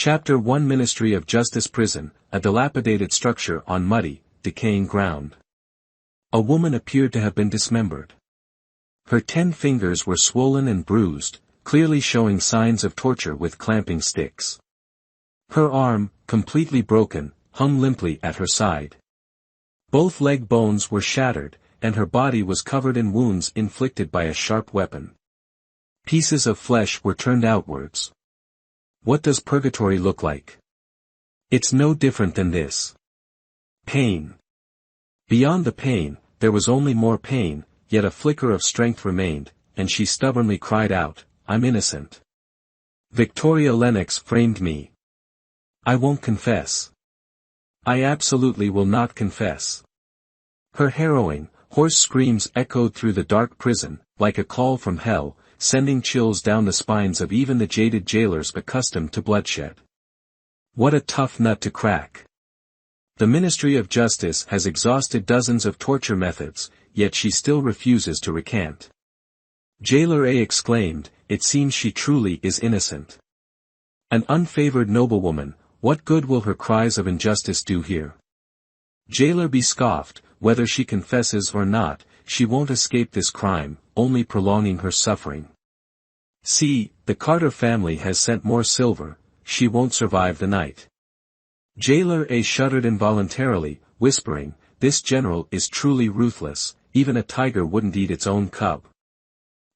Chapter 1 Ministry of Justice Prison, a dilapidated structure on muddy, decaying ground. A woman appeared to have been dismembered. Her 10 fingers were swollen and bruised, clearly showing signs of torture with clamping sticks. Her arm, completely broken, hung limply at her side. Both leg bones were shattered, and her body was covered in wounds inflicted by a sharp weapon. Pieces of flesh were turned outwards. What does purgatory look like? It's no different than this. Pain. Beyond the pain, there was only more pain, yet a flicker of strength remained, and she stubbornly cried out, "I'm innocent. Victoria Lennox framed me. I won't confess. I absolutely will not confess." Her harrowing, hoarse screams echoed through the dark prison, like a call from hell, sending chills down the spines of even the jaded jailers accustomed to bloodshed. What a tough nut to crack. The Ministry of Justice has exhausted dozens of torture methods, yet she still refuses to recant. Jailer A exclaimed, "It seems she truly is innocent. An unfavored noblewoman, what good will her cries of injustice do here?" Jailer B scoffed, "Whether she confesses or not, she won't escape this crime, only prolonging her suffering. See, the Carter family has sent more silver, she won't survive the night." Jailer A shuddered involuntarily, whispering, "This general is truly ruthless, even a tiger wouldn't eat its own cub.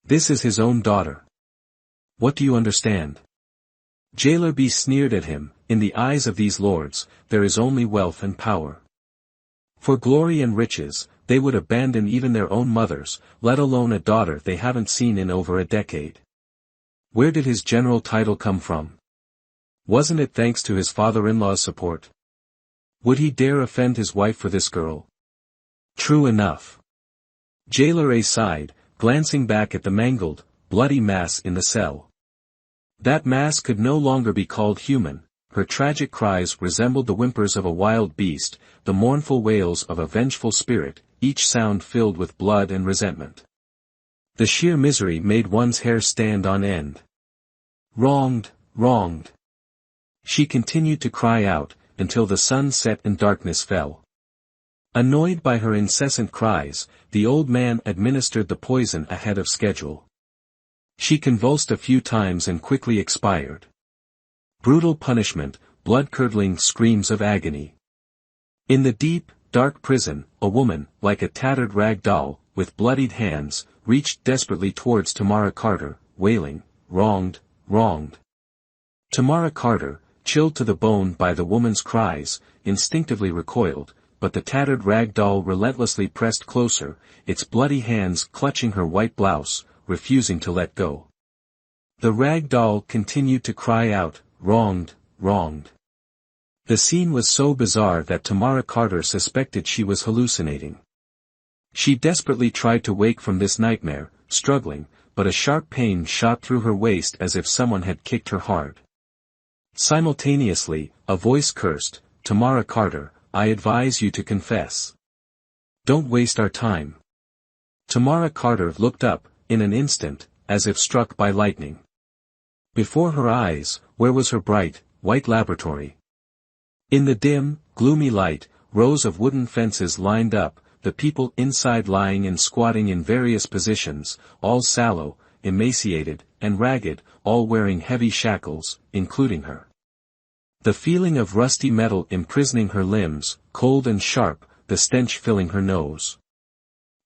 This is his own daughter. What do you understand?" Jailer B sneered at him, "In the eyes of these lords, there is only wealth and power. For glory and riches, they would abandon even their own mothers, let alone a daughter they haven't seen in over a decade. Where did his general title come from? Wasn't it thanks to his father-in-law's support? Would he dare offend his wife for this girl? True enough." Jailer A sighed, glancing back at the mangled, bloody mass in the cell. That mass could no longer be called human. Her tragic cries resembled the whimpers of a wild beast, the mournful wails of a vengeful spirit, each sound filled with blood and resentment. The sheer misery made one's hair stand on end. "Wronged, wronged." She continued to cry out, until the sun set and darkness fell. Annoyed by her incessant cries, the old man administered the poison ahead of schedule. She convulsed a few times and quickly expired. Brutal punishment, blood-curdling screams of agony. In the deep, dark prison, a woman, like a tattered rag doll, with bloodied hands, reached desperately towards Tamara Carter, wailing, "Wronged, wronged." Tamara Carter, chilled to the bone by the woman's cries, instinctively recoiled, but the tattered rag doll relentlessly pressed closer, its bloody hands clutching her white blouse, refusing to let go. The rag doll continued to cry out, "Wronged, wronged." The scene was so bizarre that Tamara Carter suspected she was hallucinating. She desperately tried to wake from this nightmare, struggling, but a sharp pain shot through her waist as if someone had kicked her hard. Simultaneously, a voice cursed, "Tamara Carter, I advise you to confess. Don't waste our time." Tamara Carter looked up, in an instant, as if struck by lightning. Before her eyes, where was her bright, white laboratory? In the dim, gloomy light, rows of wooden fences lined up, the people inside lying and squatting in various positions, all sallow, emaciated, and ragged, all wearing heavy shackles, including her. The feeling of rusty metal imprisoning her limbs, cold and sharp, the stench filling her nose.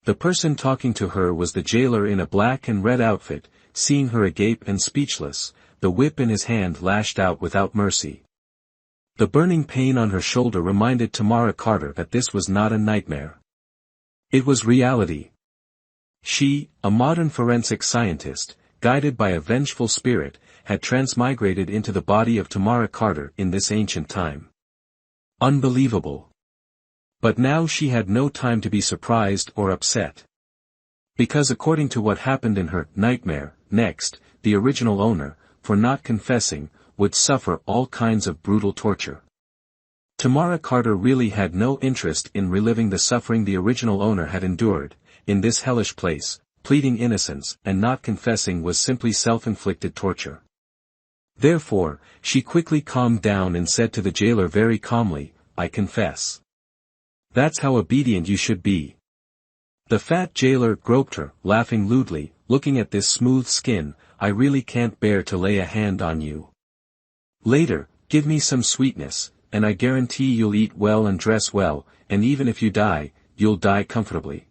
The person talking to her was the jailer in a black and red outfit, seeing her agape and speechless, the whip in his hand lashed out without mercy. The burning pain on her shoulder reminded Tamara Carter that this was not a nightmare. It was reality. She, a modern forensic scientist, guided by a vengeful spirit, had transmigrated into the body of Tamara Carter in this ancient time. Unbelievable. But now she had no time to be surprised or upset. Because according to what happened in her nightmare, next, the original owner, for not confessing, would suffer all kinds of brutal torture. Tamara Carter really had no interest in reliving the suffering the original owner had endured, in this hellish place. Pleading innocence and not confessing was simply self-inflicted torture. Therefore, she quickly calmed down and said to the jailer very calmly, "I confess. That's how obedient you should be." The fat jailer groped her, laughing lewdly, "Looking at this smooth skin, I really can't bear to lay a hand on you. Later, give me some sweetness, and I guarantee you'll eat well and dress well, and even if you die, you'll die comfortably."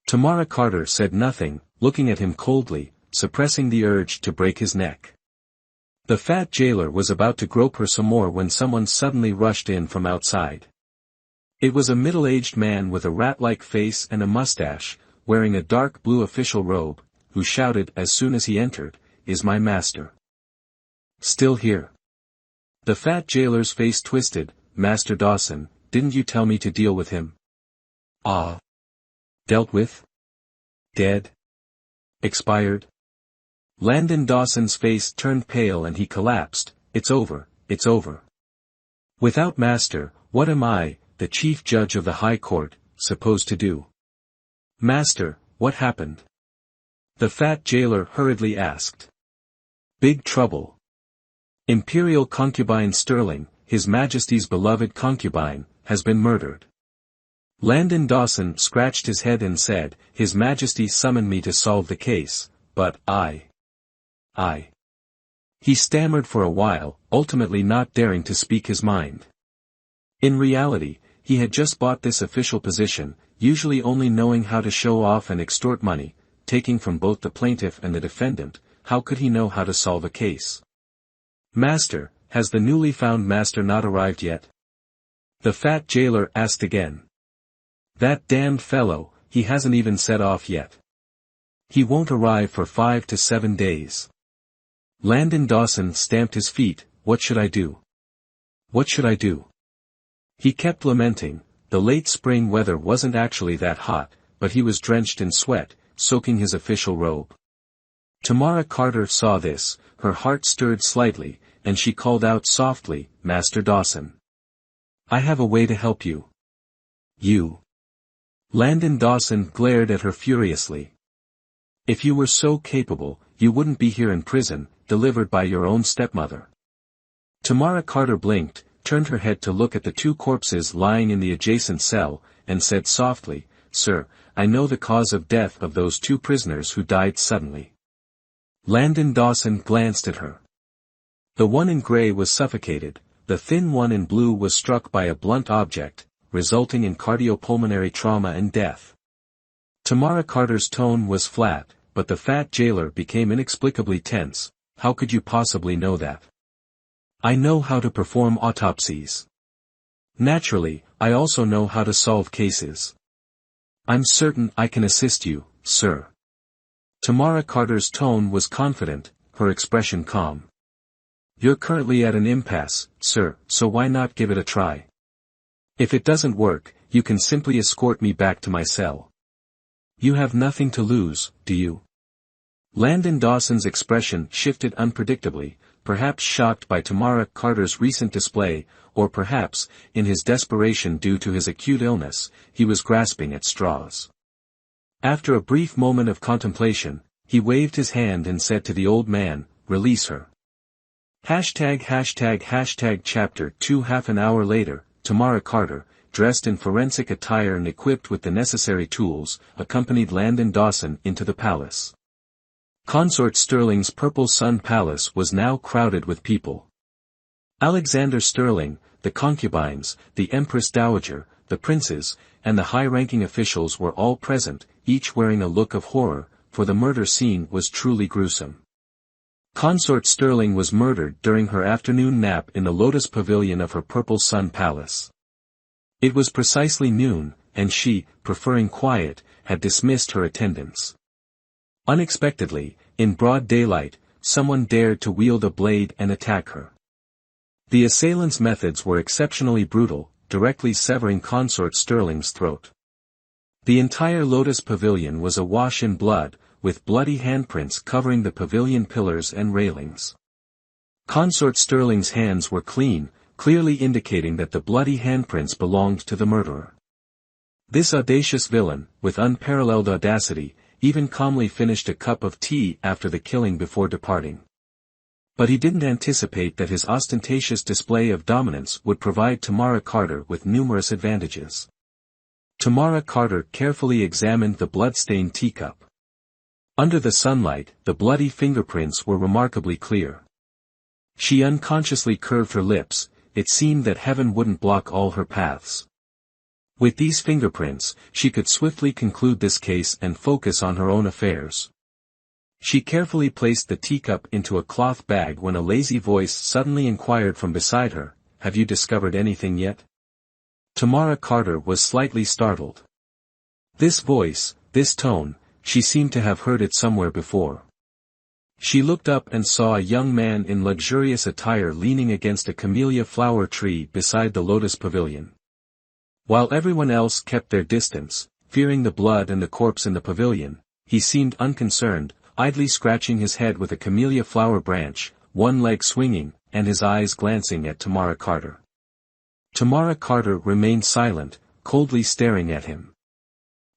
Tamara Carter said nothing, looking at him coldly, suppressing the urge to break his neck. The fat jailer was about to grope her some more when someone suddenly rushed in from outside. It was a middle-aged man with a rat-like face and a mustache, wearing a dark blue official robe, who shouted as soon as he entered, "Is my master still here?" The fat jailer's face twisted. "Master Dawson, didn't you tell me to deal with him?" "Ah. Dealt with? Dead? Expired?" Landon Dawson's face turned pale and he collapsed. "It's over, it's over. Without master, what am I, the chief judge of the High Court, supposed to do?" "Master, what happened?" the fat jailer hurriedly asked. "Big trouble. Imperial concubine Sterling, His Majesty's beloved concubine, has been murdered." Landon Dawson scratched his head and said, "His Majesty summoned me to solve the case, but I. He stammered for a while, ultimately not daring to speak his mind. In reality, he had just bought this official position, usually only knowing how to show off and extort money, taking from both the plaintiff and the defendant. How could he know how to solve a case? "Master, has the newly found master not arrived yet?" the fat jailer asked again. "That damned fellow, he hasn't even set off yet. He won't arrive for 5 to 7 days. Landon Dawson stamped his feet. "What should I do? What should I do?" He kept lamenting. The late spring weather wasn't actually that hot, but he was drenched in sweat, soaking his official robe. Tamara Carter saw this, her heart stirred slightly, and she called out softly, "Master Dawson. I have a way to help you." "You?" Landon Dawson glared at her furiously. "If you were so capable, you wouldn't be here in prison, delivered by your own stepmother." Tamara Carter blinked, turned her head to look at the 2 corpses lying in the adjacent cell, and said softly, "Sir, I know the cause of death of those 2 prisoners who died suddenly." Landon Dawson glanced at her. The one in gray was suffocated, the thin one in blue was struck by a blunt object, resulting in cardiopulmonary trauma and death. Tamara Carter's tone was flat, but the fat jailer became inexplicably tense. "How could you possibly know that?" "I know how to perform autopsies. Naturally, I also know how to solve cases. I'm certain I can assist you, sir." Tamara Carter's tone was confident, her expression calm. "You're currently at an impasse, sir, so why not give it a try? If it doesn't work, you can simply escort me back to my cell. You have nothing to lose, do you?" Landon Dawson's expression shifted unpredictably, perhaps shocked by Tamara Carter's recent display, or perhaps, in his desperation due to his acute illness, he was grasping at straws. After a brief moment of contemplation, he waved his hand and said to the old man, "Release her." Chapter 2. Half an hour later, Tamara Carter, dressed in forensic attire and equipped with the necessary tools, accompanied Landon Dawson into the palace. Consort Sterling's Purple Sun Palace was now crowded with people. Alexander Sterling, the concubines, the Empress Dowager, the princes, and the high-ranking officials were all present, each wearing a look of horror, for the murder scene was truly gruesome. Consort Sterling was murdered during her afternoon nap in the Lotus Pavilion of her Purple Sun Palace. It was precisely noon, and she, preferring quiet, had dismissed her attendants. Unexpectedly, in broad daylight, someone dared to wield a blade and attack her. The assailant's methods were exceptionally brutal, directly severing Consort Sterling's throat. The entire Lotus Pavilion was awash in blood, with bloody handprints covering the pavilion pillars and railings. Consort Sterling's hands were clean, clearly indicating that the bloody handprints belonged to the murderer. This audacious villain, with unparalleled audacity, even calmly finished a cup of tea after the killing before departing. But he didn't anticipate that his ostentatious display of dominance would provide Tamara Carter with numerous advantages. Tamara Carter carefully examined the blood-stained teacup. Under the sunlight, the bloody fingerprints were remarkably clear. She unconsciously curved her lips. It seemed that heaven wouldn't block all her paths. With these fingerprints, she could swiftly conclude this case and focus on her own affairs. She carefully placed the teacup into a cloth bag when a lazy voice suddenly inquired from beside her, "Have you discovered anything yet?" Tamara Carter was slightly startled. This voice, this tone, she seemed to have heard it somewhere before. She looked up and saw a young man in luxurious attire leaning against a camellia flower tree beside the lotus pavilion. While everyone else kept their distance, fearing the blood and the corpse in the pavilion, he seemed unconcerned, idly scratching his head with a camellia flower branch, one leg swinging, and his eyes glancing at Tamara Carter. Tamara Carter remained silent, coldly staring at him.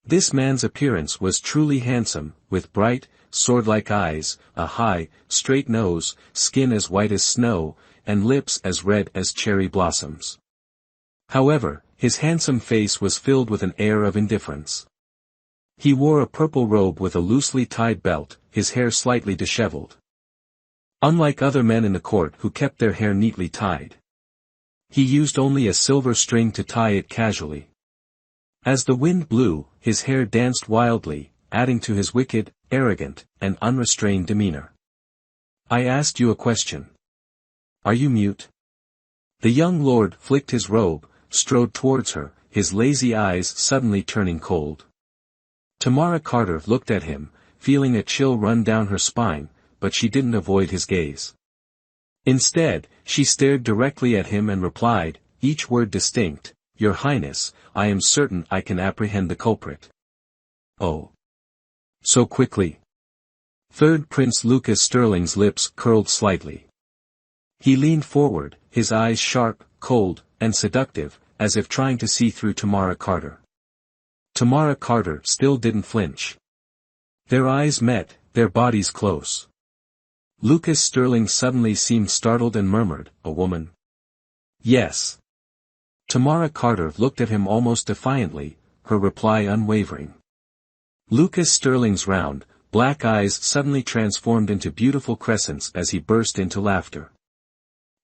This man's appearance was truly handsome, with bright, sword-like eyes, a high, straight nose, skin as white as snow, and lips as red as cherry blossoms. However, his handsome face was filled with an air of indifference. He wore a purple robe with a loosely tied belt, his hair slightly disheveled. Unlike other men in the court who kept their hair neatly tied, he used only a silver string to tie it casually. As the wind blew, his hair danced wildly, adding to his wicked, arrogant, and unrestrained demeanor. "I asked you a question. Are you mute?" The young lord flicked his robe, strode towards her, his lazy eyes suddenly turning cold. Tamara Carter looked at him, feeling a chill run down her spine, but she didn't avoid his gaze. Instead, she stared directly at him and replied, each word distinct, "Your Highness, I am certain I can apprehend the culprit." "Oh. So quickly?" Third Prince Lucas Sterling's lips curled slightly. He leaned forward, his eyes sharp, cold, and seductive, as if trying to see through Tamara Carter. Tamara Carter still didn't flinch. Their eyes met, their bodies close. Lucas Sterling suddenly seemed startled and murmured, "A woman?" "Yes." Tamara Carter looked at him almost defiantly, her reply unwavering. Lucas Sterling's round, black eyes suddenly transformed into beautiful crescents as he burst into laughter.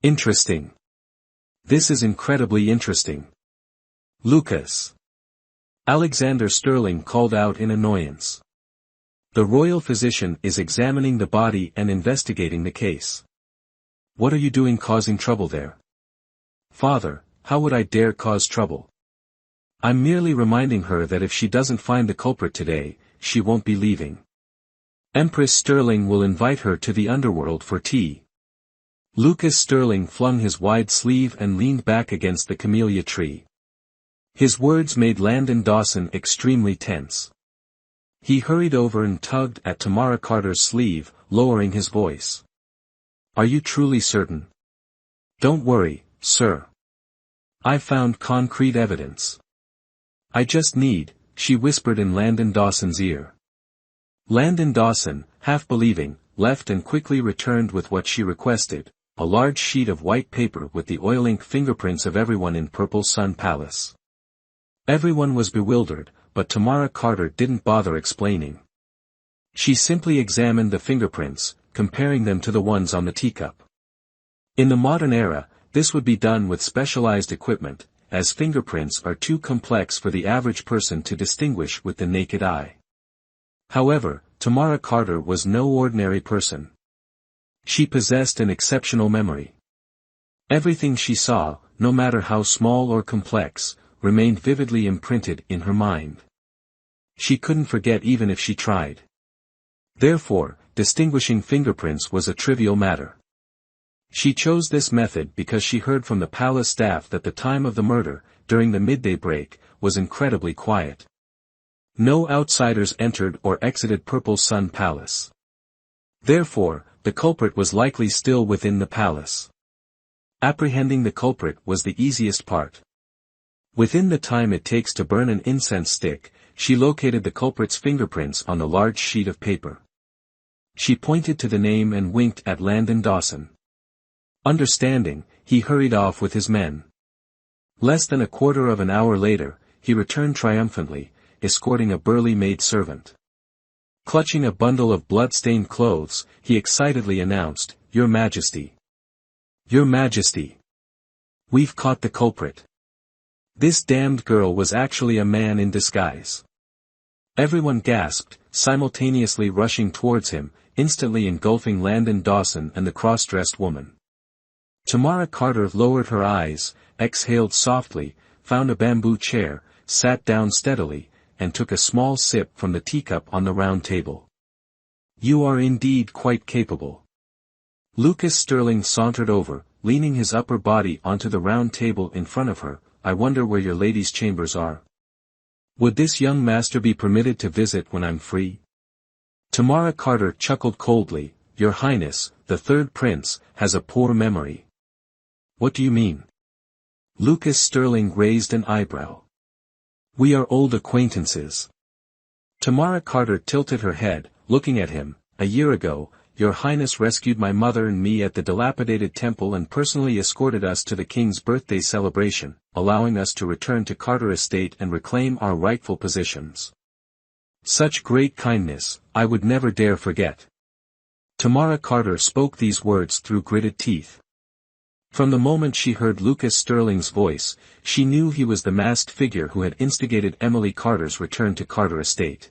"Interesting. This is incredibly interesting." "Lucas!" Alexander Sterling called out in annoyance. "The royal physician is examining the body and investigating the case. What are you doing causing trouble there?" "Father, how would I dare cause trouble? I'm merely reminding her that if she doesn't find the culprit today, she won't be leaving. Empress Sterling will invite her to the underworld for tea." Lucas Sterling flung his wide sleeve and leaned back against the camellia tree. His words made Landon Dawson extremely tense. He hurried over and tugged at Tamara Carter's sleeve, lowering his voice. "Are you truly certain?" "Don't worry, sir. I've found concrete evidence. I just need," she whispered in Landon Dawson's ear. Landon Dawson, half believing, left and quickly returned with what she requested, a large sheet of white paper with the oil-ink fingerprints of everyone in Purple Sun Palace. Everyone was bewildered, but Tamara Carter didn't bother explaining. She simply examined the fingerprints, comparing them to the ones on the teacup. In the modern era, this would be done with specialized equipment, as fingerprints are too complex for the average person to distinguish with the naked eye. However, Tamara Carter was no ordinary person. She possessed an exceptional memory. Everything she saw, no matter how small or complex, remained vividly imprinted in her mind. She couldn't forget even if she tried. Therefore, distinguishing fingerprints was a trivial matter. She chose this method because she heard from the palace staff that the time of the murder, during the midday break, was incredibly quiet. No outsiders entered or exited Purple Sun Palace. Therefore, the culprit was likely still within the palace. Apprehending the culprit was the easiest part. Within the time it takes to burn an incense stick, she located the culprit's fingerprints on the large sheet of paper. She pointed to the name and winked at Landon Dawson. Understanding, he hurried off with his men. Less than a quarter of an hour later, he returned triumphantly, escorting a burly maid-servant. Clutching a bundle of blood-stained clothes, he excitedly announced, "Your Majesty! Your Majesty! We've caught the culprit. This damned girl was actually a man in disguise." Everyone gasped, simultaneously rushing towards him, instantly engulfing Landon Dawson and the cross-dressed woman. Tamara Carter lowered her eyes, exhaled softly, found a bamboo chair, sat down steadily, and took a small sip from the teacup on the round table. "You are indeed quite capable." Lucas Sterling sauntered over, leaning his upper body onto the round table in front of her. "I wonder where your ladies' chambers are. Would this young master be permitted to visit when I'm free?" Tamara Carter chuckled coldly. "Your Highness, the third prince, has a poor memory." "What do you mean?" Lucas Sterling raised an eyebrow. "We are old acquaintances." Tamara Carter tilted her head, looking at him. "A year ago, Your Highness rescued my mother and me at the dilapidated temple and personally escorted us to the king's birthday celebration, allowing us to return to Carter Estate and reclaim our rightful positions. Such great kindness, I would never dare forget." Tamara Carter spoke these words through gritted teeth. From the moment she heard Lucas Sterling's voice, she knew he was the masked figure who had instigated Emily Carter's return to Carter Estate.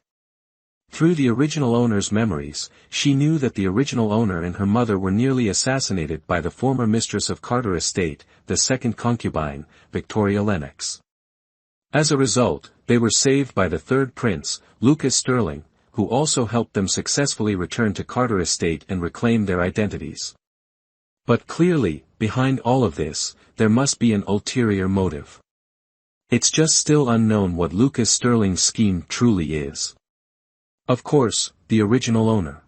Through the original owner's memories, she knew that the original owner and her mother were nearly assassinated by the former mistress of Carter Estate, the second concubine, Victoria Lennox. As a result, they were saved by the third prince, Lucas Sterling, who also helped them successfully return to Carter Estate and reclaim their identities. But clearly, behind all of this, there must be an ulterior motive. It's just still unknown what Lucas Sterling's scheme truly is. Of course, the original owner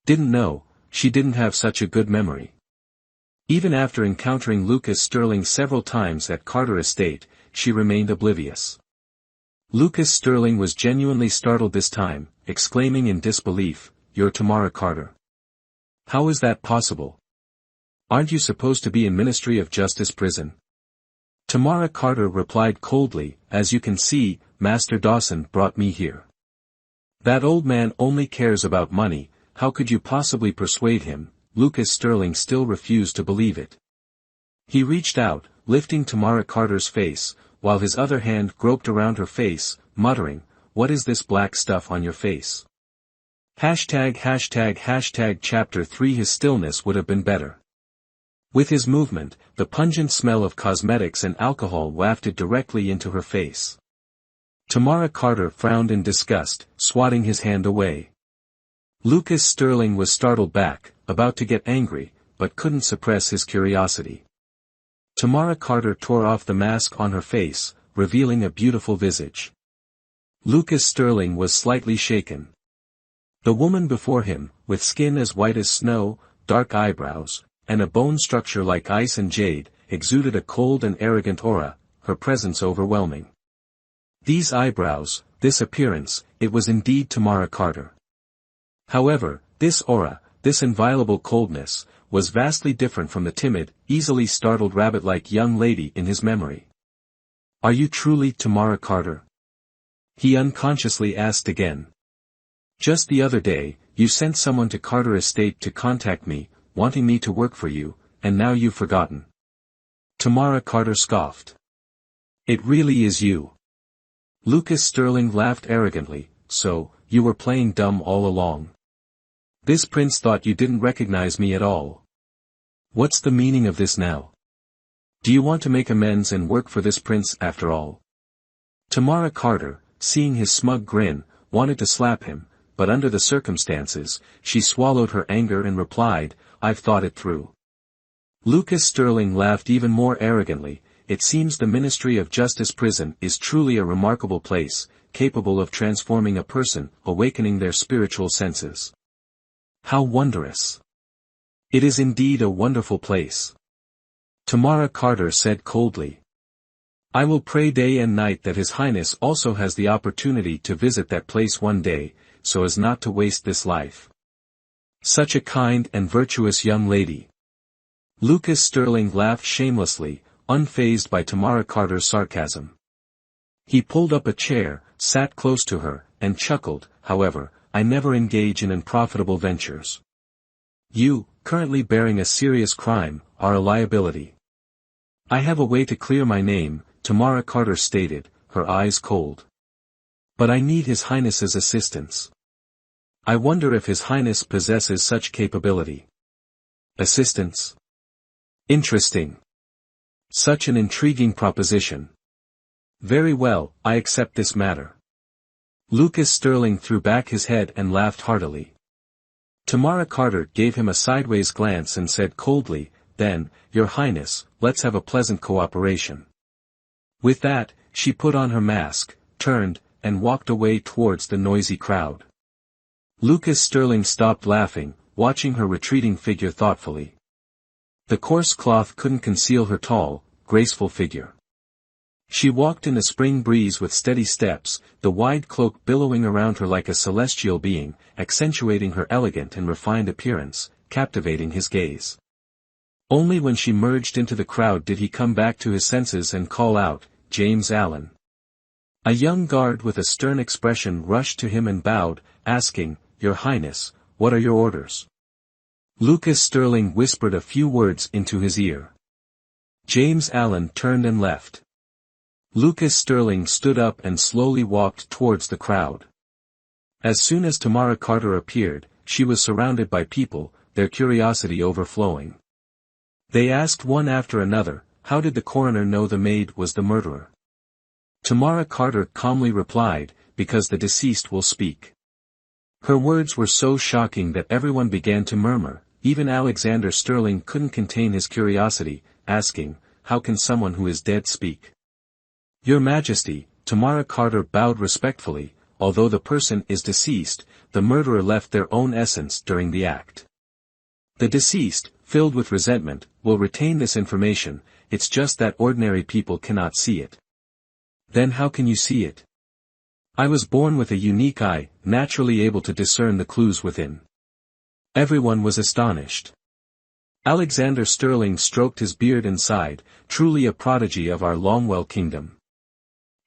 didn't know. She didn't have such a good memory. Even after encountering Lucas Sterling several times at Carter Estate, she remained oblivious. Lucas Sterling was genuinely startled this time, exclaiming in disbelief, "You're Tamara Carter. How is that possible? Aren't you supposed to be in Ministry of Justice prison?" Tamara Carter replied coldly, "As you can see, Master Dawson brought me here. That old man only cares about money, how could you possibly persuade him?" Lucas Sterling still refused to believe it. He reached out, lifting Tamara Carter's face, while his other hand groped around her face, muttering, "What is this black stuff on your face?" ####. Chapter 3. His stillness would have been better. With his movement, the pungent smell of cosmetics and alcohol wafted directly into her face. Tamara Carter frowned in disgust, swatting his hand away. Lucas Sterling was startled back, about to get angry, but couldn't suppress his curiosity. Tamara Carter tore off the mask on her face, revealing a beautiful visage. Lucas Sterling was slightly shaken. The woman before him, with skin as white as snow, dark eyebrows, and a bone structure like ice and jade, exuded a cold and arrogant aura, her presence overwhelming. These eyebrows, this appearance, it was indeed Tamara Carter. However, this aura, this inviolable coldness, was vastly different from the timid, easily startled rabbit-like young lady in his memory. "Are you truly Tamara Carter?" he unconsciously asked again. "Just the other day, you sent someone to Carter Estate to contact me, wanting me to work for you, and now you've forgotten." Tamara Carter scoffed. "It really is you." Lucas Sterling laughed arrogantly. "So, you were playing dumb all along. This prince thought you didn't recognize me at all. What's the meaning of this now? Do you want to make amends and work for this prince after all?" Tamara Carter, seeing his smug grin, wanted to slap him, but under the circumstances, she swallowed her anger and replied, "I've thought it through." Lucas Sterling laughed even more arrogantly. "It seems the Ministry of Justice prison is truly a remarkable place, capable of transforming a person, awakening their spiritual senses. How wondrous! It is indeed a wonderful place." Tamara Carter said coldly. "I will pray day and night that His Highness also has the opportunity to visit that place one day, so as not to waste this life." Such a kind and virtuous young lady. Lucas Sterling laughed shamelessly, unfazed by Tamara Carter's sarcasm. He pulled up a chair, sat close to her, and chuckled. However, I never engage in unprofitable ventures. You, currently bearing a serious crime, are a liability. I have a way to clear my name, Tamara Carter stated, her eyes cold. But I need His Highness's assistance. I wonder if His Highness possesses such capability. Assistance? Interesting. Such an intriguing proposition. Very well, I accept this matter. Lucas Sterling threw back his head and laughed heartily. Tamara Carter gave him a sideways glance and said coldly, then, Your Highness, let's have a pleasant cooperation. With that, she put on her mask, turned, and walked away towards the noisy crowd. Lucas Sterling stopped laughing, watching her retreating figure thoughtfully. The coarse cloth couldn't conceal her tall, graceful figure. She walked in the spring breeze with steady steps, the wide cloak billowing around her like a celestial being, accentuating her elegant and refined appearance, captivating his gaze. Only when she merged into the crowd did he come back to his senses and call out, James Allen. A young guard with a stern expression rushed to him and bowed, asking, Your Highness, what are your orders? Lucas Sterling whispered a few words into his ear. James Allen turned and left. Lucas Sterling stood up and slowly walked towards the crowd. As soon as Tamara Carter appeared, she was surrounded by people, their curiosity overflowing. They asked one after another, how did the coroner know the maid was the murderer? Tamara Carter calmly replied, because the deceased will speak. Her words were so shocking that everyone began to murmur, even Alexander Sterling couldn't contain his curiosity, asking, how can someone who is dead speak? Your Majesty, Tamara Carter bowed respectfully, although the person is deceased, the murderer left their own essence during the act. The deceased, filled with resentment, will retain this information, it's just that ordinary people cannot see it. Then how can you see it? I was born with a unique eye, naturally able to discern the clues within. Everyone was astonished. Alexander Sterling stroked his beard and sighed, truly a prodigy of our Longwell kingdom.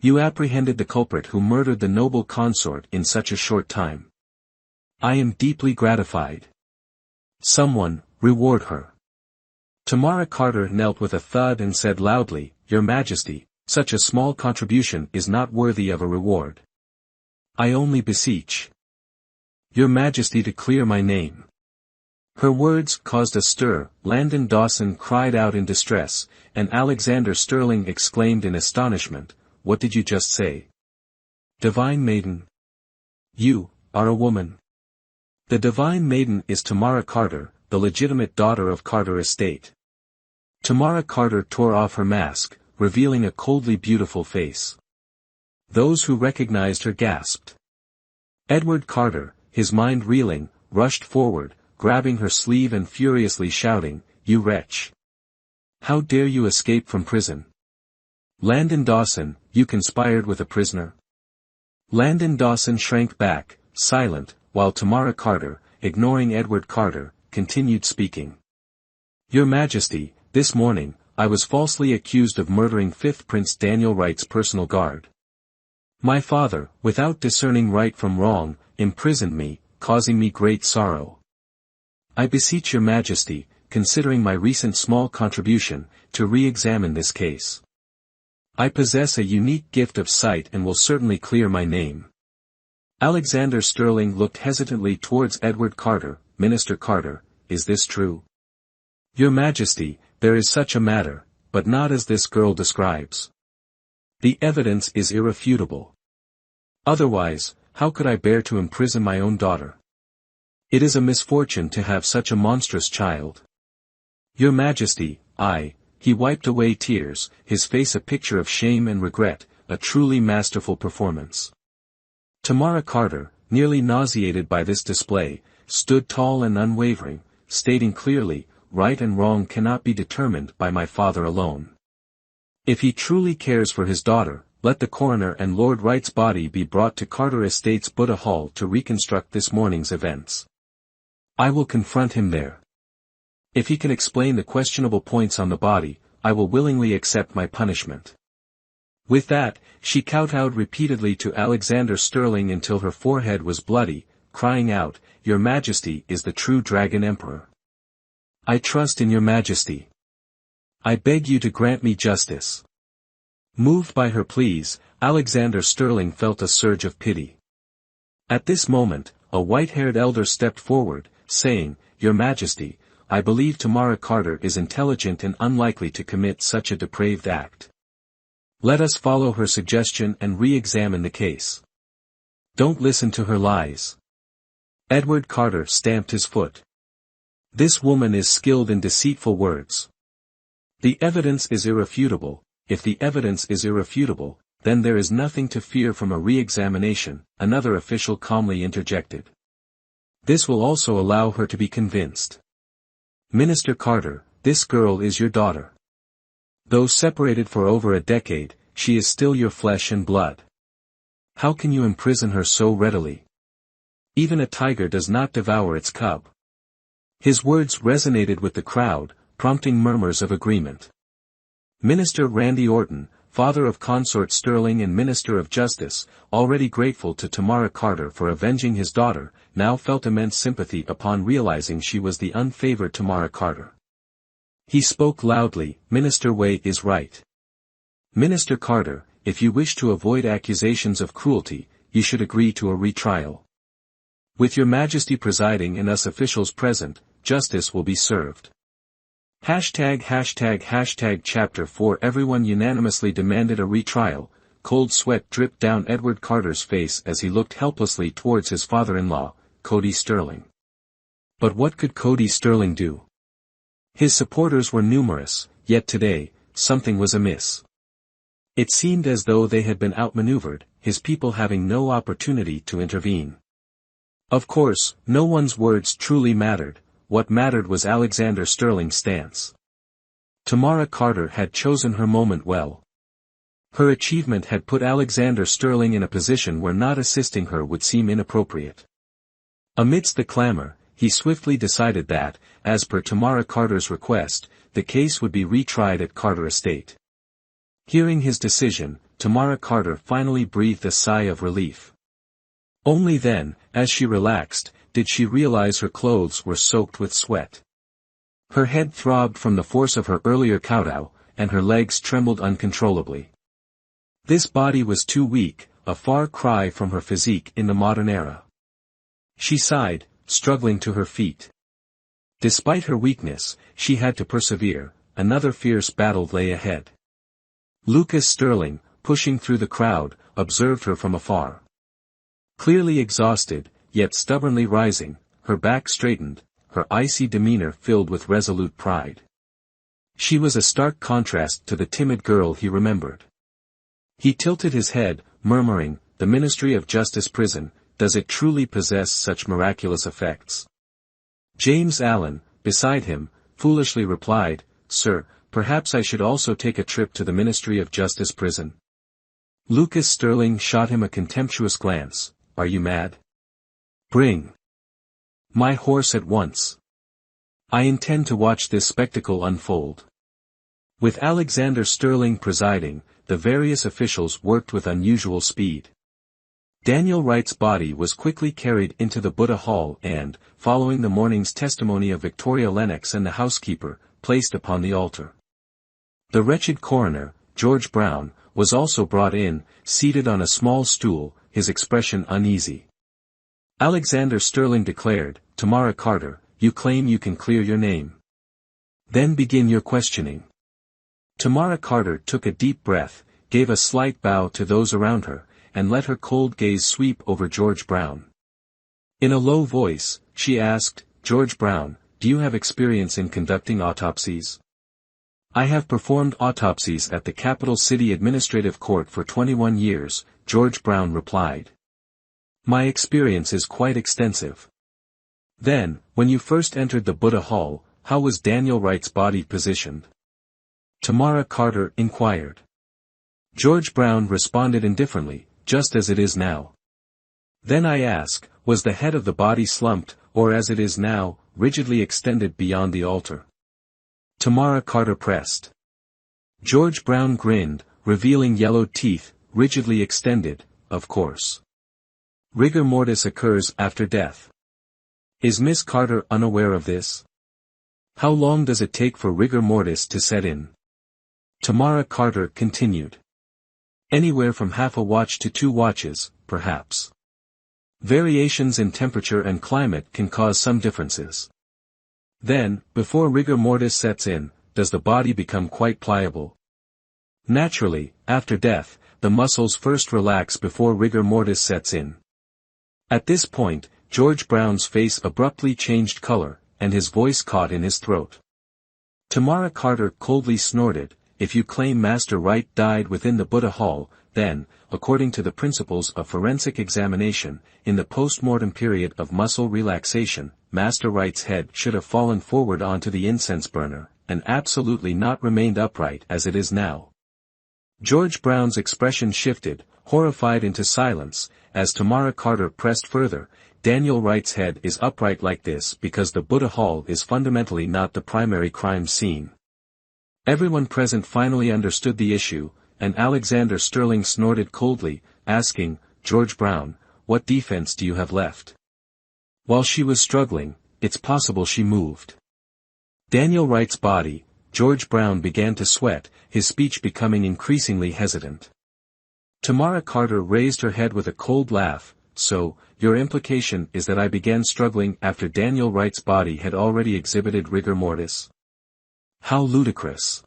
You apprehended the culprit who murdered the noble consort in such a short time. I am deeply gratified. Someone, reward her. Tamara Carter knelt with a thud and said loudly, Your Majesty, such a small contribution is not worthy of a reward. I only beseech Your Majesty to clear my name. Her words caused a stir, Landon Dawson cried out in distress, and Alexander Sterling exclaimed in astonishment, What did you just say? Divine Maiden. You are a woman. The Divine Maiden is Tamara Carter, the legitimate daughter of Carter Estate. Tamara Carter tore off her mask, revealing a coldly beautiful face. Those who recognized her gasped. Edward Carter, his mind reeling, rushed forward, grabbing her sleeve and furiously shouting, You wretch! How dare you escape from prison? Landon Dawson, you conspired with a prisoner? Landon Dawson shrank back, silent, while Tamara Carter, ignoring Edward Carter, continued speaking. Your Majesty, this morning, I was falsely accused of murdering 5th Prince Daniel Wright's personal guard. My father, without discerning right from wrong, imprisoned me, causing me great sorrow. I beseech your Majesty, considering my recent small contribution, to re-examine this case. I possess a unique gift of sight and will certainly clear my name. Alexander Sterling looked hesitantly towards Edward Carter. Minister Carter, is this true? Your Majesty, there is such a matter, but not as this girl describes. The evidence is irrefutable. Otherwise, how could I bear to imprison my own daughter? It is a misfortune to have such a monstrous child. Your Majesty, he wiped away tears, his face a picture of shame and regret, a truly masterful performance. Tamara Carter, nearly nauseated by this display, stood tall and unwavering, stating clearly, right and wrong cannot be determined by my father alone. If he truly cares for his daughter, let the coroner and Lord Wright's body be brought to Carter Estates Buddha Hall to reconstruct this morning's events. I will confront him there. If he can explain the questionable points on the body, I will willingly accept my punishment. With that, she kowtowed repeatedly to Alexander Sterling until her forehead was bloody, crying out, "Your Majesty is the true Dragon Emperor. I trust in your Majesty. I beg you to grant me justice." Moved by her pleas, Alexander Sterling felt a surge of pity. At this moment, a white-haired elder stepped forward, saying, "Your Majesty, I believe Tamara Carter is intelligent and unlikely to commit such a depraved act. Let us follow her suggestion and re-examine the case. Don't listen to her lies." Edward Carter stamped his foot. "This woman is skilled in deceitful words. The evidence is irrefutable. If the evidence is irrefutable, then there is nothing to fear from a re-examination," another official calmly interjected. "This will also allow her to be convinced. Minister Carter, this girl is your daughter. Though separated for over a decade, she is still your flesh and blood. How can you imprison her so readily? Even a tiger does not devour its cub." His words resonated with the crowd, prompting murmurs of agreement. Minister Randy Orton, father of Consort Sterling and Minister of Justice, already grateful to Tamara Carter for avenging his daughter, now felt immense sympathy upon realizing she was the unfavored Tamara Carter. He spoke loudly, "Minister Way is right. Minister Carter, if you wish to avoid accusations of cruelty, you should agree to a retrial. With your Majesty presiding and us officials present, justice will be served." Chapter 4 Everyone unanimously demanded a retrial. Cold sweat dripped down Edward Carter's face as he looked helplessly towards his father-in-law, Cody Sterling. But what could Cody Sterling do? His supporters were numerous, yet today, something was amiss. It seemed as though they had been outmaneuvered, his people having no opportunity to intervene. Of course, no one's words truly mattered. What mattered was Alexander Sterling's stance. Tamara Carter had chosen her moment well. Her achievement had put Alexander Sterling in a position where not assisting her would seem inappropriate. Amidst the clamor, he swiftly decided that, as per Tamara Carter's request, the case would be retried at Carter Estate. Hearing his decision, Tamara Carter finally breathed a sigh of relief. Only then, as she relaxed, did she realize her clothes were soaked with sweat. Her head throbbed from the force of her earlier kowtow, and her legs trembled uncontrollably. This body was too weak, a far cry from her physique in the modern era. She sighed, struggling to her feet. Despite her weakness, she had to persevere. Another fierce battle lay ahead. Lucas Sterling, pushing through the crowd, observed her from afar. Clearly exhausted, yet stubbornly rising, her back straightened, her icy demeanor filled with resolute pride. She was a stark contrast to the timid girl he remembered. He tilted his head, murmuring, "The Ministry of Justice prison, does it truly possess such miraculous effects?" James Allen, beside him, foolishly replied, "Sir, perhaps I should also take a trip to the Ministry of Justice prison." Lucas Sterling shot him a contemptuous glance. "Are you mad? Bring my horse at once. I intend to watch this spectacle unfold." With Alexander Sterling presiding, the various officials worked with unusual speed. Daniel Wright's body was quickly carried into the Buddha Hall and, following the morning's testimony of Victoria Lennox and the housekeeper, placed upon the altar. The wretched coroner, George Brown, was also brought in, seated on a small stool, his expression uneasy. Alexander Sterling declared, "Tamara Carter, you claim you can clear your name. Then begin your questioning." Tamara Carter took a deep breath, gave a slight bow to those around her, and let her cold gaze sweep over George Brown. In a low voice, she asked, "George Brown, do you have experience in conducting autopsies?" "I have performed autopsies at the Capital City Administrative Court for 21 years, George Brown replied. "My experience is quite extensive." "Then, when you first entered the Buddha Hall, how was Daniel Wright's body positioned?" Tamara Carter inquired. George Brown responded indifferently, "Just as it is now." "Then I ask, was the head of the body slumped, or as it is now, rigidly extended beyond the altar. Tamara Carter pressed. George Brown grinned, revealing yellow teeth, rigidly extended, of course. Rigor mortis occurs after death. Is Miss Carter unaware of this? How long does it take for rigor mortis to set in? Tamara Carter continued. Anywhere from half a watch to 2 watches, perhaps. Variations in temperature and climate can cause some differences. Then, before rigor mortis sets in, does the body become quite pliable? Naturally, after death, the muscles first relax before rigor mortis sets in. At this point, George Brown's face abruptly changed color, and his voice caught in his throat. Tamara Carter coldly snorted, "If you claim Master Wright died within the Buddha Hall, then, according to the principles of forensic examination, in the post-mortem period of muscle relaxation, Master Wright's head should have fallen forward onto the incense burner, and absolutely not remained upright as it is now." George Brown's expression shifted, horrified into silence, as Tamara Carter pressed further. Daniel Wright's head is upright like this because the Buddha Hall is fundamentally not the primary crime scene. Everyone present finally understood the issue, and Alexander Sterling snorted coldly, asking, "George Brown, what defense do you have left?" While she was struggling, it's possible she moved. Daniel Wright's body, George Brown began to sweat, his speech becoming increasingly hesitant. Tamara Carter raised her head with a cold laugh. "So, your implication is that I began struggling after Daniel Wright's body had already exhibited rigor mortis? How ludicrous.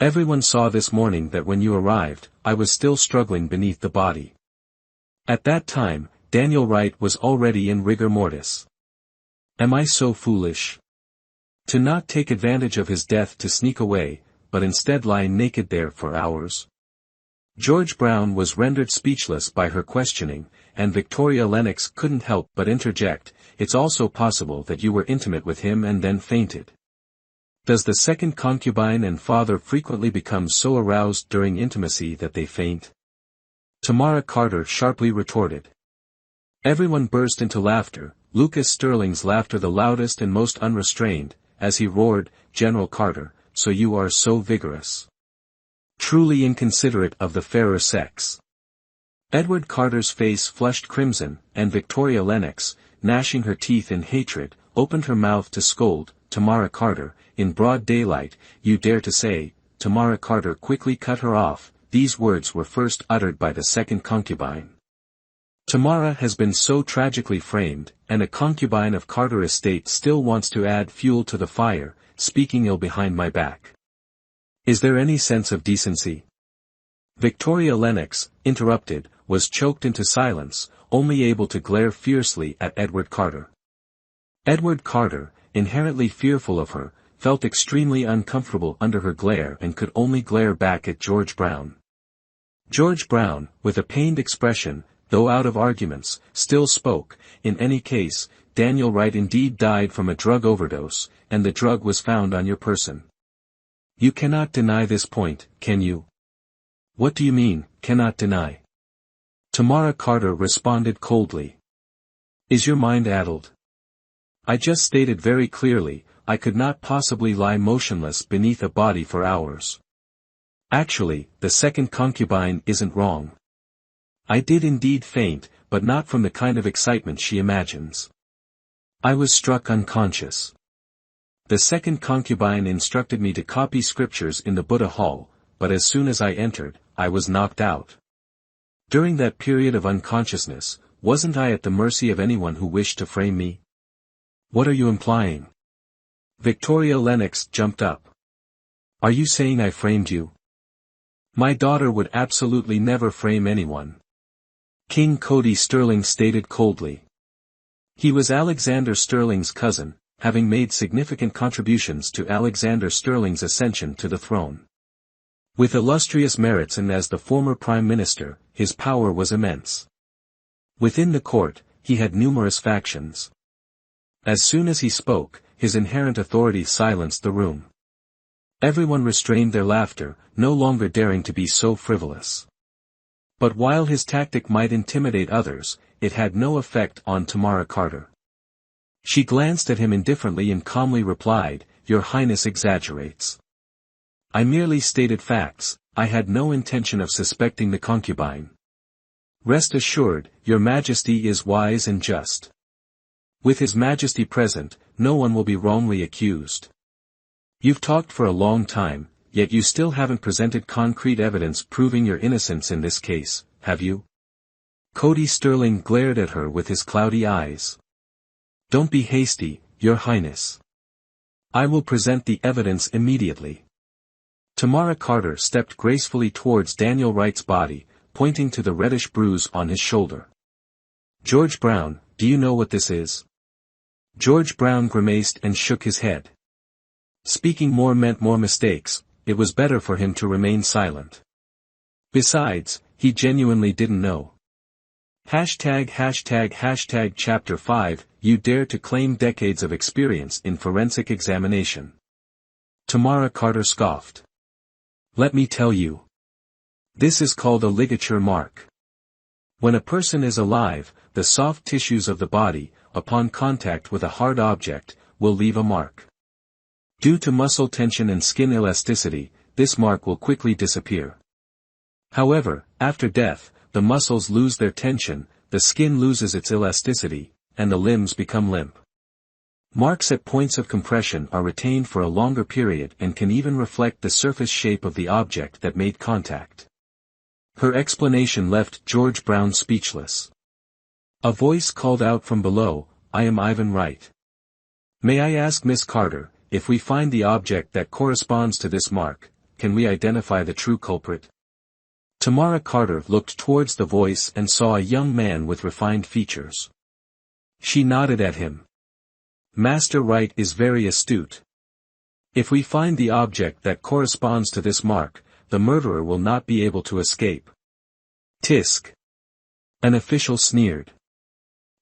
Everyone saw this morning that when you arrived, I was still struggling beneath the body. At that time, Daniel Wright was already in rigor mortis. Am I so foolish? To not take advantage of his death to sneak away, but instead lie naked there for hours?" George Brown was rendered speechless by her questioning, and Victoria Lennox couldn't help but interject, "It's also possible that you were intimate with him and then fainted. Does the second concubine and father frequently become so aroused during intimacy that they faint?" Tamara Carter sharply retorted. Everyone burst into laughter, Lucas Sterling's laughter the loudest and most unrestrained, as he roared, "General Carter, so you are so vigorous. Truly inconsiderate of the fairer sex." Edward Carter's face flushed crimson, and Victoria Lennox, gnashing her teeth in hatred, opened her mouth to scold, "Tamara Carter, in broad daylight, you dare to say..." Tamara Carter quickly cut her off. These words were first uttered by the second concubine. Tamara has been so tragically framed, and a concubine of Carter estate still wants to add fuel to the fire, speaking ill behind my back. Is there any sense of decency? Victoria Lennox, interrupted, was choked into silence, only able to glare fiercely at Edward Carter. Edward Carter, inherently fearful of her, felt extremely uncomfortable under her glare and could only glare back at George Brown. George Brown, with a pained expression, though out of arguments, still spoke, "In any case, Daniel Wright indeed died from a drug overdose, and the drug was found on your person. You cannot deny this point, can you?" "What do you mean, cannot deny?" Tamara Carter responded coldly. "Is your mind addled? I just stated very clearly, I could not possibly lie motionless beneath a body for hours. Actually, the second concubine isn't wrong. I did indeed faint, but not from the kind of excitement she imagines. I was struck unconscious. The second concubine instructed me to copy scriptures in the Buddha Hall, but as soon as I entered, I was knocked out. During that period of unconsciousness, wasn't I at the mercy of anyone who wished to frame me?" "What are you implying?" Victoria Lennox jumped up. "Are you saying I framed you?" "My daughter would absolutely never frame anyone," King Cody Sterling stated coldly. He was Alexander Sterling's cousin, having made significant contributions to Alexander Sterling's ascension to the throne. With illustrious merits and as the former Prime Minister, his power was immense. Within the court, he had numerous factions. As soon as he spoke, his inherent authority silenced the room. Everyone restrained their laughter, no longer daring to be so frivolous. But while his tactic might intimidate others, it had no effect on Tamara Carter. She glanced at him indifferently and calmly replied, "Your Highness exaggerates. I merely stated facts, I had no intention of suspecting the concubine. Rest assured, your Majesty is wise and just. With His Majesty present, no one will be wrongly accused. You've talked for a long time, yet you still haven't presented concrete evidence proving your innocence in this case, have you?" Cody Sterling glared at her with his cloudy eyes. "Don't be hasty, Your Highness. I will present the evidence immediately." Tamara Carter stepped gracefully towards Daniel Wright's body, pointing to the reddish bruise on his shoulder. "George Brown, do you know what this is?" George Brown grimaced and shook his head. Speaking more meant more mistakes, it was better for him to remain silent. Besides, he genuinely didn't know. Chapter 5, You dare to claim decades of experience in forensic examination. Tamara Carter scoffed. "Let me tell you. This is called a ligature mark. When a person is alive, the soft tissues of the body, upon contact with a hard object, will leave a mark. Due to muscle tension and skin elasticity, this mark will quickly disappear. However, after death, the muscles lose their tension, the skin loses its elasticity, and the limbs become limp. Marks at points of compression are retained for a longer period and can even reflect the surface shape of the object that made contact." Her explanation left George Brown speechless. A voice called out from below, "I am Ivan Wright. May I ask Miss Carter, if we find the object that corresponds to this mark, can we identify the true culprit?" Tamara Carter looked towards the voice and saw a young man with refined features. She nodded at him. "Master Wright is very astute. If we find the object that corresponds to this mark, the murderer will not be able to escape." "Tisk!" an official sneered.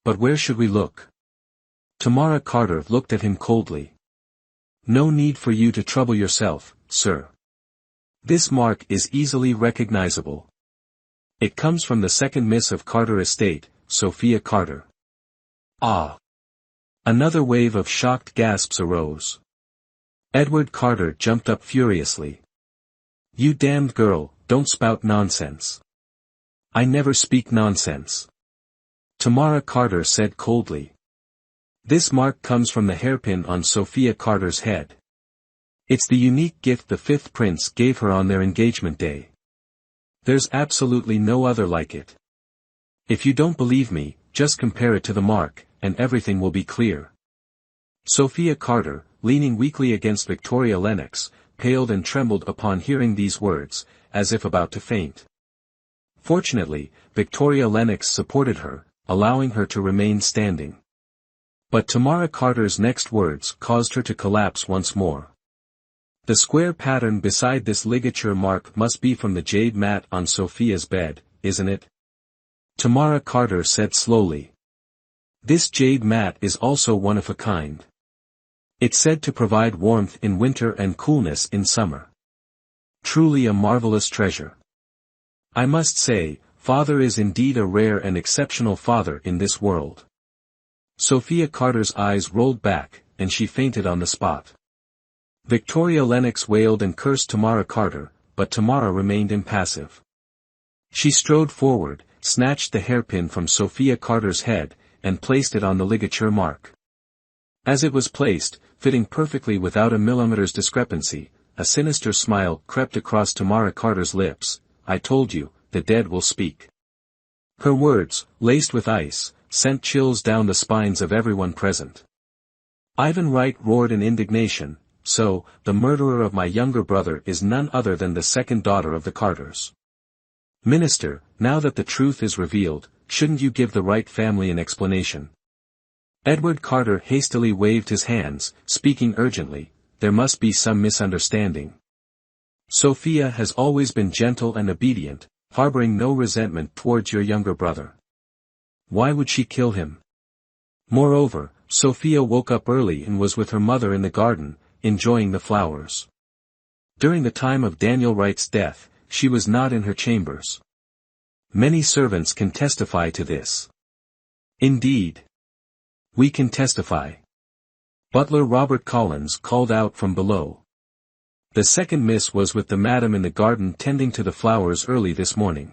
"But where should we look?" Tamara Carter looked at him coldly. "No need for you to trouble yourself, sir. This mark is easily recognizable. It comes from the second Miss of Carter Estate, Sophia Carter." "Ah!" Another wave of shocked gasps arose. Edward Carter jumped up furiously. "You damned girl, don't spout nonsense." "I never speak nonsense," Tamara Carter said coldly. "This mark comes from the hairpin on Sophia Carter's head. It's the unique gift the fifth prince gave her on their engagement day. There's absolutely no other like it. If you don't believe me, just compare it to the mark, and everything will be clear." Sophia Carter, leaning weakly against Victoria Lennox, paled and trembled upon hearing these words, as if about to faint. Fortunately, Victoria Lennox supported her, allowing her to remain standing. But Tamara Carter's next words caused her to collapse once more. "The square pattern beside this ligature mark must be from the jade mat on Sophia's bed, isn't it?" Tamara Carter said slowly. "This jade mat is also one of a kind. It's said to provide warmth in winter and coolness in summer. Truly a marvelous treasure. I must say, Father is indeed a rare and exceptional father in this world." Sophia Carter's eyes rolled back, and she fainted on the spot. Victoria Lennox wailed and cursed Tamara Carter, but Tamara remained impassive. She strode forward, snatched the hairpin from Sophia Carter's head, and placed it on the ligature mark. As it was placed, fitting perfectly without a millimeter's discrepancy, a sinister smile crept across Tamara Carter's lips. "I told you, the dead will speak." Her words, laced with ice, sent chills down the spines of everyone present. Ivan Wright roared in indignation. "So, the murderer of my younger brother is none other than the second daughter of the Carters. Minister, now that the truth is revealed, shouldn't you give the Wright family an explanation?" Edward Carter hastily waved his hands, speaking urgently, "There must be some misunderstanding. Sophia has always been gentle and obedient, harboring no resentment towards your younger brother. Why would she kill him? Moreover, Sophia woke up early and was with her mother in the garden, enjoying the flowers. During the time of Daniel Wright's death, she was not in her chambers. Many servants can testify to this." "Indeed. We can testify. Butler Robert Collins called out from below. The second miss was with the madam in the garden tending to the flowers early this morning.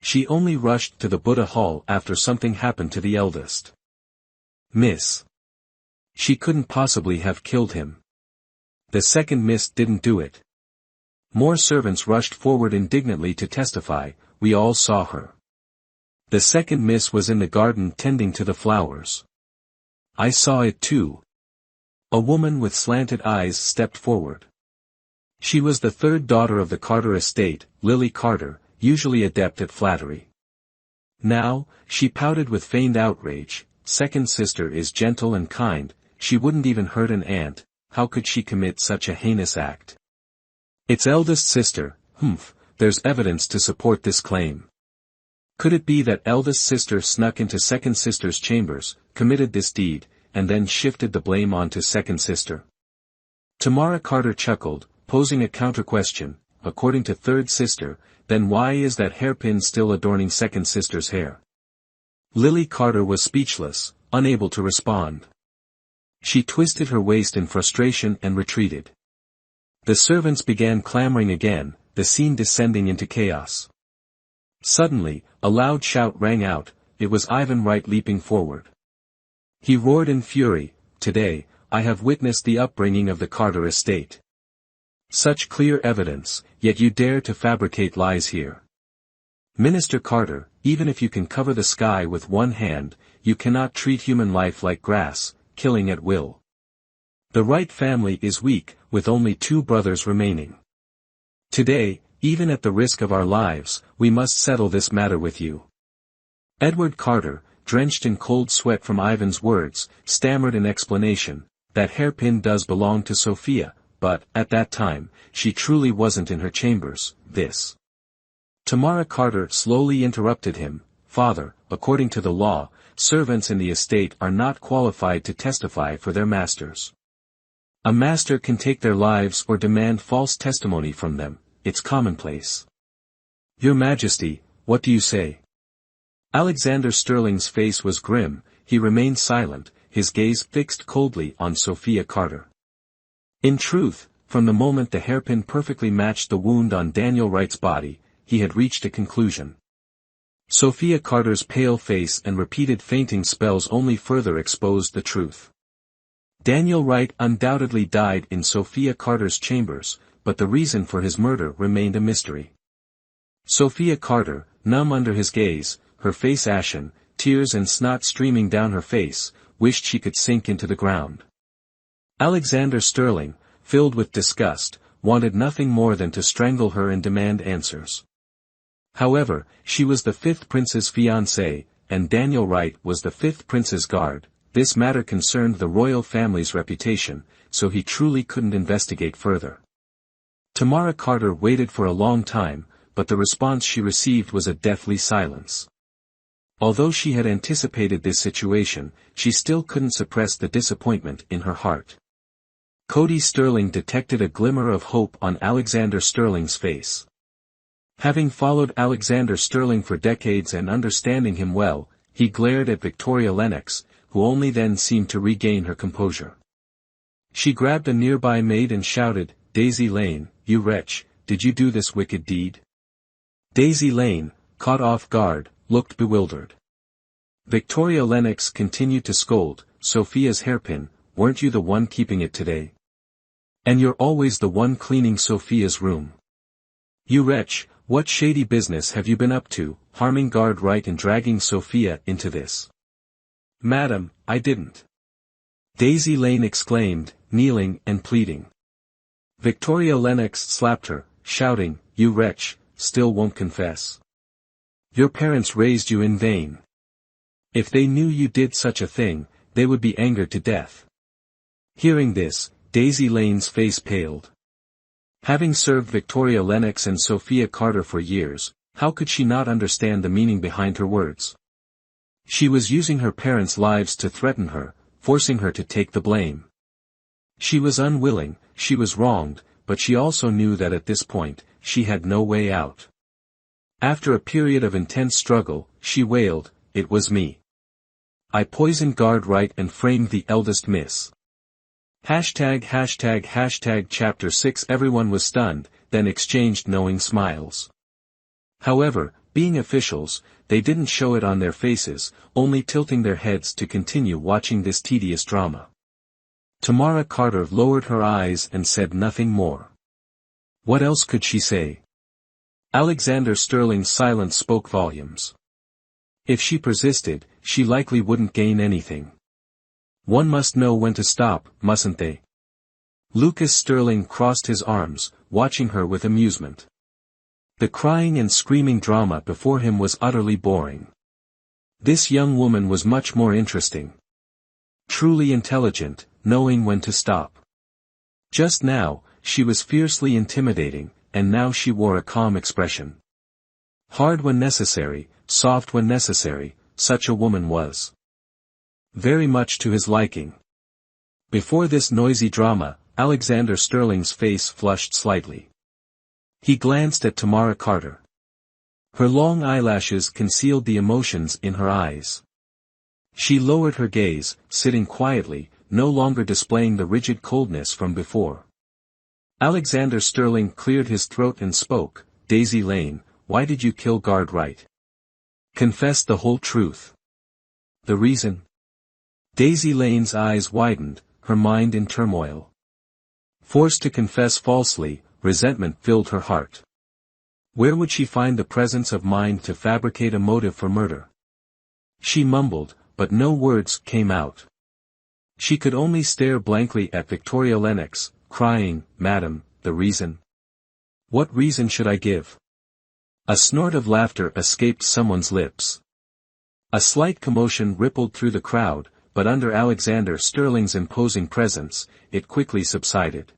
She only rushed to the Buddha hall after something happened to the eldest. Miss. She couldn't possibly have killed him. The second miss didn't do it. More servants rushed forward indignantly to testify, we all saw her. The second miss was in the garden tending to the flowers. I saw it too. A woman with slanted eyes stepped forward. She was the third daughter of the Carter estate, Lily Carter, usually adept at flattery. Now, she pouted with feigned outrage, second sister is gentle and kind, she wouldn't even hurt an ant, how could she commit such a heinous act? It's eldest sister, there's evidence to support this claim. Could it be that eldest sister snuck into second sister's chambers, committed this deed, and then shifted the blame onto second sister? Tamara Carter chuckled, posing a counter-question, according to third sister, then why is that hairpin still adorning second sister's hair? Lily Carter was speechless, unable to respond. She twisted her waist in frustration and retreated. The servants began clamoring again, the scene descending into chaos. Suddenly, a loud shout rang out, it was Ivan Wright leaping forward. He roared in fury, today, I have witnessed the upbringing of the Carter estate. Such clear evidence, yet you dare to fabricate lies here. Minister Carter, even if you can cover the sky with one hand, you cannot treat human life like grass, killing at will. The Wright family is weak, with only 2 brothers remaining. Today, even at the risk of our lives, we must settle this matter with you. Edward Carter, drenched in cold sweat from Ivan's words, stammered in explanation, that hairpin does belong to Sophia, but, at that time, she truly wasn't in her chambers, this. Tamara Carter slowly interrupted him, Father, according to the law, servants in the estate are not qualified to testify for their masters. A master can take their lives or demand false testimony from them, it's commonplace. Your Majesty, what do you say? Alexander Sterling's face was grim, he remained silent, his gaze fixed coldly on Sophia Carter. In truth, from the moment the hairpin perfectly matched the wound on Daniel Wright's body, he had reached a conclusion. Sophia Carter's pale face and repeated fainting spells only further exposed the truth. Daniel Wright undoubtedly died in Sophia Carter's chambers, but the reason for his murder remained a mystery. Sophia Carter, numb under his gaze, her face ashen, tears and snot streaming down her face, wished she could sink into the ground. Alexander Sterling, filled with disgust, wanted nothing more than to strangle her and demand answers. However, she was the 5th prince's fiancée, and Daniel Wright was the 5th prince's guard. This matter concerned the royal family's reputation, so he truly couldn't investigate further. Tamara Carter waited for a long time, but the response she received was a deathly silence. Although she had anticipated this situation, she still couldn't suppress the disappointment in her heart. Cody Sterling detected a glimmer of hope on Alexander Sterling's face. Having followed Alexander Sterling for decades and understanding him well, he glared at Victoria Lennox, who only then seemed to regain her composure. She grabbed a nearby maid and shouted, Daisy Lane, you wretch, did you do this wicked deed? Daisy Lane, caught off guard, looked bewildered. Victoria Lennox continued to scold, Sophia's hairpin, weren't you the one keeping it today? And you're always the one cleaning Sophia's room. You wretch, what shady business have you been up to, harming Guard Wright and dragging Sophia into this? Madam, I didn't. Daisy Lane exclaimed, kneeling and pleading. Victoria Lennox slapped her, shouting, you wretch, still won't confess. Your parents raised you in vain. If they knew you did such a thing, they would be angered to death. Hearing this, Daisy Lane's face paled. Having served Victoria Lennox and Sophia Carter for years, how could she not understand the meaning behind her words? She was using her parents' lives to threaten her, forcing her to take the blame. She was unwilling, she was wronged, but she also knew that at this point, she had no way out. After a period of intense struggle, she wailed, it was me. I poisoned guard right and framed the eldest miss. Hashtag. Chapter 6. Everyone was stunned, then exchanged knowing smiles. However, being officials, they didn't show it on their faces, only tilting their heads to continue watching this tedious drama. Tamara Carter lowered her eyes and said nothing more. What else could she say? Alexander Sterling's silence spoke volumes. If she persisted, she likely wouldn't gain anything. One must know when to stop, mustn't they? Lucas Sterling crossed his arms, watching her with amusement. The crying and screaming drama before him was utterly boring. This young woman was much more interesting. Truly intelligent, knowing when to stop. Just now, she was fiercely intimidating, and now she wore a calm expression. Hard when necessary, soft when necessary, such a woman was. Very much to his liking. Before this noisy drama, Alexander Sterling's face flushed slightly. He glanced at Tamara Carter. Her long eyelashes concealed the emotions in her eyes. She lowered her gaze, sitting quietly, no longer displaying the rigid coldness from before. Alexander Sterling cleared his throat and spoke, Daisy Lane, why did you kill guard right? Confess the whole truth. The reason? Daisy Lane's eyes widened, her mind in turmoil. Forced to confess falsely, resentment filled her heart. Where would she find the presence of mind to fabricate a motive for murder? She mumbled, but no words came out. She could only stare blankly at Victoria Lennox, crying, Madam, the reason? What reason should I give? A snort of laughter escaped someone's lips. A slight commotion rippled through the crowd, but under Alexander Sterling's imposing presence, it quickly subsided.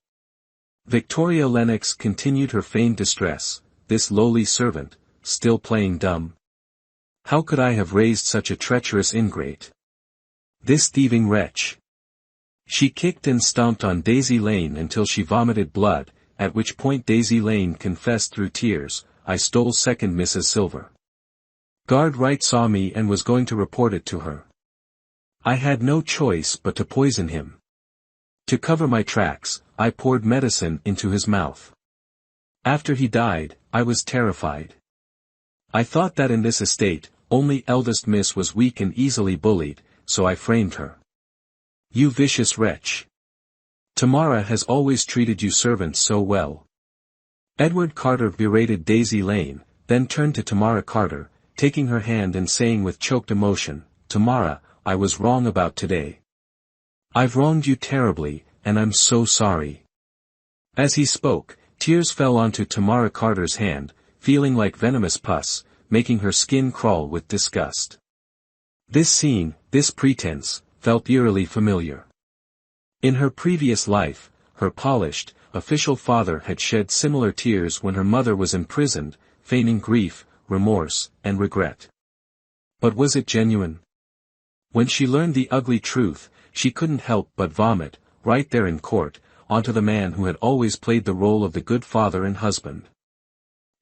Victoria Lennox continued her feigned distress, this lowly servant, still playing dumb. How could I have raised such a treacherous ingrate? This thieving wretch. She kicked and stomped on Daisy Lane until she vomited blood, at which point Daisy Lane confessed through tears, I stole second Mrs. Silver. Guard right saw me and was going to report it to her. I had no choice but to poison him. To cover my tracks, I poured medicine into his mouth. After he died, I was terrified. I thought that in this estate, only eldest miss was weak and easily bullied, so I framed her. You vicious wretch. Tamara has always treated you servants so well. Edward Carter berated Daisy Lane, then turned to Tamara Carter, taking her hand and saying with choked emotion, Tamara, I was wrong about today. I've wronged you terribly, and I'm so sorry. As he spoke, tears fell onto Tamara Carter's hand, feeling like venomous pus, making her skin crawl with disgust. This scene, this pretense, felt eerily familiar. In her previous life, her polished, official father had shed similar tears when her mother was imprisoned, feigning grief, remorse, and regret. But was it genuine? When she learned the ugly truth, she couldn't help but vomit, right there in court, onto the man who had always played the role of the good father and husband.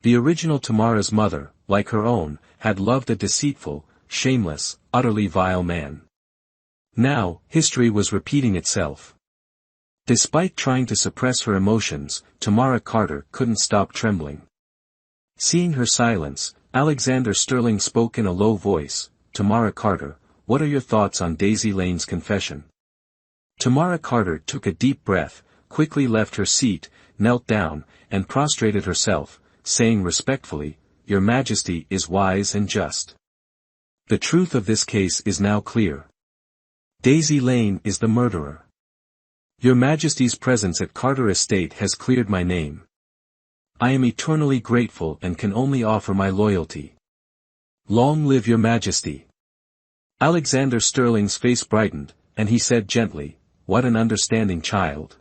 The original Tamara's mother, like her own, had loved a deceitful, shameless, utterly vile man. Now, history was repeating itself. Despite trying to suppress her emotions, Tamara Carter couldn't stop trembling. Seeing her silence, Alexander Sterling spoke in a low voice, Tamara Carter, what are your thoughts on Daisy Lane's confession? Tamara Carter took a deep breath, quickly left her seat, knelt down, and prostrated herself, saying respectfully, Your Majesty is wise and just. The truth of this case is now clear. Daisy Lane is the murderer. Your Majesty's presence at Carter Estate has cleared my name. I am eternally grateful and can only offer my loyalty. Long live Your Majesty. Alexander Sterling's face brightened, and he said gently, What an understanding child.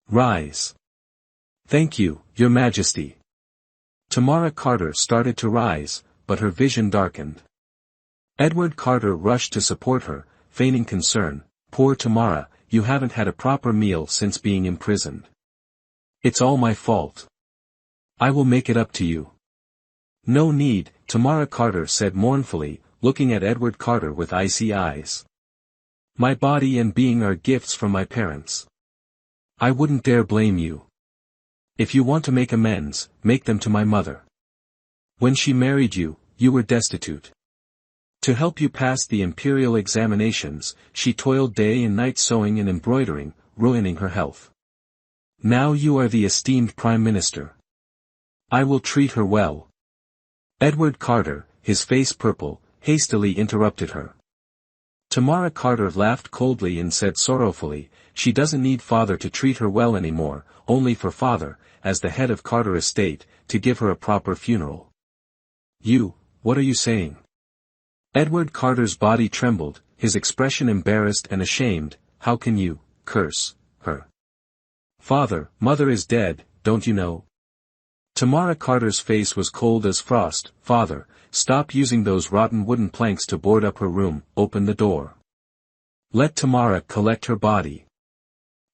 Rise. Thank you, Your Majesty. Tamara Carter started to rise, but her vision darkened. Edward Carter rushed to support her, feigning concern, Poor Tamara, you haven't had a proper meal since being imprisoned. It's all my fault. I will make it up to you. No need, Tamara Carter said mournfully, looking at Edward Carter with icy eyes. My body and being are gifts from my parents. I wouldn't dare blame you. If you want to make amends, make them to my mother. When she married you, you were destitute. To help you pass the imperial examinations, she toiled day and night sewing and embroidering, ruining her health. Now you are the esteemed Prime Minister. I will treat her well. Edward Carter, his face purple, hastily interrupted her. Tamara Carter laughed coldly and said sorrowfully, she doesn't need father to treat her well anymore, only for father, as the head of Carter Estate, to give her a proper funeral. You, what are you saying? Edward Carter's body trembled, his expression embarrassed and ashamed. How can you curse her? Father, mother is dead, don't you know? Tamara Carter's face was cold as frost. Father, stop using those rotten wooden planks to board up her room, open the door. Let Tamara collect her body.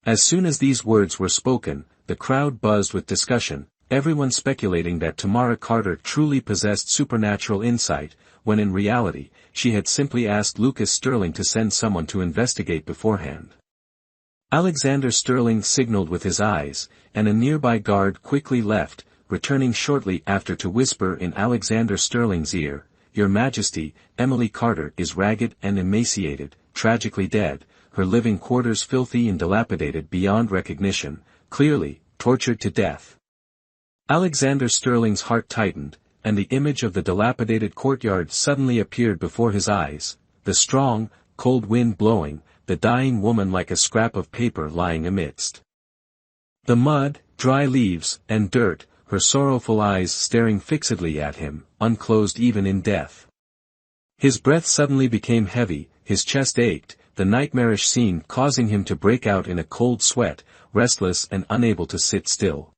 As soon as these words were spoken, the crowd buzzed with discussion, everyone speculating that Tamara Carter truly possessed supernatural insight, when in reality, she had simply asked Lucas Sterling to send someone to investigate beforehand. Alexander Sterling signaled with his eyes, and a nearby guard quickly left, returning shortly after to whisper in Alexander Sterling's ear, Your Majesty, Emily Carter is ragged and emaciated, tragically dead, her living quarters filthy and dilapidated beyond recognition, clearly, tortured to death. Alexander Sterling's heart tightened, and the image of the dilapidated courtyard suddenly appeared before his eyes, the strong, cold wind blowing, the dying woman like a scrap of paper lying amidst the mud, dry leaves, and dirt, her sorrowful eyes staring fixedly at him, unclosed even in death. His breath suddenly became heavy, his chest ached, the nightmarish scene causing him to break out in a cold sweat, restless and unable to sit still.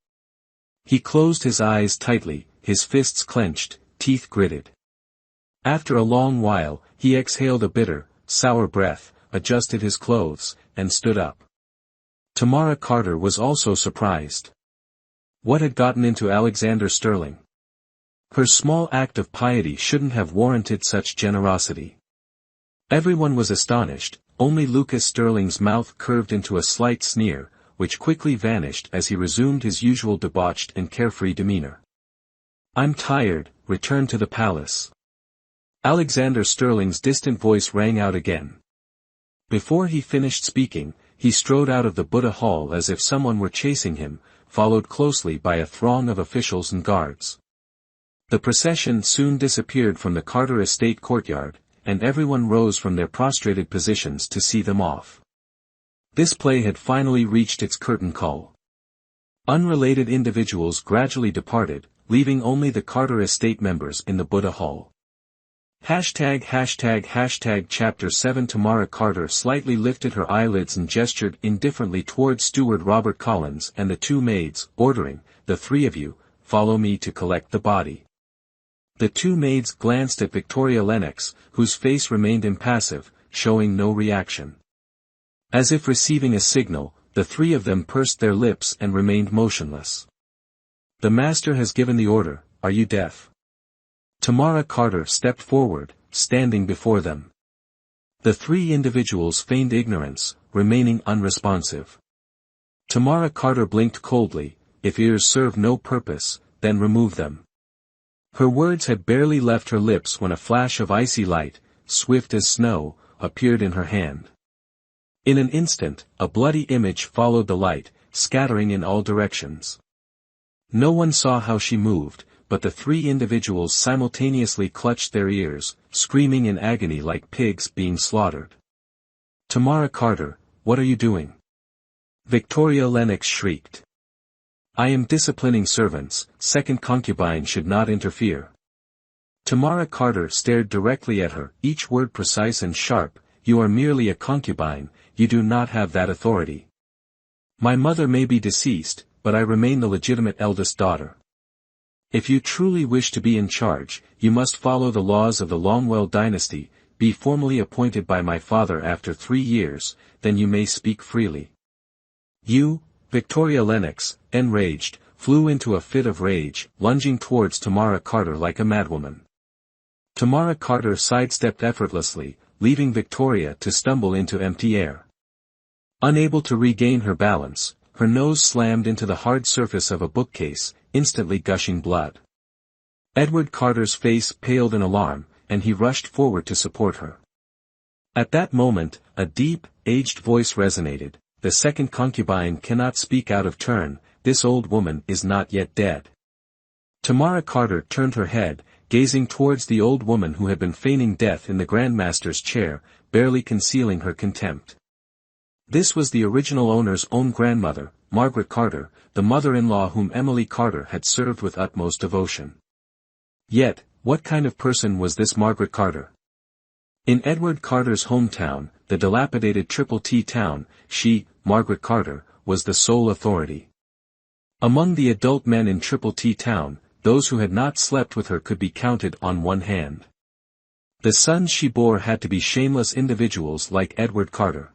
He closed his eyes tightly, his fists clenched, teeth gritted. After a long while, he exhaled a bitter, sour breath, adjusted his clothes, and stood up. Tamara Carter was also surprised. What had gotten into Alexander Sterling? Her small act of piety shouldn't have warranted such generosity. Everyone was astonished, only Lucas Sterling's mouth curved into a slight sneer, which quickly vanished as he resumed his usual debauched and carefree demeanor. I'm tired, return to the palace. Alexander Sterling's distant voice rang out again. Before he finished speaking, he strode out of the Buddha Hall as if someone were chasing him, followed closely by a throng of officials and guards. The procession soon disappeared from the Carter Estate courtyard, and everyone rose from their prostrated positions to see them off. This play had finally reached its curtain call. Unrelated individuals gradually departed, leaving only the Carter Estate members in the Buddha Hall. Chapter 7 Tamara Carter slightly lifted her eyelids and gestured indifferently toward Steward Robert Collins and the two maids, ordering, the three of you, follow me to collect the body. The two maids glanced at Victoria Lennox, whose face remained impassive, showing no reaction. As if receiving a signal, the three of them pursed their lips and remained motionless. The master has given the order, are you deaf? Tamara Carter stepped forward, standing before them. The three individuals feigned ignorance, remaining unresponsive. Tamara Carter blinked coldly, if ears serve no purpose, then remove them. Her words had barely left her lips when a flash of icy light, swift as snow, appeared in her hand. In an instant, a bloody image followed the light, scattering in all directions. No one saw how she moved, but the three individuals simultaneously clutched their ears, screaming in agony like pigs being slaughtered. Tamara Carter, what are you doing? Victoria Lennox shrieked. I am disciplining servants, second concubine should not interfere. Tamara Carter stared directly at her, each word precise and sharp, you are merely a concubine, you do not have that authority. My mother may be deceased, but I remain the legitimate eldest daughter. If you truly wish to be in charge, you must follow the laws of the Longwell dynasty, be formally appointed by my father after 3 years, then you may speak freely. You, Victoria Lennox, enraged, flew into a fit of rage, lunging towards Tamara Carter like a madwoman. Tamara Carter sidestepped effortlessly, leaving Victoria to stumble into empty air. Unable to regain her balance, her nose slammed into the hard surface of a bookcase, instantly gushing blood. Edward Carter's face paled in alarm, and he rushed forward to support her. At that moment, a deep, aged voice resonated, "The second concubine cannot speak out of turn, this old woman is not yet dead." Tamara Carter turned her head, gazing towards the old woman who had been feigning death in the Grandmaster's chair, barely concealing her contempt. This was the original owner's own grandmother, Margaret Carter, the mother-in-law whom Emily Carter had served with utmost devotion. Yet, what kind of person was this Margaret Carter? In Edward Carter's hometown, the dilapidated Triple T town, she, Margaret Carter, was the sole authority. Among the adult men in Triple T town, those who had not slept with her could be counted on one hand. The sons she bore had to be shameless individuals like Edward Carter.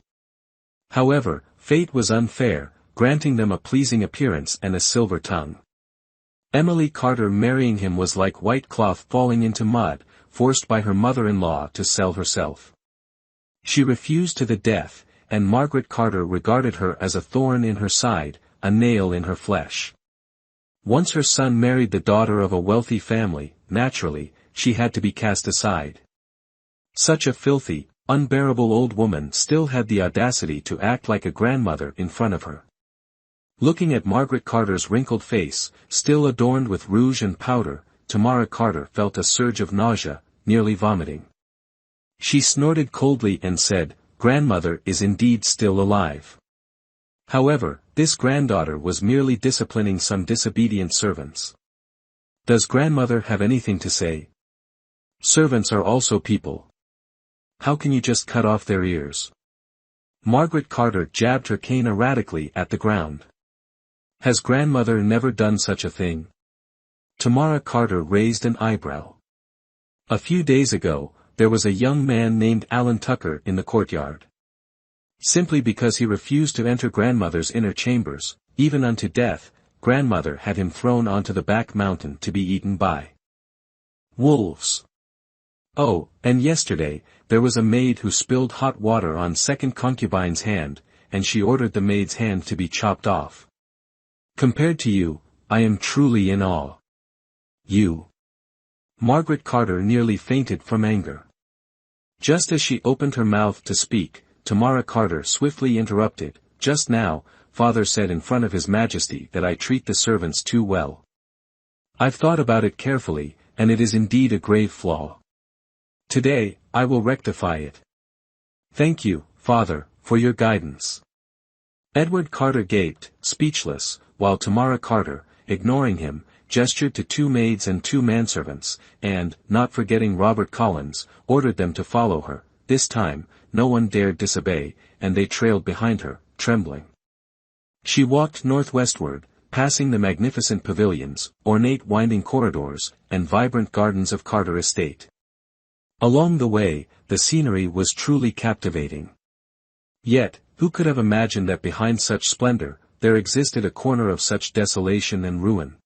However, fate was unfair, granting them a pleasing appearance and a silver tongue. Emily Carter marrying him was like white cloth falling into mud, forced by her mother-in-law to sell herself. She refused to the death, and Margaret Carter regarded her as a thorn in her side, a nail in her flesh. Once her son married the daughter of a wealthy family, naturally, she had to be cast aside. Such a filthy, unbearable old woman still had the audacity to act like a grandmother in front of her. Looking at Margaret Carter's wrinkled face, still adorned with rouge and powder, Tamara Carter felt a surge of nausea, nearly vomiting. She snorted coldly and said, "Grandmother is indeed still alive." However, this granddaughter was merely disciplining some disobedient servants. Does grandmother have anything to say? Servants are also people. How can you just cut off their ears? Margaret Carter jabbed her cane erratically at the ground. Has grandmother never done such a thing? Tamara Carter raised an eyebrow. A few days ago, there was a young man named Alan Tucker in the courtyard. Simply because he refused to enter grandmother's inner chambers, even unto death, grandmother had him thrown onto the back mountain to be eaten by wolves. Oh, and yesterday, there was a maid who spilled hot water on second concubine's hand, and she ordered the maid's hand to be chopped off. Compared to you, I am truly in awe. You. Margaret Carter nearly fainted from anger. Just as she opened her mouth to speak, Tamara Carter swiftly interrupted, "Just now, Father said in front of His Majesty that I treat the servants too well. I've thought about it carefully, and it is indeed a grave flaw. Today, I will rectify it. Thank you, Father, for your guidance." Edward Carter gaped, speechless, while Tamara Carter, ignoring him, gestured to 2 maids and 2 manservants, and, not forgetting Robert Collins, ordered them to follow her. This time, no one dared disobey, and they trailed behind her, trembling. She walked northwestward, passing the magnificent pavilions, ornate winding corridors, and vibrant gardens of Carter Estate. Along the way, the scenery was truly captivating. Yet, who could have imagined that behind such splendor, there existed a corner of such desolation and ruin?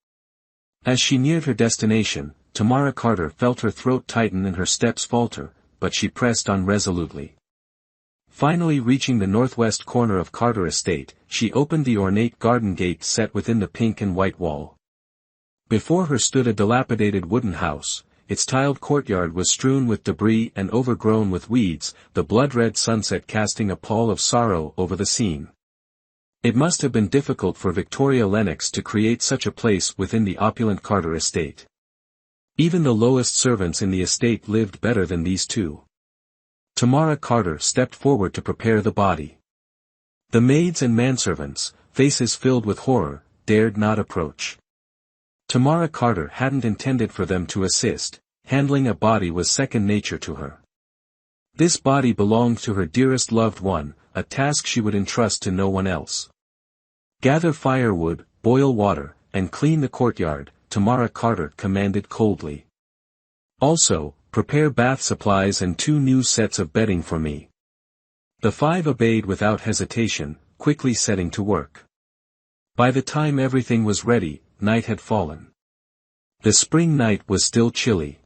As she neared her destination, Tamara Carter felt her throat tighten and her steps falter, but she pressed on resolutely. Finally reaching the northwest corner of Carter Estate, she opened the ornate garden gate set within the pink and white wall. Before her stood a dilapidated wooden house. Its tiled courtyard was strewn with debris and overgrown with weeds, the blood-red sunset casting a pall of sorrow over the scene. It must have been difficult for Victoria Lennox to create such a place within the opulent Carter Estate. Even the lowest servants in the estate lived better than these 2. Tamara Carter stepped forward to prepare the body. The maids and manservants, faces filled with horror, dared not approach. Tamara Carter hadn't intended for them to assist. Handling a body was second nature to her. This body belonged to her dearest loved one, a task she would entrust to no one else. Gather firewood, boil water, and clean the courtyard, Tamara Carter commanded coldly. Also, prepare bath supplies and 2 new sets of bedding for me. The 5 obeyed without hesitation, quickly setting to work. By the time everything was ready, night had fallen. The spring night was still chilly.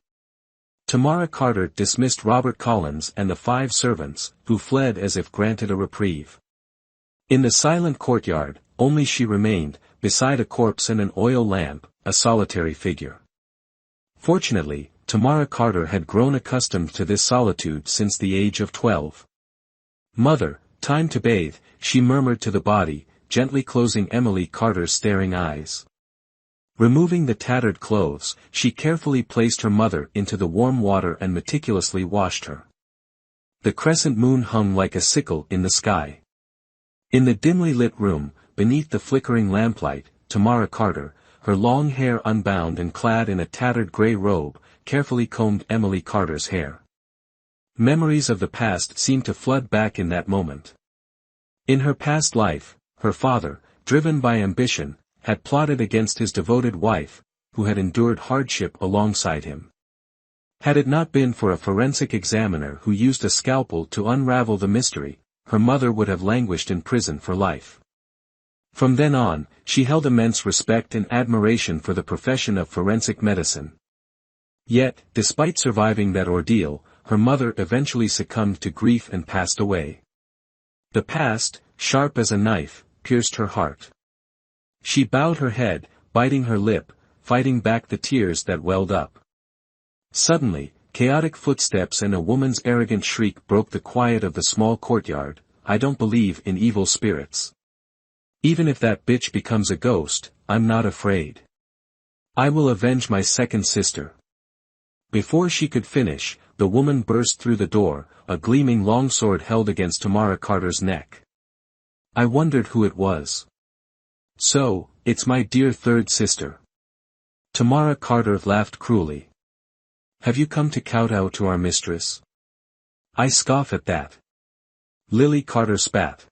Tamara Carter dismissed Robert Collins and the 5 servants, who fled as if granted a reprieve. In the silent courtyard, only she remained, beside a corpse and an oil lamp, a solitary figure. Fortunately, Tamara Carter had grown accustomed to this solitude since the age of 12. "Mother, time to bathe," she murmured to the body, gently closing Emily Carter's staring eyes. Removing the tattered clothes, she carefully placed her mother into the warm water and meticulously washed her. The crescent moon hung like a sickle in the sky. In the dimly lit room, beneath the flickering lamplight, Tamara Carter, her long hair unbound and clad in a tattered gray robe, carefully combed Emily Carter's hair. Memories of the past seemed to flood back in that moment. In her past life, her father, driven by ambition, had plotted against his devoted wife, who had endured hardship alongside him. Had it not been for a forensic examiner who used a scalpel to unravel the mystery, her mother would have languished in prison for life. From then on, she held immense respect and admiration for the profession of forensic medicine. Yet, despite surviving that ordeal, her mother eventually succumbed to grief and passed away. The past, sharp as a knife, pierced her heart. She bowed her head, biting her lip, fighting back the tears that welled up. Suddenly, chaotic footsteps and a woman's arrogant shriek broke the quiet of the small courtyard. "I don't believe in evil spirits. Even if that bitch becomes a ghost, I'm not afraid. I will avenge my second sister." Before she could finish, the woman burst through the door, a gleaming longsword held against Tamara Carter's neck. I wondered who it was. "So, it's my dear third sister." Tamara Carter laughed cruelly. "Have you come to kowtow to our mistress? I scoff at that." Lily Carter spat.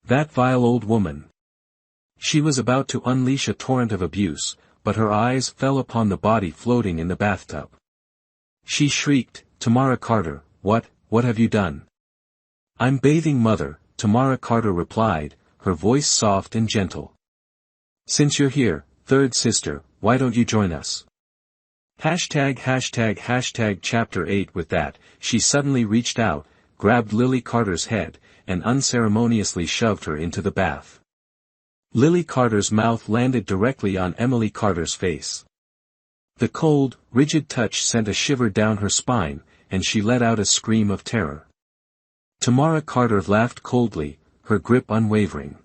"That vile old woman." She was about to unleash a torrent of abuse, but her eyes fell upon the body floating in the bathtub. She shrieked, "Tamara Carter, what have you done?" "I'm bathing, mother," Tamara Carter replied, her voice soft and gentle. "Since you're here, third sister, why don't you join us?" Chapter 8. With that, she suddenly reached out, grabbed Lily Carter's head, and unceremoniously shoved her into the bath. Lily Carter's mouth landed directly on Emily Carter's face. The cold, rigid touch sent a shiver down her spine, and she let out a scream of terror. Tamara Carter laughed coldly, her grip unwavering.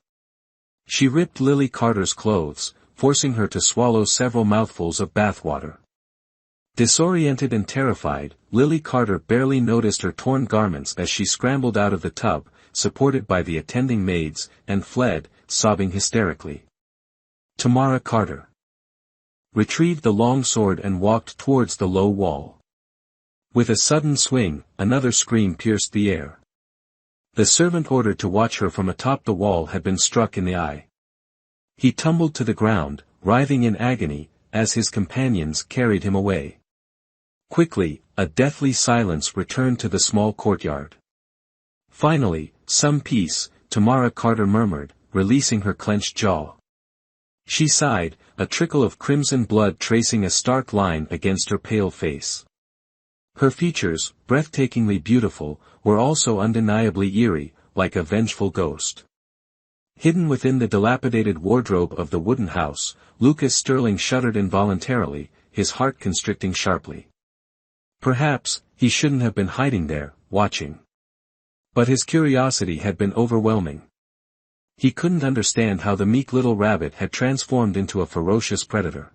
She ripped Lily Carter's clothes, forcing her to swallow several mouthfuls of bathwater. Disoriented and terrified, Lily Carter barely noticed her torn garments as she scrambled out of the tub, supported by the attending maids, and fled, sobbing hysterically. Tamara Carter retrieved the long sword and walked towards the low wall. With a sudden swing, another scream pierced the air. The servant ordered to watch her from atop the wall had been struck in the eye. He tumbled to the ground, writhing in agony, as his companions carried him away. Quickly, a deathly silence returned to the small courtyard. "Finally, some peace," Tamara Carter murmured, releasing her clenched jaw. She sighed, a trickle of crimson blood tracing a stark line against her pale face. Her features, breathtakingly beautiful, were also undeniably eerie, like a vengeful ghost. Hidden within the dilapidated wardrobe of the wooden house, Lucas Sterling shuddered involuntarily, his heart constricting sharply. Perhaps, he shouldn't have been hiding there, watching. But his curiosity had been overwhelming. He couldn't understand how the meek little rabbit had transformed into a ferocious predator.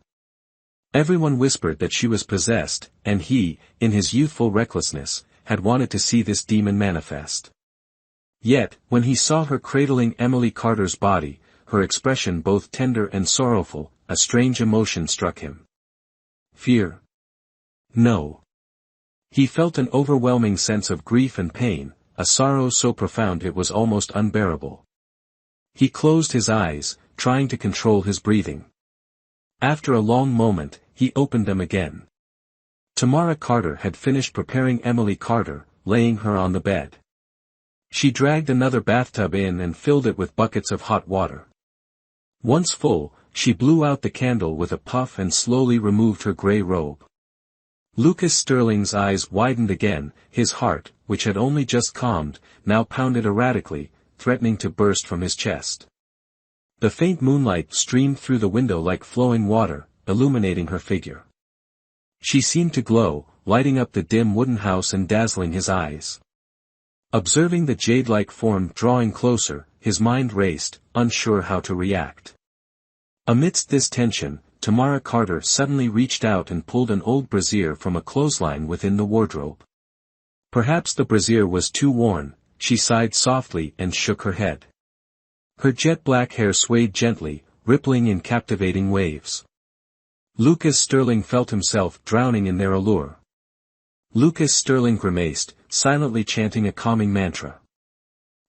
Everyone whispered that she was possessed, and he, in his youthful recklessness, had wanted to see this demon manifest. Yet, when he saw her cradling Emily Carter's body, her expression both tender and sorrowful, a strange emotion struck him. Fear? No. He felt an overwhelming sense of grief and pain, a sorrow so profound it was almost unbearable. He closed his eyes, trying to control his breathing. After a long moment, he opened them again. Tamara Carter had finished preparing Emily Carter, laying her on the bed. She dragged another bathtub in and filled it with buckets of hot water. Once full, she blew out the candle with a puff and slowly removed her gray robe. Lucas Sterling's eyes widened again, his heart, which had only just calmed, now pounded erratically, threatening to burst from his chest. The faint moonlight streamed through the window like flowing water, illuminating her figure. She seemed to glow, lighting up the dim wooden house and dazzling his eyes. Observing the jade-like form drawing closer, his mind raced, unsure how to react. Amidst this tension, Tamara Carter suddenly reached out and pulled an old brassiere from a clothesline within the wardrobe. Perhaps the brassiere was too worn, she sighed softly and shook her head. Her jet-black hair swayed gently, rippling in captivating waves. Lucas Sterling felt himself drowning in their allure. Lucas Sterling grimaced, silently chanting a calming mantra.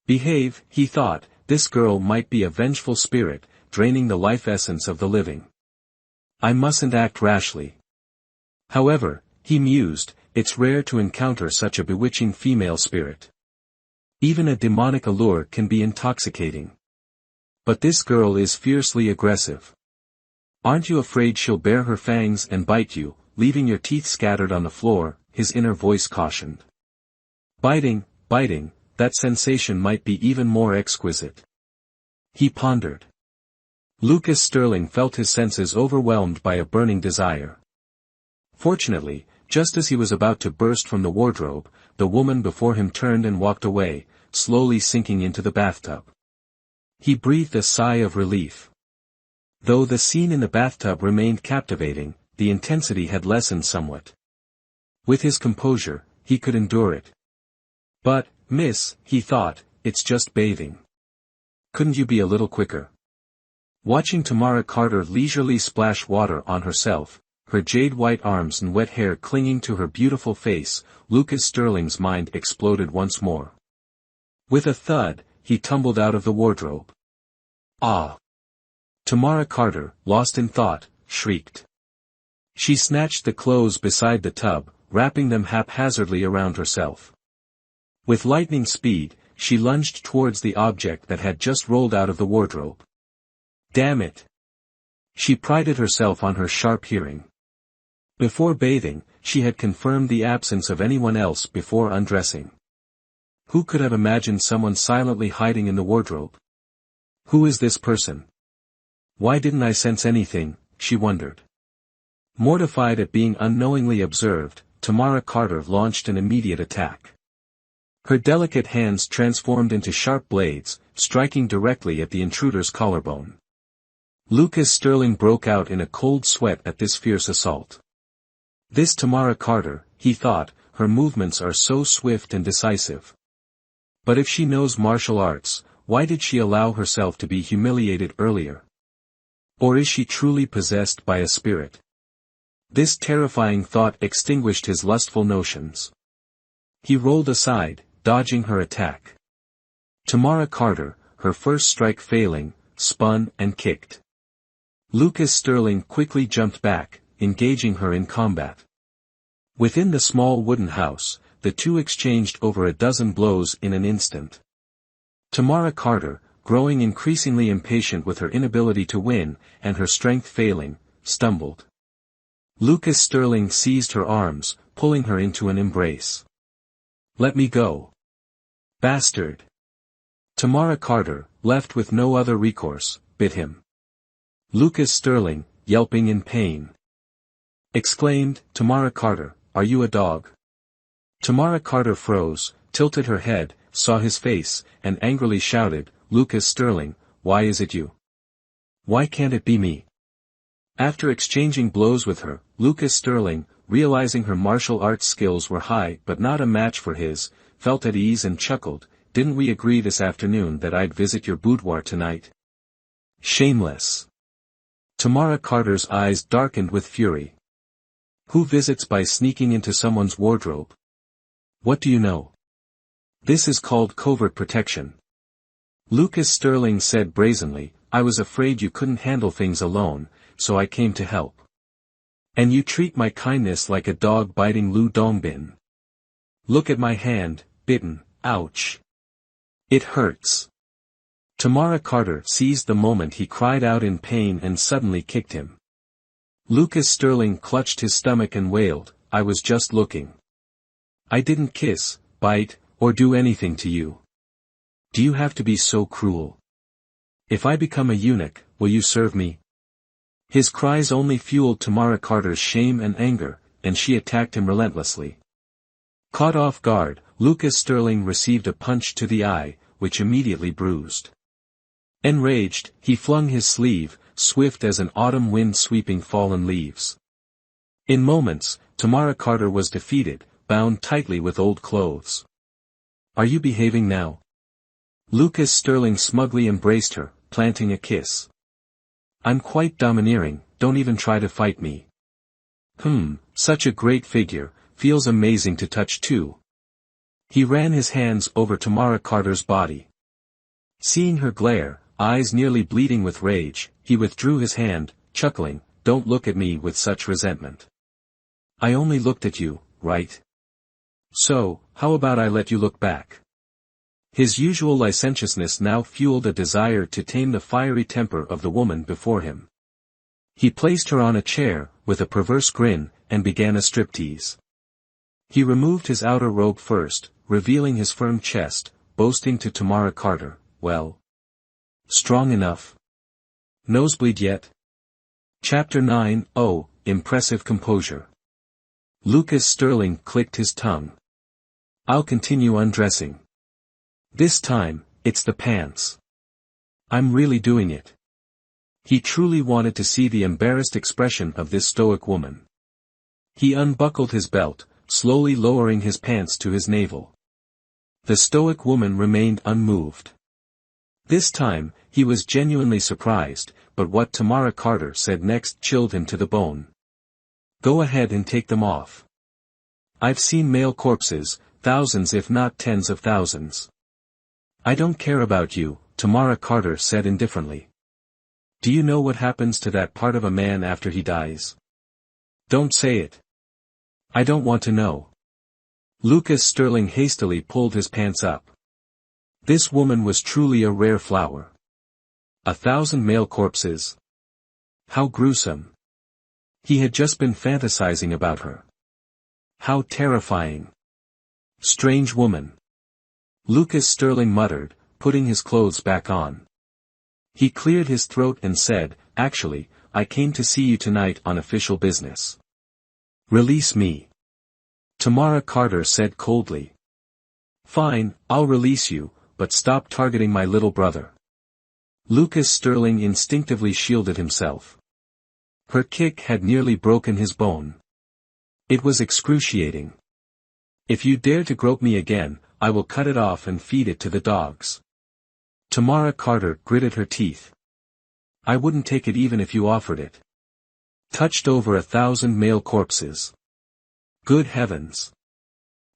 Behave, he thought, this girl might be a vengeful spirit, draining the life essence of the living. I mustn't act rashly. However, he mused, it's rare to encounter such a bewitching female spirit. Even a demonic allure can be intoxicating. But this girl is fiercely aggressive. Aren't you afraid she'll bare her fangs and bite you, leaving your teeth scattered on the floor? His inner voice cautioned. Biting, that sensation might be even more exquisite. He pondered. Lucas Sterling felt his senses overwhelmed by a burning desire. Fortunately, just as he was about to burst from the wardrobe, the woman before him turned and walked away, slowly sinking into the bathtub. He breathed a sigh of relief. Though the scene in the bathtub remained captivating, the intensity had lessened somewhat. With his composure, he could endure it. But, miss, he thought, it's just bathing. Couldn't you be a little quicker? Watching Tamara Carter leisurely splash water on herself, her jade-white arms and wet hair clinging to her beautiful face, Lucas Sterling's mind exploded once more. With a thud, he tumbled out of the wardrobe. Ah! Tamara Carter, lost in thought, shrieked. She snatched the clothes beside the tub, wrapping them haphazardly around herself. With lightning speed, she lunged towards the object that had just rolled out of the wardrobe. Damn it! She prided herself on her sharp hearing. Before bathing, she had confirmed the absence of anyone else before undressing. Who could have imagined someone silently hiding in the wardrobe? Who is this person? Why didn't I sense anything, she wondered. Mortified at being unknowingly observed, Tamara Carter launched an immediate attack. Her delicate hands transformed into sharp blades, striking directly at the intruder's collarbone. Lucas Sterling broke out in a cold sweat at this fierce assault. This Tamara Carter, he thought, her movements are so swift and decisive. But if she knows martial arts, why did she allow herself to be humiliated earlier? Or is she truly possessed by a spirit? This terrifying thought extinguished his lustful notions. He rolled aside, dodging her attack. Tamara Carter, her first strike failing, spun and kicked. Lucas Sterling quickly jumped back, engaging her in combat. Within the small wooden house, the two exchanged over a dozen blows in an instant. Tamara Carter, growing increasingly impatient with her inability to win, and her strength failing, stumbled. Lucas Sterling seized her arms, pulling her into an embrace. Let me go. Bastard. Tamara Carter, left with no other recourse, bit him. Lucas Sterling, yelping in pain, exclaimed, Tamara Carter, are you a dog? Tamara Carter froze, tilted her head, saw his face, and angrily shouted, Lucas Sterling, why is it you? Why can't it be me? After exchanging blows with her, Lucas Sterling, realizing her martial arts skills were high but not a match for his, felt at ease and chuckled, didn't we agree this afternoon that I'd visit your boudoir tonight? Shameless. Tamara Carter's eyes darkened with fury. Who visits by sneaking into someone's wardrobe? What do you know? This is called covert protection. Lucas Sterling said brazenly, I was afraid you couldn't handle things alone, so I came to help. And you treat my kindness like a dog biting Lu Dongbin. Look at my hand, bitten, ouch. It hurts. Tamara Carter seized the moment he cried out in pain and suddenly kicked him. Lucas Sterling clutched his stomach and wailed, I was just looking. I didn't kiss, bite, or do anything to you. Do you have to be so cruel? If I become a eunuch, will you serve me? His cries only fueled Tamara Carter's shame and anger, and she attacked him relentlessly. Caught off guard, Lucas Sterling received a punch to the eye, which immediately bruised. Enraged, he flung his sleeve, swift as an autumn wind sweeping fallen leaves. In moments, Tamara Carter was defeated, bound tightly with old clothes. Are you behaving now? Lucas Sterling smugly embraced her, planting a kiss. I'm quite domineering, don't even try to fight me. Such a great figure, feels amazing to touch too. He ran his hands over Tamara Carter's body. Seeing her glare, eyes nearly bleeding with rage, he withdrew his hand, chuckling, don't look at me with such resentment. I only looked at you, right? So, how about I let you look back? His usual licentiousness now fueled a desire to tame the fiery temper of the woman before him. He placed her on a chair, with a perverse grin, and began a striptease. He removed his outer robe first, revealing his firm chest, boasting to Tamara Carter, well. Strong enough. Nosebleed yet? Chapter 9, Oh, impressive composure. Lucas Sterling clicked his tongue. I'll continue undressing. This time, it's the pants. I'm really doing it. He truly wanted to see the embarrassed expression of this stoic woman. He unbuckled his belt, slowly lowering his pants to his navel. The stoic woman remained unmoved. This time, he was genuinely surprised, but what Tamara Carter said next chilled him to the bone. Go ahead and take them off. I've seen male corpses, thousands if not tens of thousands. I don't care about you, Tamara Carter said indifferently. Do you know what happens to that part of a man after he dies? Don't say it. I don't want to know. Lucas Sterling hastily pulled his pants up. This woman was truly a rare flower. 1,000 male corpses. How gruesome. He had just been fantasizing about her. How terrifying. Strange woman. Lucas Sterling muttered, putting his clothes back on. He cleared his throat and said, actually, I came to see you tonight on official business. Release me. Tamara Carter said coldly. Fine, I'll release you, but stop targeting my little brother. Lucas Sterling instinctively shielded himself. Her kick had nearly broken his bone. It was excruciating. If you dare to grope me again, I will cut it off and feed it to the dogs. Tamara Carter gritted her teeth. I wouldn't take it even if you offered it. Touched over 1,000 male corpses. Good heavens.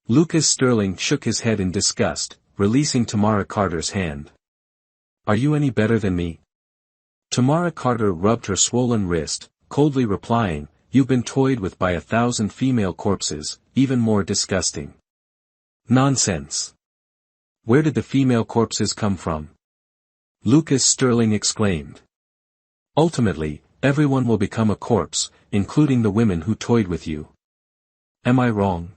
Lucas Sterling shook his head in disgust, releasing Tamara Carter's hand. Are you any better than me? Tamara Carter rubbed her swollen wrist, coldly replying, you've been toyed with by 1,000 female corpses, even more disgusting. Nonsense. Where did the female corpses come from? Lucas Sterling exclaimed. Ultimately, everyone will become a corpse, including the women who toyed with you. Am I wrong?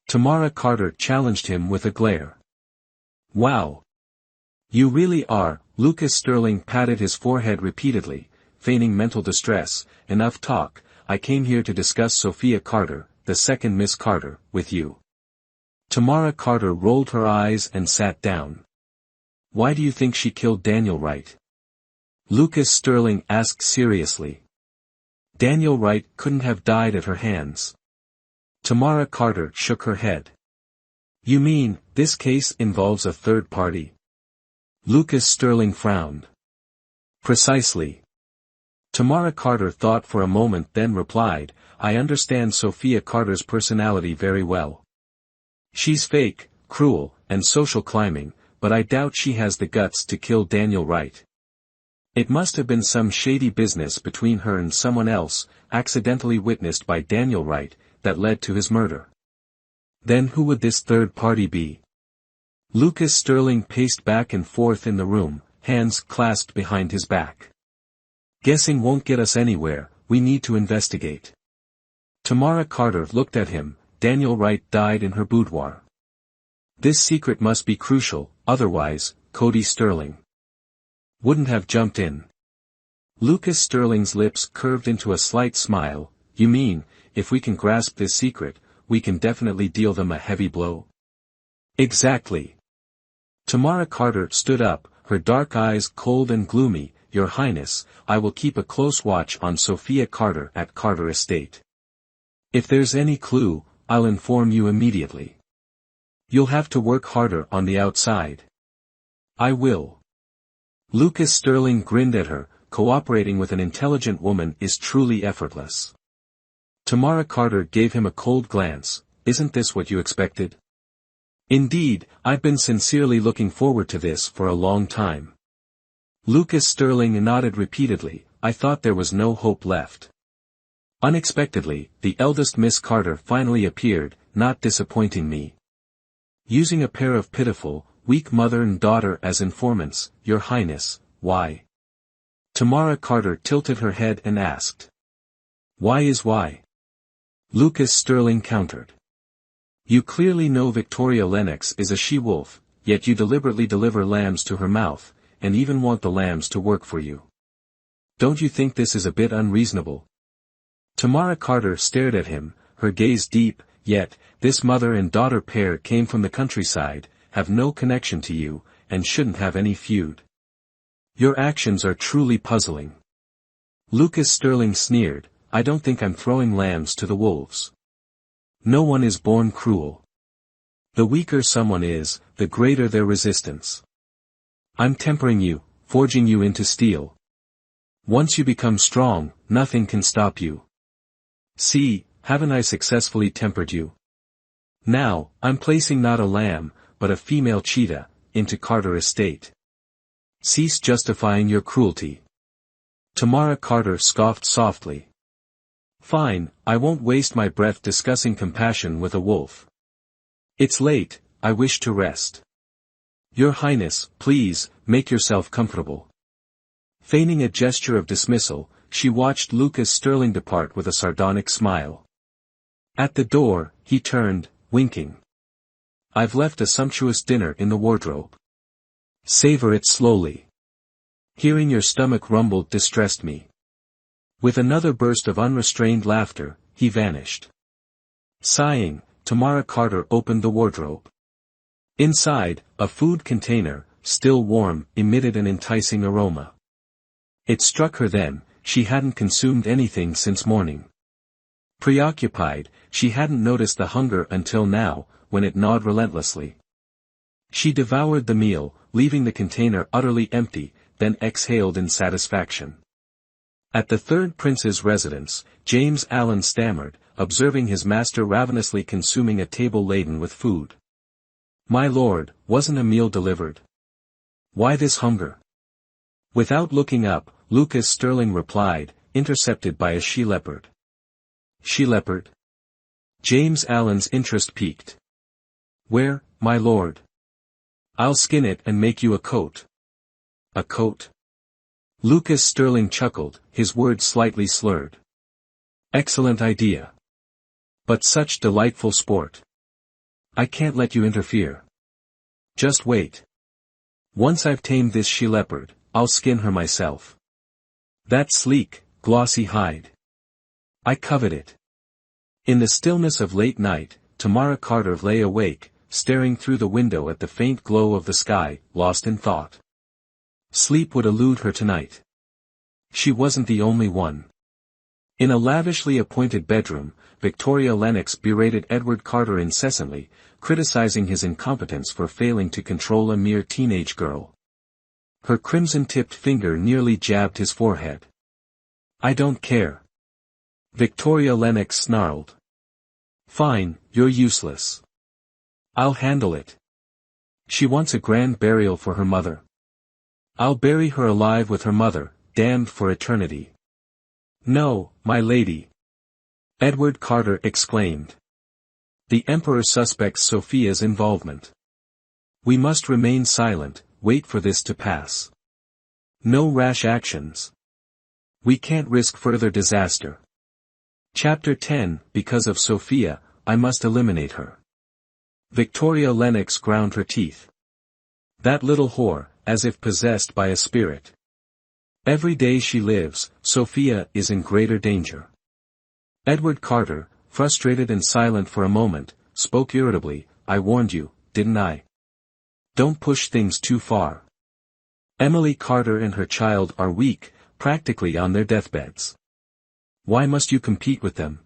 Tamara Carter challenged him with a glare. Wow. You really are, Lucas Sterling patted his forehead repeatedly, feigning mental distress. Enough talk, I came here to discuss Sophia Carter, the second Miss Carter, with you. Tamara Carter rolled her eyes and sat down. Why do you think she killed Daniel Wright? Lucas Sterling asked seriously. Daniel Wright couldn't have died at her hands. Tamara Carter shook her head. You mean, this case involves a third party? Lucas Sterling frowned. Precisely. Tamara Carter thought for a moment then replied, I understand Sophia Carter's personality very well. She's fake, cruel, and social climbing, but I doubt she has the guts to kill Daniel Wright. It must have been some shady business between her and someone else, accidentally witnessed by Daniel Wright, that led to his murder. Then who would this third party be? Lucas Sterling paced back and forth in the room, hands clasped behind his back. Guessing won't get us anywhere, we need to investigate. Tamara Carter looked at him. Daniel Wright died in her boudoir. This secret must be crucial, otherwise, Cody Sterling wouldn't have jumped in. Lucas Sterling's lips curved into a slight smile. You mean, if we can grasp this secret, we can definitely deal them a heavy blow? Exactly. Tamara Carter stood up, her dark eyes cold and gloomy. Your Highness, I will keep a close watch on Sophia Carter at Carter Estate. If there's any clue, I'll inform you immediately. You'll have to work harder on the outside. I will. Lucas Sterling grinned at her. Cooperating with an intelligent woman is truly effortless. Tamara Carter gave him a cold glance. Isn't this what you expected? Indeed, I've been sincerely looking forward to this for a long time. Lucas Sterling nodded repeatedly. I thought there was no hope left. Unexpectedly, the eldest Miss Carter finally appeared, not disappointing me. Using a pair of pitiful, weak mother and daughter as informants, Your Highness, why? Tamara Carter tilted her head and asked. Why is why? Lucas Sterling countered. You clearly know Victoria Lennox is a she-wolf, yet you deliberately deliver lambs to her mouth, and even want the lambs to work for you. Don't you think this is a bit unreasonable? Tamara Carter stared at him, her gaze deep. Yet, this mother and daughter pair came from the countryside, have no connection to you, and shouldn't have any feud. Your actions are truly puzzling. Lucas Sterling sneered. I don't think I'm throwing lambs to the wolves. No one is born cruel. The weaker someone is, the greater their resistance. I'm tempering you, forging you into steel. Once you become strong, nothing can stop you. See, haven't I successfully tempered you? Now, I'm placing not a lamb, but a female cheetah, into Carter Estate. Cease justifying your cruelty. Tamara Carter scoffed softly. Fine, I won't waste my breath discussing compassion with a wolf. It's late, I wish to rest. Your Highness, please, make yourself comfortable. Feigning a gesture of dismissal, she watched Lucas Sterling depart with a sardonic smile. At the door, he turned, winking. I've left a sumptuous dinner in the wardrobe. Savor it slowly. Hearing your stomach rumble distressed me. With another burst of unrestrained laughter, he vanished. Sighing, Tamara Carter opened the wardrobe. Inside, a food container, still warm, emitted an enticing aroma. It struck her then, she hadn't consumed anything since morning. Preoccupied, she hadn't noticed the hunger until now, when it gnawed relentlessly. She devoured the meal, leaving the container utterly empty, then exhaled in satisfaction. At the third prince's residence, James Allen stammered, observing his master ravenously consuming a table laden with food. My lord, wasn't a meal delivered? Why this hunger? Without looking up, Lucas Sterling replied, intercepted by a she-leopard. She-leopard? James Allen's interest piqued. Where, my lord? I'll skin it and make you a coat. A coat? Lucas Sterling chuckled, his words slightly slurred. Excellent idea. But such delightful sport. I can't let you interfere. Just wait. Once I've tamed this she-leopard, I'll skin her myself. That sleek, glossy hide. I covet it. In the stillness of late night, Tamara Carter lay awake, staring through the window at the faint glow of the sky, lost in thought. Sleep would elude her tonight. She wasn't the only one. In a lavishly appointed bedroom, Victoria Lennox berated Edward Carter incessantly, criticizing his incompetence for failing to control a mere teenage girl. Her crimson-tipped finger nearly jabbed his forehead. I don't care. Victoria Lennox snarled. Fine, you're useless. I'll handle it. She wants a grand burial for her mother. I'll bury her alive with her mother, damned for eternity. No, my lady. Edward Carter exclaimed. The Emperor suspects Sophia's involvement. We must remain silent, wait for this to pass. No rash actions. We can't risk further disaster. Chapter 10, Because of Sophia, I must eliminate her. Victoria Lennox ground her teeth. That little whore, as if possessed by a spirit. Every day she lives, Sophia is in greater danger. Edward Carter, frustrated and silent for a moment, spoke irritably, I warned you, didn't I? Don't push things too far. Emily Carter and her child are weak, practically on their deathbeds. Why must you compete with them?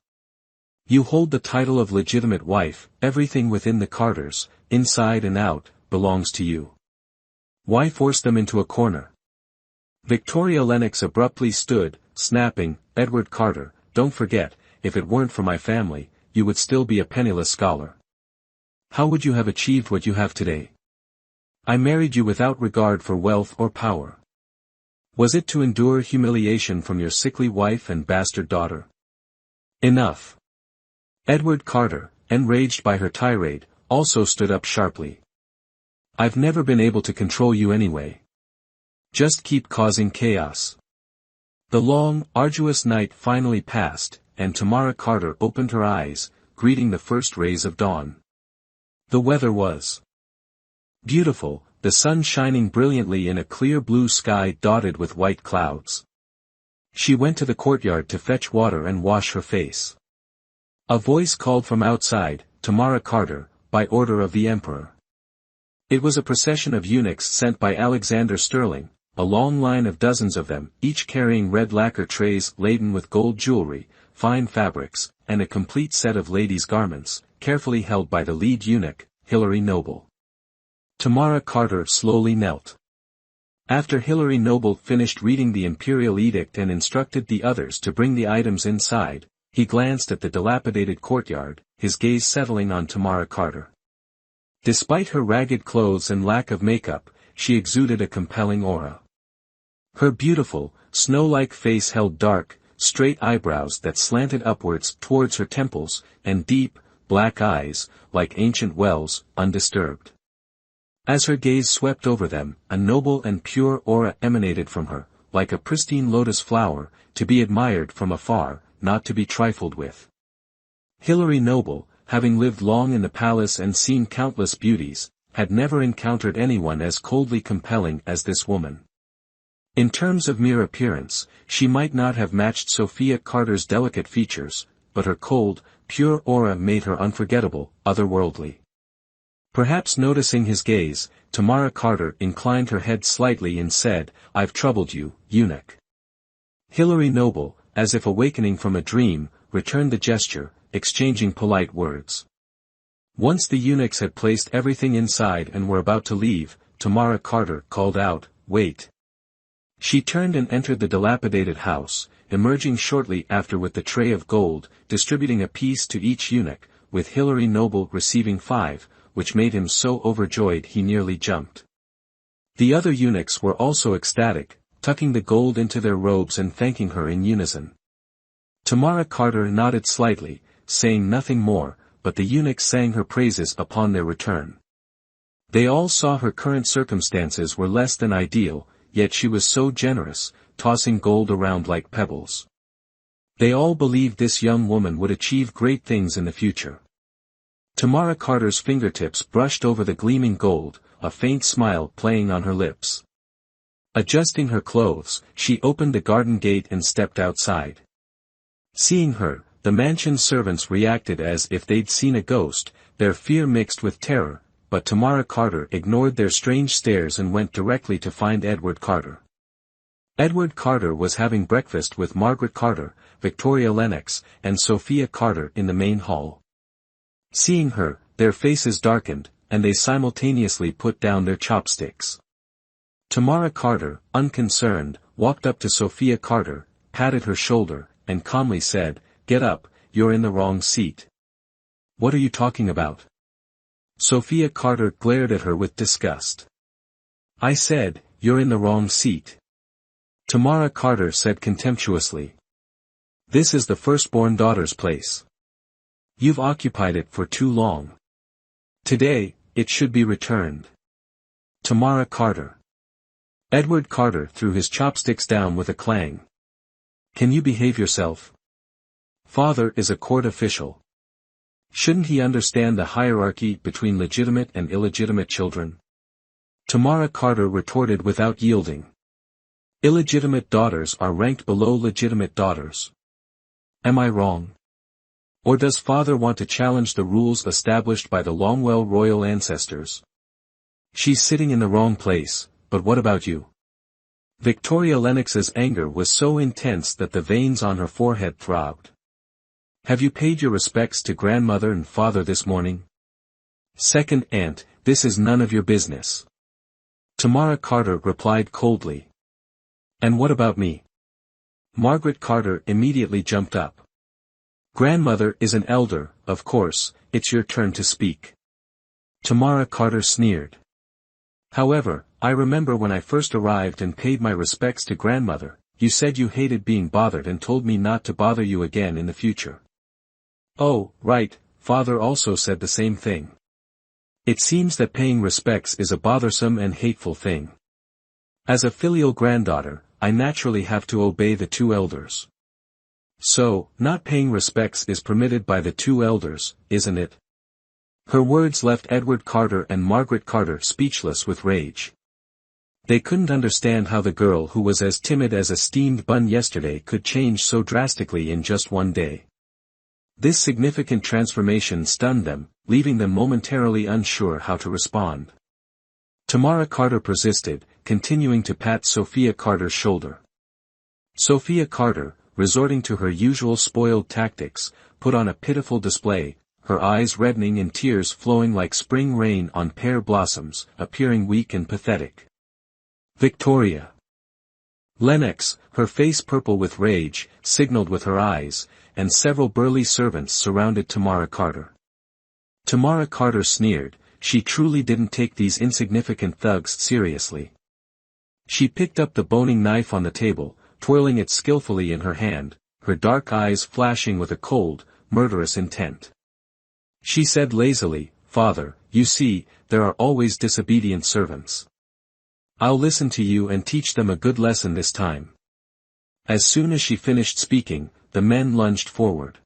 You hold the title of legitimate wife, everything within the Carters, inside and out, belongs to you. Why force them into a corner? Victoria Lennox abruptly stood, snapping, Edward Carter, don't forget, if it weren't for my family, you would still be a penniless scholar. How would you have achieved what you have today? I married you without regard for wealth or power. Was it to endure humiliation from your sickly wife and bastard daughter? Enough. Edward Carter, enraged by her tirade, also stood up sharply. I've never been able to control you anyway. Just keep causing chaos. The long, arduous night finally passed, and Tamara Carter opened her eyes, greeting the first rays of dawn. The weather was beautiful, the sun shining brilliantly in a clear blue sky dotted with white clouds. She went to the courtyard to fetch water and wash her face. A voice called from outside, Tamara Carter, by order of the Emperor. It was a procession of eunuchs sent by Alexander Sterling, a long line of dozens of them, each carrying red lacquer trays laden with gold jewelry, fine fabrics, and a complete set of ladies' garments, carefully held by the lead eunuch, Hilary Noble. Tamara Carter slowly knelt. After Hilary Noble finished reading the imperial edict and instructed the others to bring the items inside, he glanced at the dilapidated courtyard, his gaze settling on Tamara Carter. Despite her ragged clothes and lack of makeup, she exuded a compelling aura. Her beautiful, snow-like face held dark, straight eyebrows that slanted upwards towards her temples, and deep, black eyes, like ancient wells, undisturbed. As her gaze swept over them, a noble and pure aura emanated from her, like a pristine lotus flower, to be admired from afar, not to be trifled with. Hilary Noble, having lived long in the palace and seen countless beauties, had never encountered anyone as coldly compelling as this woman. In terms of mere appearance, she might not have matched Sophia Carter's delicate features, but her cold, pure aura made her unforgettable, otherworldly. Perhaps noticing his gaze, Tamara Carter inclined her head slightly and said, I've troubled you, eunuch. Hilary Noble, as if awakening from a dream, returned the gesture, exchanging polite words. Once the eunuchs had placed everything inside and were about to leave, Tamara Carter called out, wait. She turned and entered the dilapidated house, emerging shortly after with the tray of gold, distributing a piece to each eunuch, with Hilary Noble receiving 5, which made him so overjoyed he nearly jumped. The other eunuchs were also ecstatic, tucking the gold into their robes and thanking her in unison. Tamara Carter nodded slightly, saying nothing more, but the eunuchs sang her praises upon their return. They all saw her current circumstances were less than ideal, yet she was so generous, tossing gold around like pebbles. They all believed this young woman would achieve great things in the future. Tamara Carter's fingertips brushed over the gleaming gold, a faint smile playing on her lips. Adjusting her clothes, she opened the garden gate and stepped outside. Seeing her, the mansion servants reacted as if they'd seen a ghost, their fear mixed with terror, but Tamara Carter ignored their strange stares and went directly to find Edward Carter. Edward Carter was having breakfast with Margaret Carter, Victoria Lennox, and Sophia Carter in the main hall. Seeing her, their faces darkened, and they simultaneously put down their chopsticks. Tamara Carter, unconcerned, walked up to Sophia Carter, patted her shoulder, and calmly said, Get up, you're in the wrong seat. What are you talking about? Sophia Carter glared at her with disgust. I said, you're in the wrong seat. Tamara Carter said contemptuously. This is the firstborn daughter's place. You've occupied it for too long. Today, it should be returned. Tamara Carter. Edward Carter threw his chopsticks down with a clang. Can you behave yourself? Father is a court official. Shouldn't he understand the hierarchy between legitimate and illegitimate children? Tamara Carter retorted without yielding. Illegitimate daughters are ranked below legitimate daughters. Am I wrong? Or does father want to challenge the rules established by the Longwell royal ancestors? She's sitting in the wrong place, but what about you? Victoria Lennox's anger was so intense that the veins on her forehead throbbed. Have you paid your respects to grandmother and father this morning? Second aunt, this is none of your business. Tamara Carter replied coldly. And what about me? Margaret Carter immediately jumped up. Grandmother is an elder, of course, it's your turn to speak. Tamara Carter sneered. However, I remember when I first arrived and paid my respects to grandmother, you said you hated being bothered and told me not to bother you again in the future. Oh, right, father also said the same thing. It seems that paying respects is a bothersome and hateful thing. As a filial granddaughter, I naturally have to obey the two elders. So, not paying respects is permitted by the two elders, isn't it? Her words left Edward Carter and Margaret Carter speechless with rage. They couldn't understand how the girl who was as timid as a steamed bun yesterday could change so drastically in just one day. This significant transformation stunned them, leaving them momentarily unsure how to respond. Tamara Carter persisted, continuing to pat Sophia Carter's shoulder. Sophia Carter, resorting to her usual spoiled tactics, put on a pitiful display, her eyes reddening and tears flowing like spring rain on pear blossoms, appearing weak and pathetic. Victoria Lennox, her face purple with rage, signaled with her eyes, and several burly servants surrounded Tamara Carter. Tamara Carter sneered, she truly didn't take these insignificant thugs seriously. She picked up the boning knife on the table, twirling it skillfully in her hand, her dark eyes flashing with a cold, murderous intent. She said lazily, Father, you see, there are always disobedient servants. I'll listen to you and teach them a good lesson this time. As soon as she finished speaking, the men lunged forward.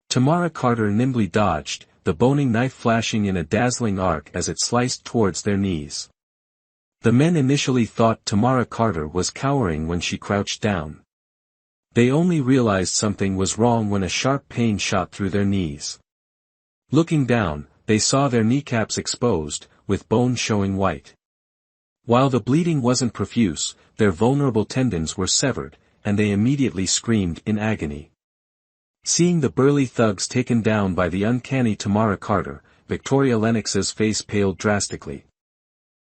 Tamara Carter nimbly dodged, the boning knife flashing in a dazzling arc as it sliced towards their knees. The men initially thought Tamara Carter was cowering when she crouched down. They only realized something was wrong when a sharp pain shot through their knees. Looking down, they saw their kneecaps exposed, with bone showing white. While the bleeding wasn't profuse, their vulnerable tendons were severed, and they immediately screamed in agony. Seeing the burly thugs taken down by the uncanny Tamara Carter, Victoria Lennox's face paled drastically.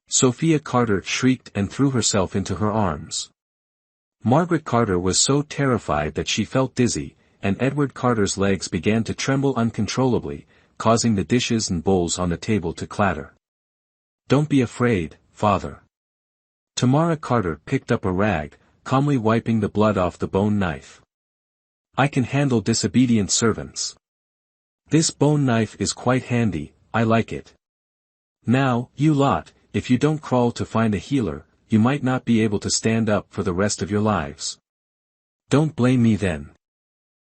Sophia Carter shrieked and threw herself into her arms. Margaret Carter was so terrified that she felt dizzy, and Edward Carter's legs began to tremble uncontrollably, causing the dishes and bowls on the table to clatter. Don't be afraid, Father. Tamara Carter picked up a rag, calmly wiping the blood off the bone knife. I can handle disobedient servants. This bone knife is quite handy, I like it. Now, you lot, if you don't crawl to find a healer, you might not be able to stand up for the rest of your lives. Don't blame me then.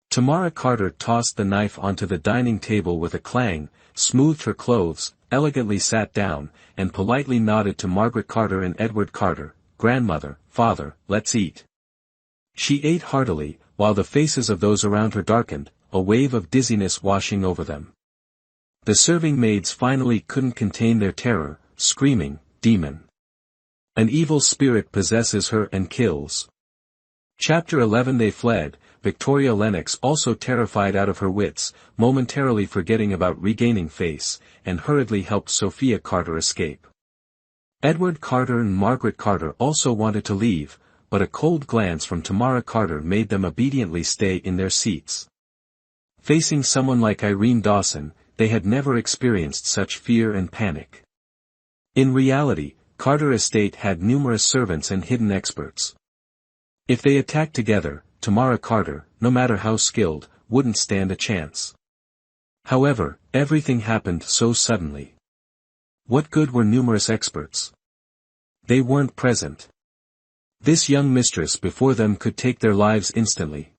Tamara Carter tossed the knife onto the dining table with a clang, smoothed her clothes, elegantly sat down, and politely nodded to Margaret Carter and Edward Carter, Grandmother, Father, let's eat. She ate heartily, while the faces of those around her darkened, a wave of dizziness washing over them. The serving maids finally couldn't contain their terror, screaming, Demon! An evil spirit possesses her and kills. Chapter 11 They fled, Victoria Lennox also terrified out of her wits, momentarily forgetting about regaining face, and hurriedly helped Sophia Carter escape. Edward Carter and Margaret Carter also wanted to leave, but a cold glance from Tamara Carter made them obediently stay in their seats. Facing someone like Irene Dawson, they had never experienced such fear and panic. In reality, Carter Estate had numerous servants and hidden experts. If they attacked together, Tamara Carter, no matter how skilled, wouldn't stand a chance. However, everything happened so suddenly. What good were numerous experts? They weren't present. This young mistress before them could take their lives instantly.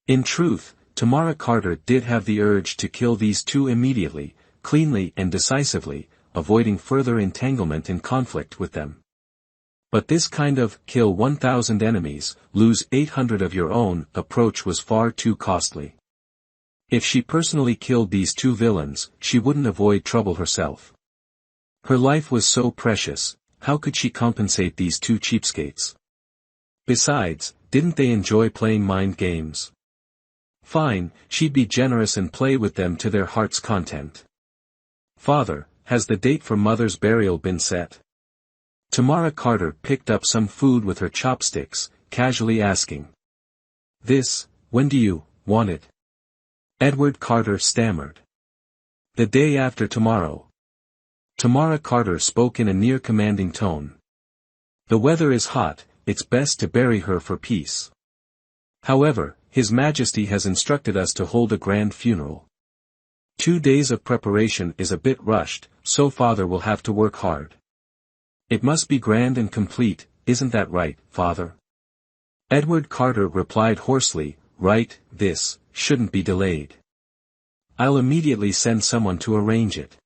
In truth, Tamara Carter did have the urge to kill these two immediately, cleanly and decisively, avoiding further entanglement in conflict with them. But this kind of kill 1,000 enemies, lose 800 of your own approach was far too costly. If she personally killed these two villains, she wouldn't avoid trouble herself. Her life was so precious, how could she compensate these two cheapskates? Besides, didn't they enjoy playing mind games? Fine, she'd be generous and play with them to their heart's content. Father, has the date for Mother's burial been set? Tamara Carter picked up some food with her chopsticks, casually asking. When do you want it? Edward Carter stammered. The day after tomorrow. Tamara Carter spoke in a near commanding tone. The weather is hot, it's best to bury her for peace. However, His Majesty has instructed us to hold a grand funeral. 2 days of preparation is a bit rushed, so Father will have to work hard. It must be grand and complete, isn't that right, Father? Edward Carter replied hoarsely, right, this shouldn't be delayed. I'll immediately send someone to arrange it.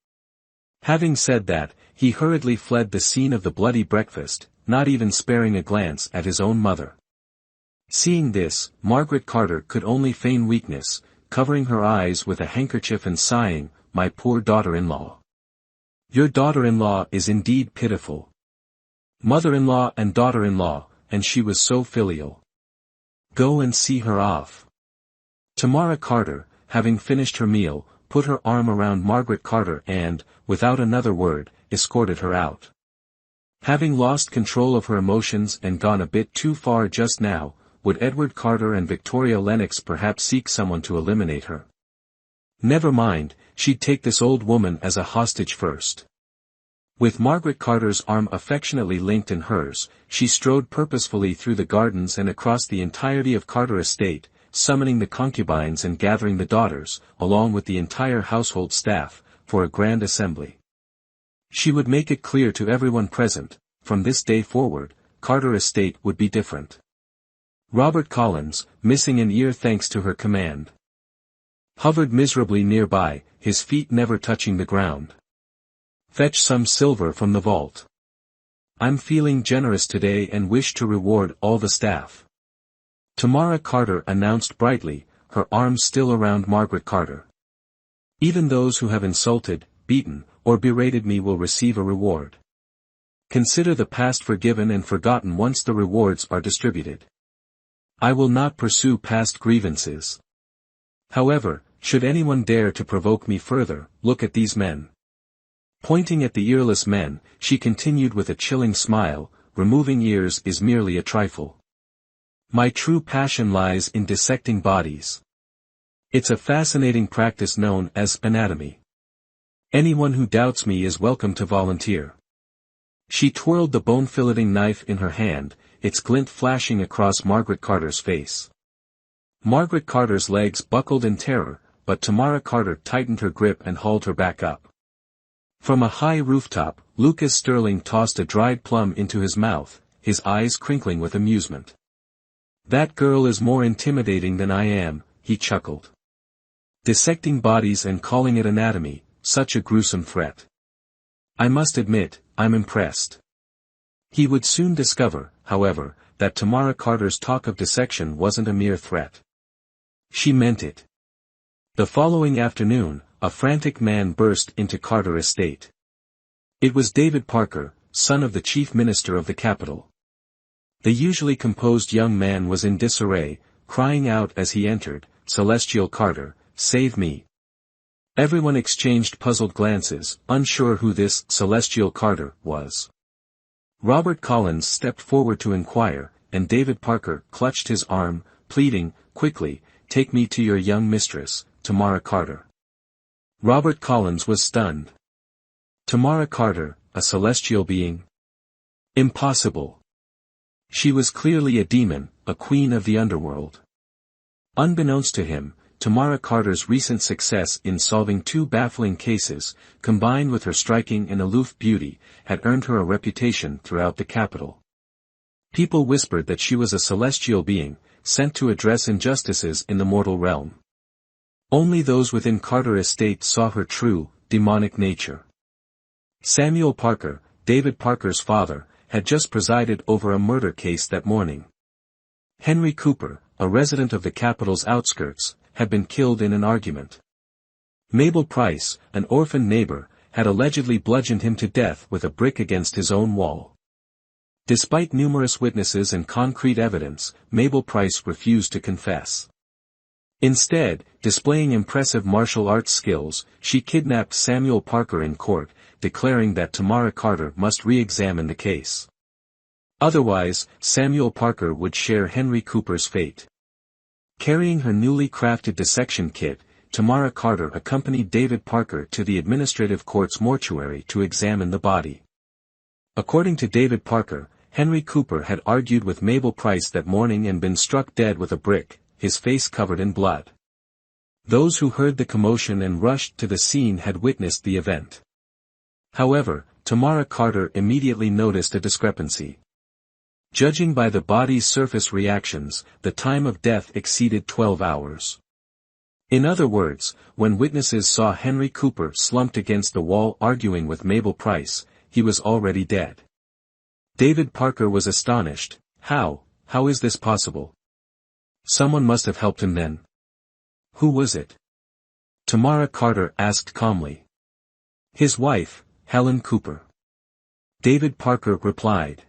Having said that, he hurriedly fled the scene of the bloody breakfast, not even sparing a glance at his own mother. Seeing this, Margaret Carter could only feign weakness, covering her eyes with a handkerchief and sighing, my poor daughter-in-law. Your daughter-in-law is indeed pitiful. Mother-in-law and daughter-in-law, and she was so filial. Go and see her off. Tamara Carter, having finished her meal, put her arm around Margaret Carter and, without another word, escorted her out. Having lost control of her emotions and gone a bit too far just now, would Edward Carter and Victoria Lennox perhaps seek someone to eliminate her? Never mind, she'd take this old woman as a hostage first. With Margaret Carter's arm affectionately linked in hers, she strode purposefully through the gardens and across the entirety of Carter Estate, summoning the concubines and gathering the daughters, along with the entire household staff, for a grand assembly. She would make it clear to everyone present, from this day forward, Carter Estate would be different. Robert Collins, missing an ear thanks to her command, hovered miserably nearby, his feet never touching the ground. Fetch some silver from the vault. I'm feeling generous today and wish to reward all the staff. Tamara Carter announced brightly, her arms still around Margaret Carter. Even those who have insulted, beaten, or berated me will receive a reward. Consider the past forgiven and forgotten once the rewards are distributed. I will not pursue past grievances. However, should anyone dare to provoke me further, look at these men. Pointing at the earless men, she continued with a chilling smile, removing ears is merely a trifle. My true passion lies in dissecting bodies. It's a fascinating practice known as anatomy. Anyone who doubts me is welcome to volunteer. She twirled the bone-filleting knife in her hand, its glint flashing across Margaret Carter's face. Margaret Carter's legs buckled in terror, but Tamara Carter tightened her grip and hauled her back up. From a high rooftop, Lucas Sterling tossed a dried plum into his mouth, his eyes crinkling with amusement. That girl is more intimidating than I am, he chuckled. Dissecting bodies and calling it anatomy, such a gruesome threat. I must admit, I'm impressed. He would soon discover, however, that Tamara Carter's talk of dissection wasn't a mere threat. She meant it. The following afternoon, a frantic man burst into Carter Estate. It was David Parker, son of the chief minister of the capital. The usually composed young man was in disarray, crying out as he entered, Celestial Carter, save me. Everyone exchanged puzzled glances, unsure who this Celestial Carter was. Robert Collins stepped forward to inquire, and David Parker clutched his arm, pleading, quickly, take me to your young mistress, Tamara Carter. Robert Collins was stunned. Tamara Carter, a celestial being? Impossible. She was clearly a demon, a queen of the underworld. Unbeknownst to him, Tamara Carter's recent success in solving 2 baffling cases, combined with her striking and aloof beauty, had earned her a reputation throughout the capital. People whispered that she was a celestial being, sent to address injustices in the mortal realm. Only those within Carter Estate saw her true, demonic nature. Samuel Parker, David Parker's father, had just presided over a murder case that morning. Henry Cooper, a resident of the capital's outskirts, had been killed in an argument. Mabel Price, an orphaned neighbor, had allegedly bludgeoned him to death with a brick against his own wall. Despite numerous witnesses and concrete evidence, Mabel Price refused to confess. Instead, displaying impressive martial arts skills, she kidnapped Samuel Parker in court, declaring that Tamara Carter must re-examine the case. Otherwise, Samuel Parker would share Henry Cooper's fate. Carrying her newly crafted dissection kit, Tamara Carter accompanied David Parker to the administrative court's mortuary to examine the body. According to David Parker, Henry Cooper had argued with Mabel Price that morning and been struck dead with a brick, his face covered in blood. Those who heard the commotion and rushed to the scene had witnessed the event. However, Tamara Carter immediately noticed a discrepancy. Judging by the body's surface reactions, the time of death exceeded 12 hours. In other words, when witnesses saw Henry Cooper slumped against the wall arguing with Mabel Price, he was already dead. David Parker was astonished. How is this possible? Someone must have helped him then. Who was it? Tamara Carter asked calmly. His wife, Helen Cooper. David Parker replied.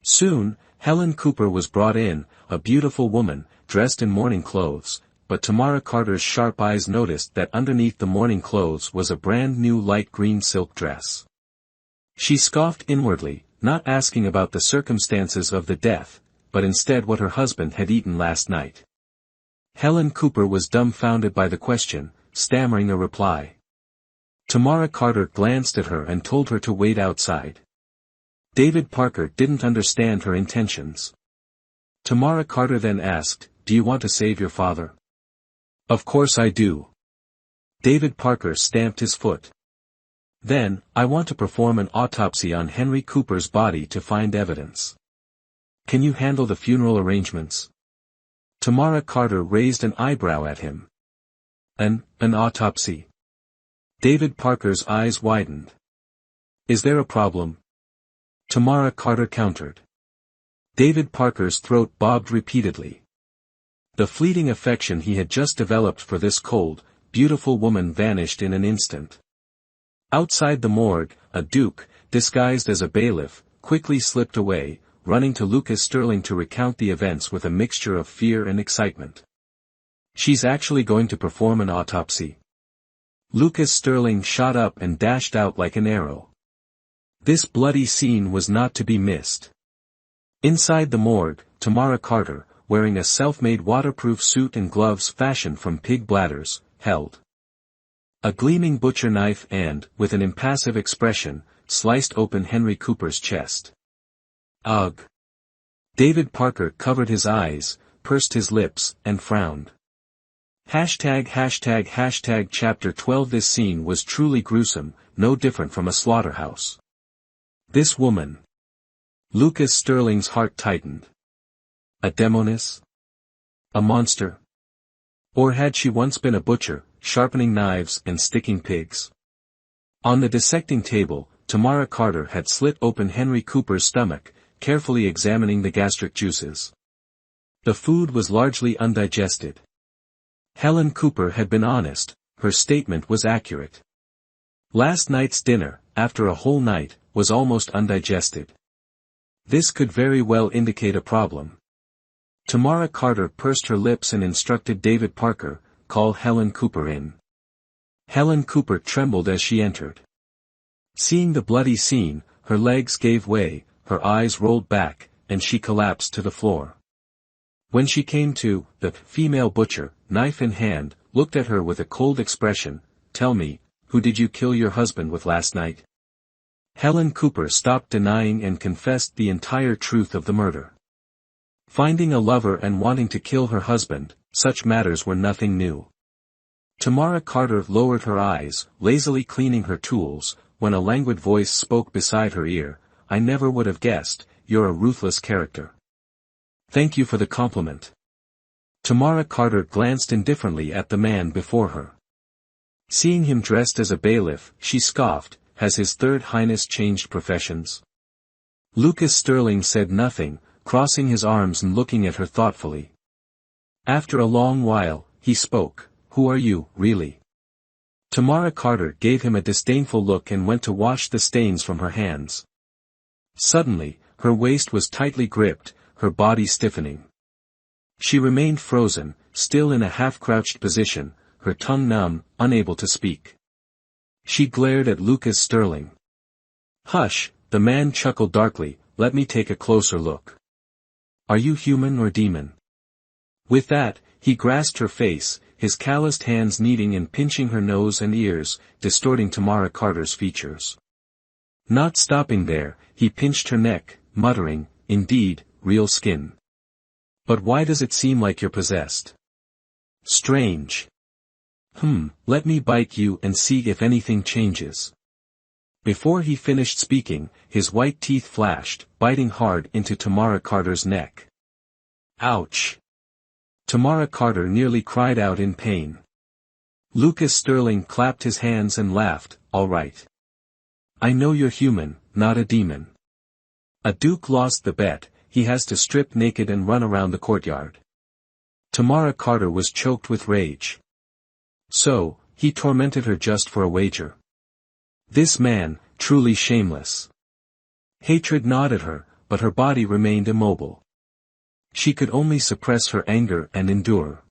Soon, Helen Cooper was brought in, a beautiful woman, dressed in mourning clothes, but Tamara Carter's sharp eyes noticed that underneath the mourning clothes was a brand new light green silk dress. She scoffed inwardly, not asking about the circumstances of the death, but instead what her husband had eaten last night. Helen Cooper was dumbfounded by the question, stammering a reply. Tamara Carter glanced at her and told her to wait outside. David Parker didn't understand her intentions. Tamara Carter then asked, "Do you want to save your father?" "Of course I do." David Parker stamped his foot. "Then, I want to perform an autopsy on Henry Cooper's body to find evidence. Can you handle the funeral arrangements?" Tamara Carter raised an eyebrow at him. An autopsy?" David Parker's eyes widened. "Is there a problem?" Tamara Carter countered. David Parker's throat bobbed repeatedly. The fleeting affection he had just developed for this cold, beautiful woman vanished in an instant. Outside the morgue, a duke, disguised as a bailiff, quickly slipped away, running to Lucas Sterling to recount the events with a mixture of fear and excitement. "She's actually going to perform an autopsy." Lucas Sterling shot up and dashed out like an arrow. This bloody scene was not to be missed. Inside the morgue, Tamara Carter, wearing a self-made waterproof suit and gloves fashioned from pig bladders, held a gleaming butcher knife and, with an impassive expression, sliced open Henry Cooper's chest. Ugh! David Parker covered his eyes, pursed his lips, and frowned. ###Chapter 12. This scene was truly gruesome, no different from a slaughterhouse. This woman. Lucas Sterling's heart tightened. A demoness? A monster? Or had she once been a butcher, sharpening knives and sticking pigs? On the dissecting table, Tamara Carter had slit open Henry Cooper's stomach, carefully examining the gastric juices. The food was largely undigested. Helen Cooper had been honest, her statement was accurate. Last night's dinner, after a whole night, was almost undigested. This could very well indicate a problem. Tamara Carter pursed her lips and instructed David Parker, "Call Helen Cooper in." Helen Cooper trembled as she entered. Seeing the bloody scene, her legs gave way, her eyes rolled back, and she collapsed to the floor. When she came to, the female butcher, knife in hand, looked at her with a cold expression. "Tell me, who did you kill your husband with last night?" Helen Cooper stopped denying and confessed the entire truth of the murder. Finding a lover and wanting to kill her husband, such matters were nothing new. Tamara Carter lowered her eyes, lazily cleaning her tools, when a languid voice spoke beside her ear. "I never would have guessed, you're a ruthless character." "Thank you for the compliment." Tamara Carter glanced indifferently at the man before her. Seeing him dressed as a bailiff, she scoffed, "Has His Third Highness changed professions?" Lucas Sterling said nothing, crossing his arms and looking at her thoughtfully. After a long while, he spoke, "Who are you, really?" Tamara Carter gave him a disdainful look and went to wash the stains from her hands. Suddenly, her waist was tightly gripped, her body stiffening. She remained frozen, still in a half-crouched position, her tongue numb, unable to speak. She glared at Lucas Sterling. "Hush," the man chuckled darkly, "let me take a closer look. Are you human or demon?" With that, he grasped her face, his calloused hands kneading and pinching her nose and ears, distorting Tamara Carter's features. Not stopping there, he pinched her neck, muttering, "Indeed, real skin. But why does it seem like you're possessed? Strange. Let me bite you and see if anything changes." Before he finished speaking, his white teeth flashed, biting hard into Tamara Carter's neck. Ouch! Tamara Carter nearly cried out in pain. Lucas Sterling clapped his hands and laughed, "All right. I know you're human, not a demon. A duke lost the bet, he has to strip naked and run around the courtyard." Tamara Carter was choked with rage. So, he tormented her just for a wager. This man, truly shameless. Hatred gnawed at her, but her body remained immobile. She could only suppress her anger and endure.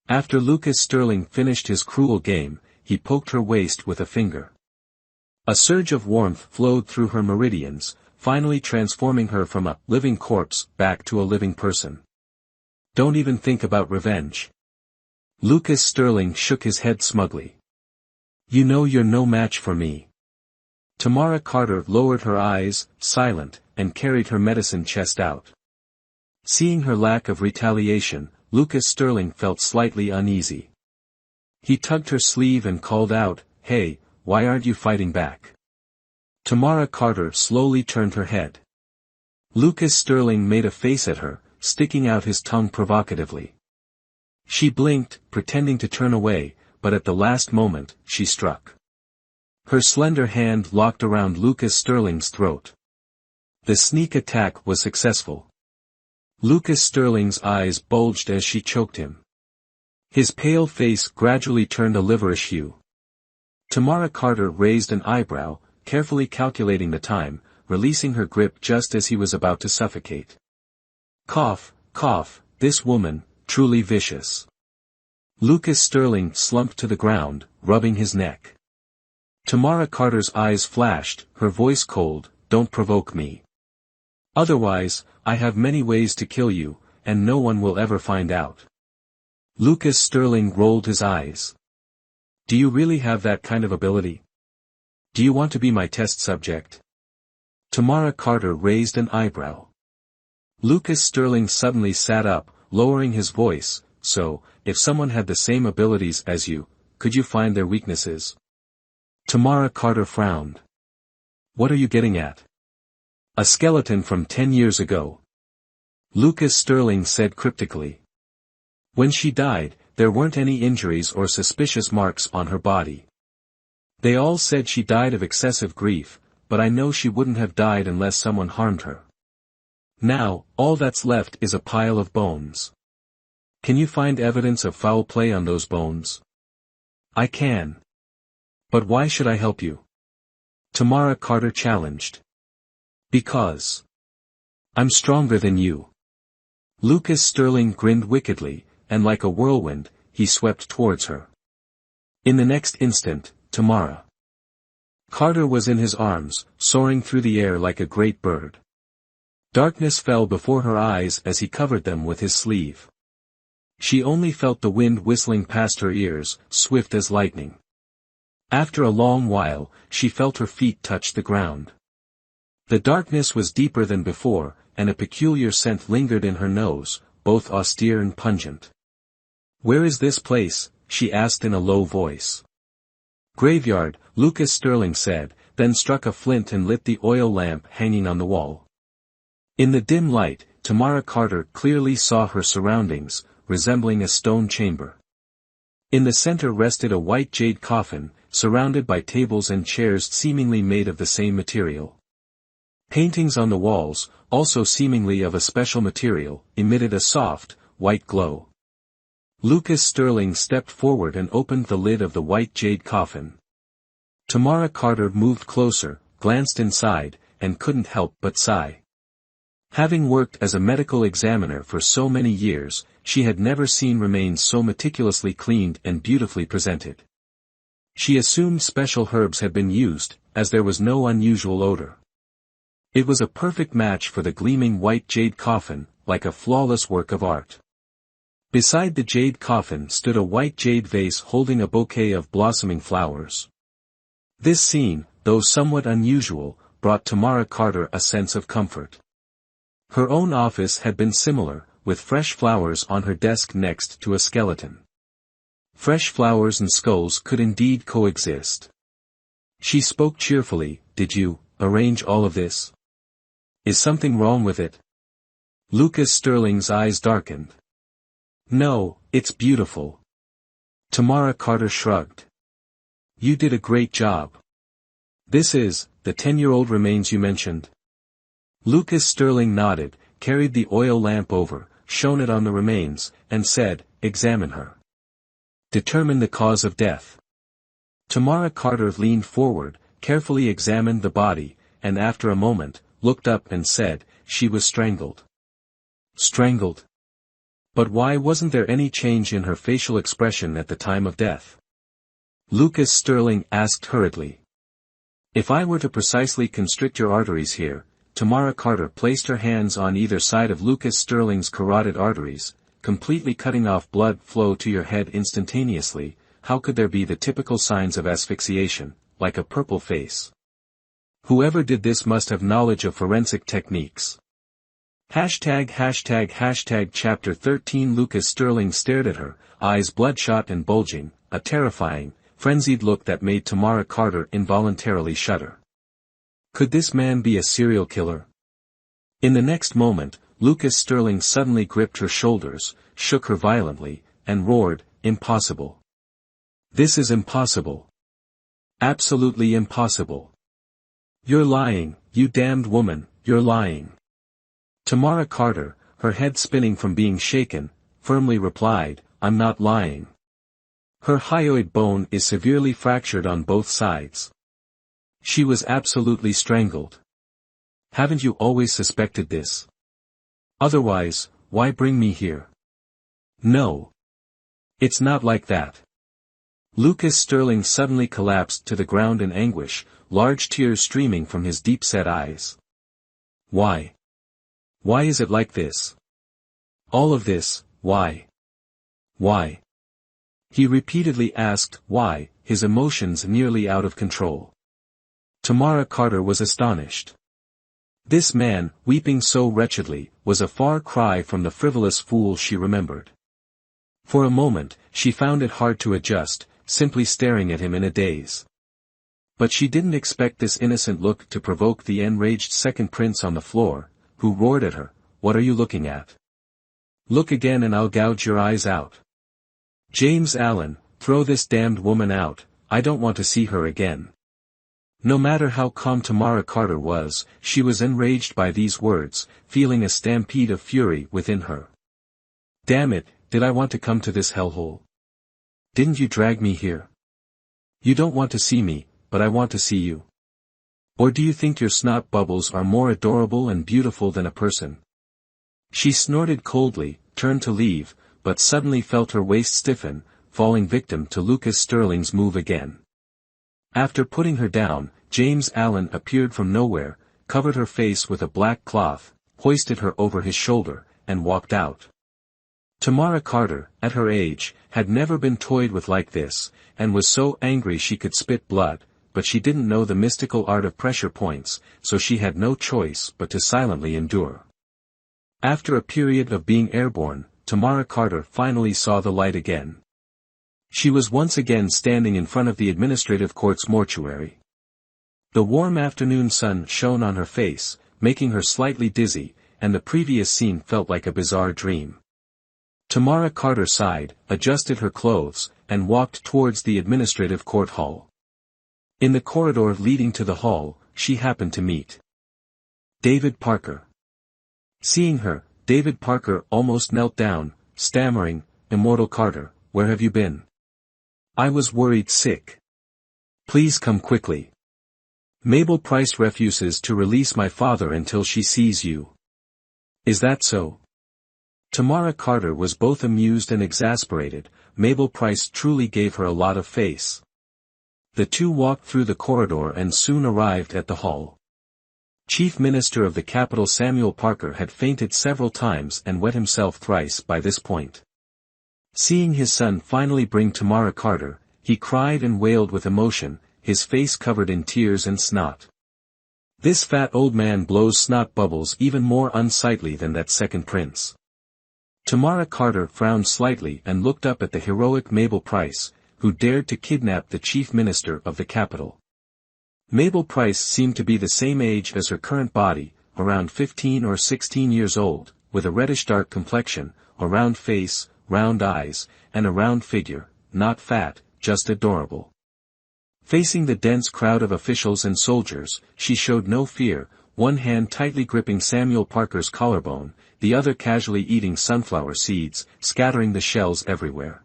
After Lucas Sterling finished his cruel game, he poked her waist with a finger. A surge of warmth flowed through her meridians, finally transforming her from a living corpse back to a living person. "Don't even think about revenge." Lucas Sterling shook his head smugly. "You know you're no match for me." Tamara Carter lowered her eyes, silent, and carried her medicine chest out. Seeing her lack of retaliation, Lucas Sterling felt slightly uneasy. He tugged her sleeve and called out, "Hey, why aren't you fighting back?" Tamara Carter slowly turned her head. Lucas Sterling made a face at her, sticking out his tongue provocatively. She blinked, pretending to turn away, but at the last moment, she struck. Her slender hand locked around Lucas Sterling's throat. The sneak attack was successful. Lucas Sterling's eyes bulged as she choked him. His pale face gradually turned a liverish hue. Tamara Carter raised an eyebrow, carefully calculating the time, releasing her grip just as he was about to suffocate. Cough, cough, this woman, truly vicious. Lucas Sterling slumped to the ground, rubbing his neck. Tamara Carter's eyes flashed, her voice cold, "Don't provoke me. Otherwise, I have many ways to kill you, and no one will ever find out." Lucas Sterling rolled his eyes. "Do you really have that kind of ability? Do you want to be my test subject?" Tamara Carter raised an eyebrow. Lucas Sterling suddenly sat up, lowering his voice, "So, if someone had the same abilities as you, could you find their weaknesses?" Tamara Carter frowned. "What are you getting at?" "A skeleton from 10 years ago." Lucas Sterling said cryptically. "When she died, there weren't any injuries or suspicious marks on her body. They all said she died of excessive grief, but I know she wouldn't have died unless someone harmed her. Now, all that's left is a pile of bones. Can you find evidence of foul play on those bones?" "I can. But why should I help you?" Tamara Carter challenged. "Because I'm stronger than you." Lucas Sterling grinned wickedly, and like a whirlwind, he swept towards her. In the next instant, Tamara Carter was in his arms, soaring through the air like a great bird. Darkness fell before her eyes as he covered them with his sleeve. She only felt the wind whistling past her ears, swift as lightning. After a long while, she felt her feet touch the ground. The darkness was deeper than before, and a peculiar scent lingered in her nose, both austere and pungent. "Where is this place?" she asked in a low voice. "Graveyard," Lucas Sterling said, then struck a flint and lit the oil lamp hanging on the wall. In the dim light, Tamara Carter clearly saw her surroundings, resembling a stone chamber. In the center rested a white jade coffin, surrounded by tables and chairs seemingly made of the same material. Paintings on the walls, also seemingly of a special material, emitted a soft, white glow. Lucas Sterling stepped forward and opened the lid of the white jade coffin. Tamara Carter moved closer, glanced inside, and couldn't help but sigh. Having worked as a medical examiner for so many years, she had never seen remains so meticulously cleaned and beautifully presented. She assumed special herbs had been used, as there was no unusual odor. It was a perfect match for the gleaming white jade coffin, like a flawless work of art. Beside the jade coffin stood a white jade vase holding a bouquet of blossoming flowers. This scene, though somewhat unusual, brought Tamara Carter a sense of comfort. Her own office had been similar, with fresh flowers on her desk next to a skeleton. Fresh flowers and skulls could indeed coexist. She spoke cheerfully, "Did you arrange all of this? Is something wrong with it?" Lucas Sterling's eyes darkened. "No, it's beautiful." Tamara Carter shrugged. "You did a great job. This is the 10-year-old remains you mentioned?" Lucas Sterling nodded, carried the oil lamp over, shone it on the remains, and said, "Examine her. Determine the cause of death." Tamara Carter leaned forward, carefully examined the body, and after a moment, looked up and said, "She was strangled." Strangled? But why wasn't there any change in her facial expression at the time of death? Lucas Sterling asked hurriedly. "If I were to precisely constrict your arteries here," Tamara Carter placed her hands on either side of Lucas Sterling's carotid arteries, completely cutting off blood flow to your head instantaneously, how could there be the typical signs of asphyxiation, like a purple face? Whoever did this must have knowledge of forensic techniques. Chapter 13. Lucas Sterling stared at her, eyes bloodshot and bulging, a terrifying, frenzied look that made Tamara Carter involuntarily shudder. Could this man be a serial killer? In the next moment, Lucas Sterling suddenly gripped her shoulders, shook her violently, and roared, "Impossible. This is impossible. Absolutely impossible. You're lying, you damned woman, you're lying." Tamara Carter, her head spinning from being shaken, firmly replied, "I'm not lying. Her hyoid bone is severely fractured on both sides. She was absolutely strangled. Haven't you always suspected this? Otherwise, why bring me here?" "No. It's not like that." Lucas Sterling suddenly collapsed to the ground in anguish, large tears streaming from his deep-set eyes. "Why? Why is it like this? All of this, why? Why?" He repeatedly asked why, his emotions nearly out of control. Tamara Carter was astonished. This man, weeping so wretchedly, was a far cry from the frivolous fool she remembered. For a moment, she found it hard to adjust, simply staring at him in a daze. But she didn't expect this innocent look to provoke the enraged second prince on the floor, who roared at her, "What are you looking at? Look again and I'll gouge your eyes out. James Allen, throw this damned woman out, I don't want to see her again." No matter how calm Tamara Carter was, she was enraged by these words, feeling a stampede of fury within her. "Damn it, did I want to come to this hellhole? Didn't you drag me here? You don't want to see me, but I want to see you. Or do you think your snot bubbles are more adorable and beautiful than a person?" She snorted coldly, turned to leave, but suddenly felt her waist stiffen, falling victim to Lucas Sterling's move again. After putting her down, James Allen appeared from nowhere, covered her face with a black cloth, hoisted her over his shoulder, and walked out. Tamara Carter, at her age, had never been toyed with like this, and was so angry she could spit blood, but she didn't know the mystical art of pressure points, so she had no choice but to silently endure. After a period of being airborne, Tamara Carter finally saw the light again. She was once again standing in front of the administrative court's mortuary. The warm afternoon sun shone on her face, making her slightly dizzy, and the previous scene felt like a bizarre dream. Tamara Carter sighed, adjusted her clothes, and walked towards the administrative court hall. In the corridor leading to the hall, she happened to meet David Parker. Seeing her, David Parker almost knelt down, stammering, "Immortal Carter, where have you been? I was worried sick. Please come quickly. Mabel Price refuses to release my father until she sees you." "Is that so?" Tamara Carter was both amused and exasperated. Mabel Price truly gave her a lot of face. The two walked through the corridor and soon arrived at the hall. Chief Minister of the capital Samuel Parker had fainted several times and wet himself thrice by this point. Seeing his son finally bring Tamara Carter, he cried and wailed with emotion, his face covered in tears and snot. This fat old man blows snot bubbles even more unsightly than that second prince. Tamara Carter frowned slightly and looked up at the heroic Mabel Price, who dared to kidnap the chief minister of the capital. Mabel Price seemed to be the same age as her current body, around 15 or 16 years old, with a reddish-dark complexion, a round face, round eyes, and a round figure, not fat, just adorable. Facing the dense crowd of officials and soldiers, she showed no fear, one hand tightly gripping Samuel Parker's collarbone, the other casually eating sunflower seeds, scattering the shells everywhere.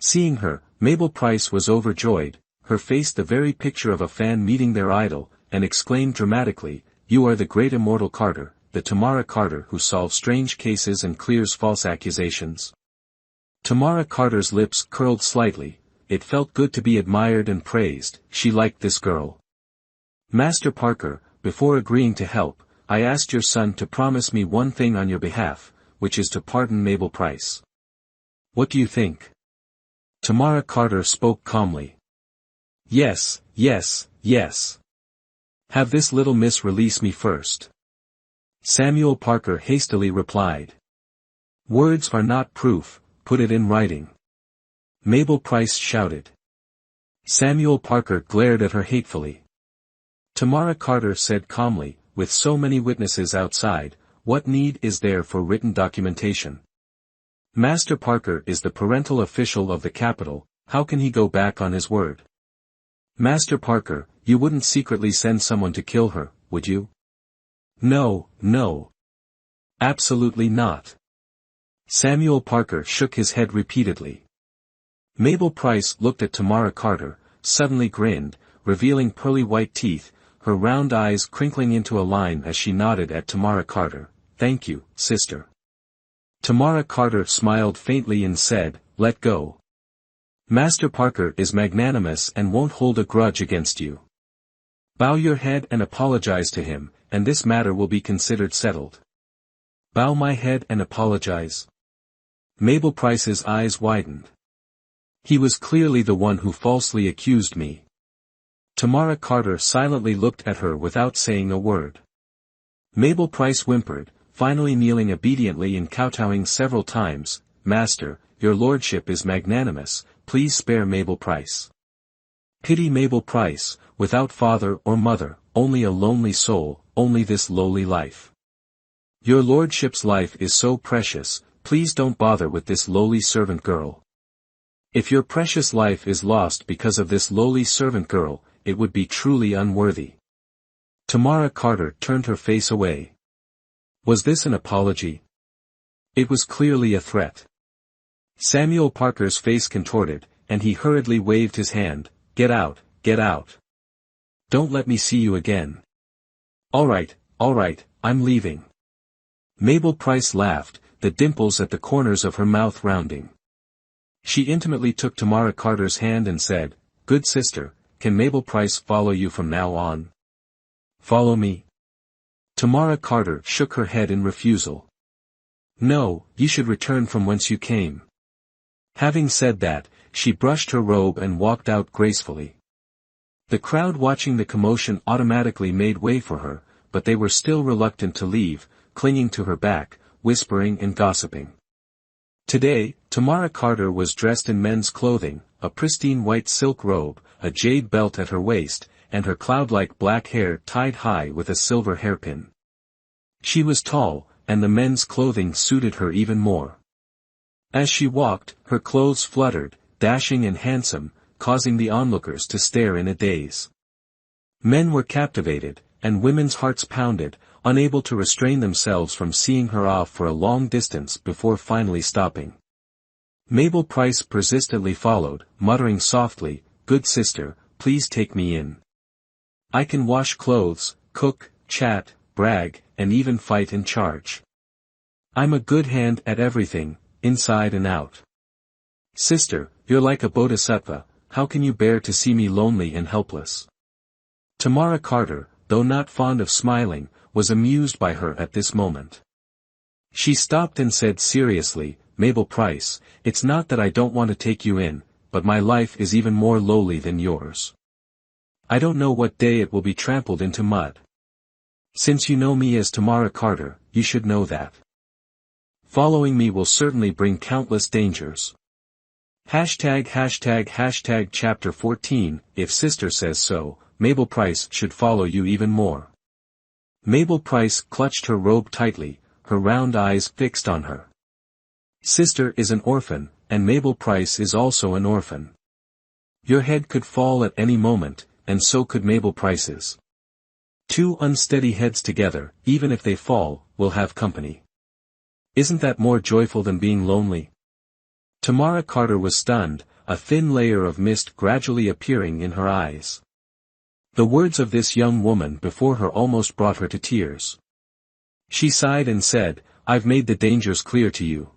Seeing her, Mabel Price was overjoyed, her face the very picture of a fan meeting their idol, and exclaimed dramatically, "You are the great immortal Carter, the Tamara Carter who solves strange cases and clears false accusations." Tamara Carter's lips curled slightly. It felt good to be admired and praised. She liked this girl. "Master Parker, before agreeing to help, I asked your son to promise me one thing on your behalf, which is to pardon Mabel Price. What do you think?" Tamara Carter spoke calmly. "Yes, yes, yes. Have this little miss release me first." Samuel Parker hastily replied. "Words are not proof, put it in writing." Mabel Price shouted. Samuel Parker glared at her hatefully. Tamara Carter said calmly, "With so many witnesses outside, what need is there for written documentation? Master Parker is the parental official of the capital, how can he go back on his word? Master Parker, you wouldn't secretly send someone to kill her, would you?" "No, no. Absolutely not." Samuel Parker shook his head repeatedly. Mabel Price looked at Tamara Carter, suddenly grinned, revealing pearly white teeth, her round eyes crinkling into a line as she nodded at Tamara Carter. "Thank you, sister." Tamara Carter smiled faintly and said, "Let go. Master Parker is magnanimous and won't hold a grudge against you. Bow your head and apologize to him, and this matter will be considered settled." "Bow my head and apologize?" Mabel Price's eyes widened. "He was clearly the one who falsely accused me." Tamara Carter silently looked at her without saying a word. Mabel Price whimpered, finally kneeling obediently and kowtowing several times, "Master, your lordship is magnanimous, please spare Mabel Price. Pity Mabel Price, without father or mother, only a lonely soul, only this lowly life. Your lordship's life is so precious, please don't bother with this lowly servant girl. If your precious life is lost because of this lowly servant girl, it would be truly unworthy." Tamara Carter turned her face away. Was this an apology? It was clearly a threat. Samuel Parker's face contorted, and he hurriedly waved his hand, get out, get out. Don't let me see you again." All right, I'm leaving." Mabel Price laughed, the dimples at the corners of her mouth rounding. She intimately took Tamara Carter's hand and said, "Good sister, can Mabel Price follow you from now on?" "Follow me?" Tamara Carter shook her head in refusal. "No, you should return from whence you came." Having said that, she brushed her robe and walked out gracefully. The crowd watching the commotion automatically made way for her, but they were still reluctant to leave, clinging to her back, whispering and gossiping. Today, Tamara Carter was dressed in men's clothing, a pristine white silk robe, a jade belt at her waist, and her cloud-like black hair tied high with a silver hairpin. She was tall, and the men's clothing suited her even more. As she walked, her clothes fluttered, dashing and handsome, causing the onlookers to stare in a daze. Men were captivated, and women's hearts pounded, unable to restrain themselves from seeing her off for a long distance before finally stopping. Mabel Price persistently followed, muttering softly, "Good sister, please take me in. I can wash clothes, cook, chat, brag, and even fight and charge. I'm a good hand at everything, inside and out. Sister, you're like a bodhisattva, how can you bear to see me lonely and helpless?" Tamara Carter, though not fond of smiling, was amused by her at this moment. She stopped and said seriously, "Mabel Price, it's not that I don't want to take you in, but my life is even more lowly than yours. I don't know what day it will be trampled into mud. Since you know me as Tamara Carter, you should know that following me will certainly bring countless dangers." ### Chapter 14, If Sister Says So, Mabel Price should follow you even more. Mabel Price clutched her robe tightly, her round eyes fixed on her. Sister is an orphan, and Mabel Price is also an orphan. Your head could fall at any moment, and so could Mabel Price's. Two unsteady heads together, even if they fall, will have company. Isn't that more joyful than being lonely? Tamara Carter was stunned, a thin layer of mist gradually appearing in her eyes. The words of this young woman before her almost brought her to tears. She sighed and said, "I've made the dangers clear to you.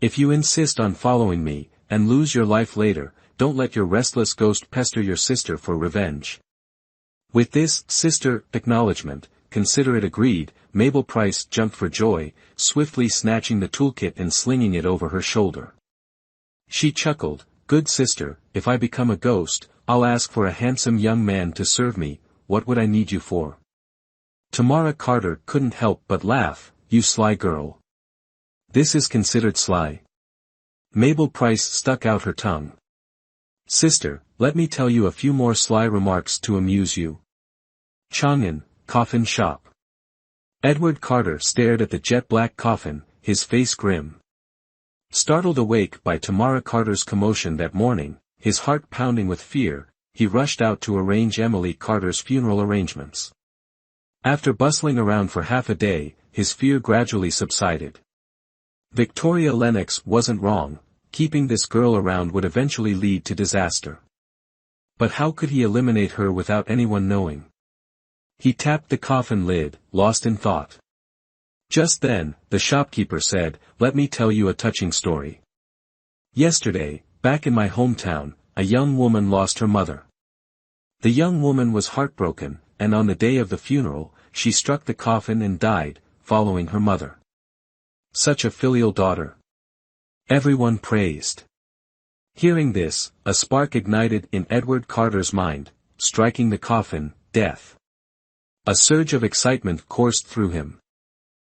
If you insist on following me, and lose your life later, don't let your restless ghost pester your sister for revenge." With this sister acknowledgement, considerate agreed, Mabel Price jumped for joy, swiftly snatching the toolkit and slinging it over her shoulder. She chuckled, "Good sister, if I become a ghost, I'll ask for a handsome young man to serve me. What would I need you for?" Tamara Carter couldn't help but laugh, "You sly girl. This is considered sly." Mabel Price stuck out her tongue. "Sister, let me tell you a few more sly remarks to amuse you. Chang'an, coffin shop." Edward Carter stared at the jet-black coffin, his face grim. Startled awake by Tamara Carter's commotion that morning, his heart pounding with fear, he rushed out to arrange Emily Carter's funeral arrangements. After bustling around for half a day, his fear gradually subsided. Victoria Lennox wasn't wrong, keeping this girl around would eventually lead to disaster. But how could he eliminate her without anyone knowing? He tapped the coffin lid, lost in thought. Just then, the shopkeeper said, "Let me tell you a touching story. Yesterday, back in my hometown, a young woman lost her mother. The young woman was heartbroken, and on the day of the funeral, she struck the coffin and died, following her mother. Such a filial daughter. Everyone praised." Hearing this, a spark ignited in Edward Carter's mind, striking the coffin, death. A surge of excitement coursed through him.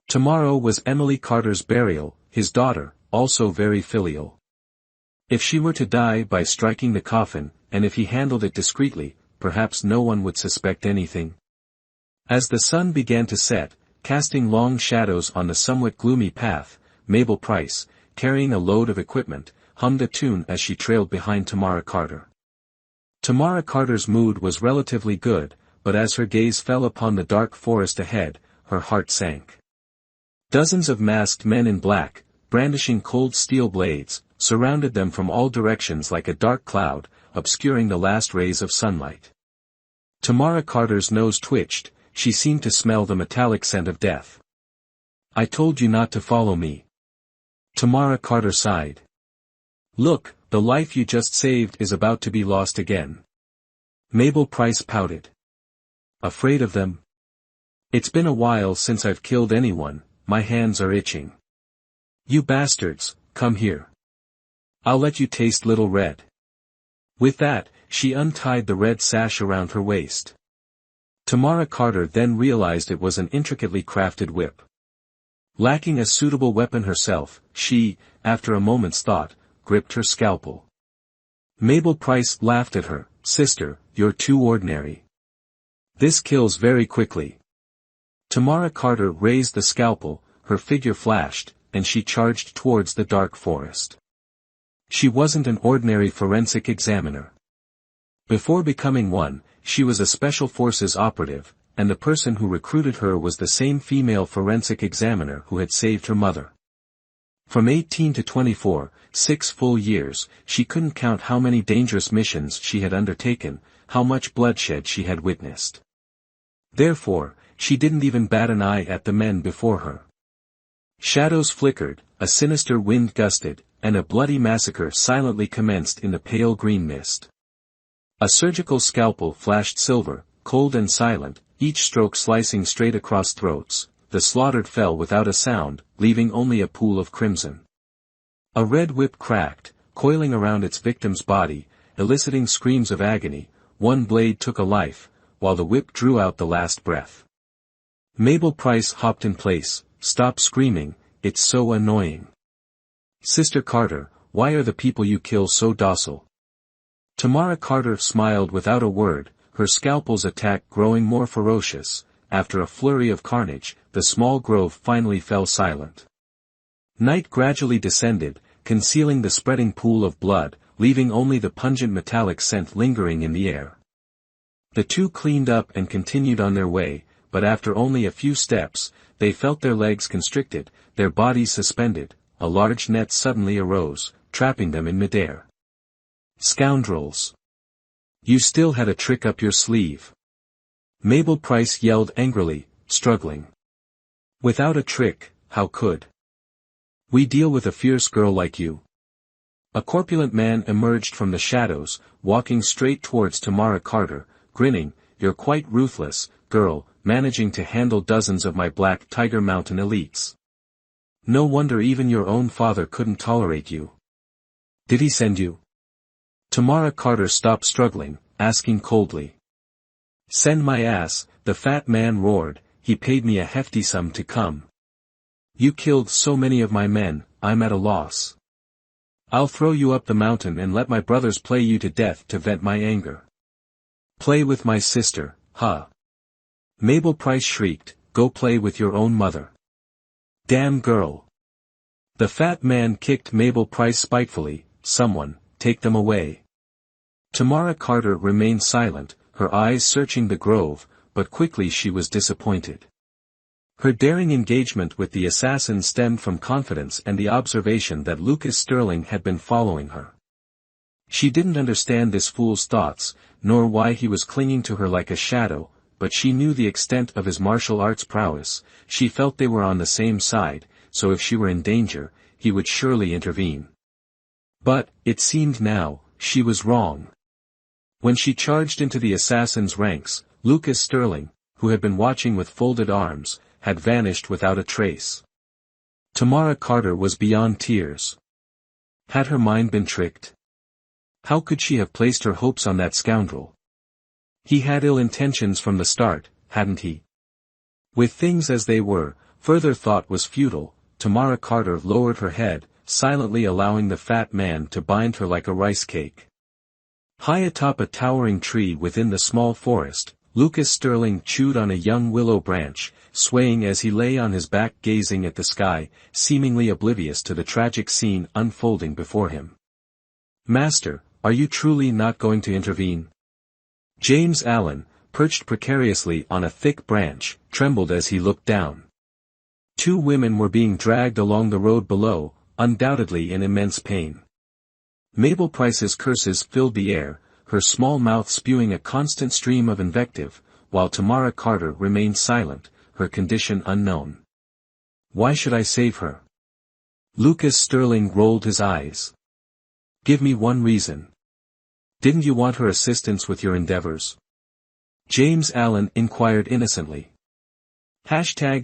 Tomorrow was Emily Carter's burial, his daughter, also very filial. If she were to die by striking the coffin, and if he handled it discreetly, perhaps no one would suspect anything. As the sun began to set, casting long shadows on the somewhat gloomy path, Mabel Price, carrying a load of equipment, hummed a tune as she trailed behind Tamara Carter. Tamara Carter's mood was relatively good, but as her gaze fell upon the dark forest ahead, her heart sank. Dozens of masked men in black, brandishing cold steel blades, surrounded them from all directions like a dark cloud, obscuring the last rays of sunlight. Tamara Carter's nose twitched, she seemed to smell the metallic scent of death. "I told you not to follow me." Tamara Carter sighed. "Look, the life you just saved is about to be lost again." Mabel Price pouted. "Afraid of them? It's been a while since I've killed anyone, my hands are itching." "You bastards, come here. I'll let you taste Little Red." With that, she untied the red sash around her waist. Tamara Carter then realized it was an intricately crafted whip. Lacking a suitable weapon herself, she, after a moment's thought, gripped her scalpel. Mabel Price laughed at her, "Sister, you're too ordinary. This kills very quickly." Tamara Carter raised the scalpel, her figure flashed, and she charged towards the dark forest. She wasn't an ordinary forensic examiner. Before becoming one, she was a special forces operative, and the person who recruited her was the same female forensic examiner who had saved her mother. From 18 to 24, 6 full years, she couldn't count how many dangerous missions she had undertaken, how much bloodshed she had witnessed. Therefore, she didn't even bat an eye at the men before her. Shadows flickered, a sinister wind gusted, and a bloody massacre silently commenced in the pale green mist. A surgical scalpel flashed silver, cold and silent, each stroke slicing straight across throats. The slaughtered fell without a sound, leaving only a pool of crimson. A red whip cracked, coiling around its victim's body, eliciting screams of agony. One blade took a life, while the whip drew out the last breath. Mabel Price hopped in place. "Stop screaming, it's so annoying. Sister Carter, why are the people you kill so docile?" Tamara Carter smiled without a word, her scalpel's attack growing more ferocious. After a flurry of carnage, the small grove finally fell silent. Night gradually descended, concealing the spreading pool of blood, leaving only the pungent metallic scent lingering in the air. The two cleaned up and continued on their way, but after only a few steps, they felt their legs constricted, their bodies suspended. A large net suddenly arose, trapping them in midair. "Scoundrels! You still had a trick up your sleeve." Mabel Price yelled angrily, struggling. "Without a trick, how could we deal with a fierce girl like you?" A corpulent man emerged from the shadows, walking straight towards Tamara Carter, grinning. "You're quite ruthless, girl, managing to handle dozens of my Black Tiger Mountain elites. No wonder even your own father couldn't tolerate you. Did he send you?" Tamara Carter stopped struggling, asking coldly. "Send my ass," the fat man roared. "He paid me a hefty sum to come. You killed so many of my men, I'm at a loss. I'll throw you up the mountain and let my brothers play you to death to vent my anger." "Play with my sister, huh?" Mabel Price shrieked. "Go play with your own mother. Damn girl." The fat man kicked Mabel Price spitefully. "Someone, take them away." Tamara Carter remained silent, her eyes searching the grove, but quickly she was disappointed. Her daring engagement with the assassin stemmed from confidence and the observation that Lucas Sterling had been following her. She didn't understand this fool's thoughts, nor why he was clinging to her like a shadow, but she knew the extent of his martial arts prowess. She felt they were on the same side, so if she were in danger, he would surely intervene. But, it seemed now, she was wrong. When she charged into the assassin's ranks, Lucas Sterling, who had been watching with folded arms, had vanished without a trace. Tamara Carter was beyond tears. Had her mind been tricked? How could she have placed her hopes on that scoundrel? He had ill intentions from the start, hadn't he? With things as they were, further thought was futile. Tamara Carter lowered her head, silently allowing the fat man to bind her like a rice cake. High atop a towering tree within the small forest, Lucas Sterling chewed on a young willow branch, swaying as he lay on his back gazing at the sky, seemingly oblivious to the tragic scene unfolding before him. "Master, are you truly not going to intervene?" James Allen, perched precariously on a thick branch, trembled as he looked down. Two women were being dragged along the road below, undoubtedly in immense pain. Mabel Price's curses filled the air, her small mouth spewing a constant stream of invective, while Tamara Carter remained silent, her condition unknown. "Why should I save her?" Lucas Sterling rolled his eyes. "Give me one reason. Didn't you want her assistance with your endeavors?" James Allen inquired innocently. Chapter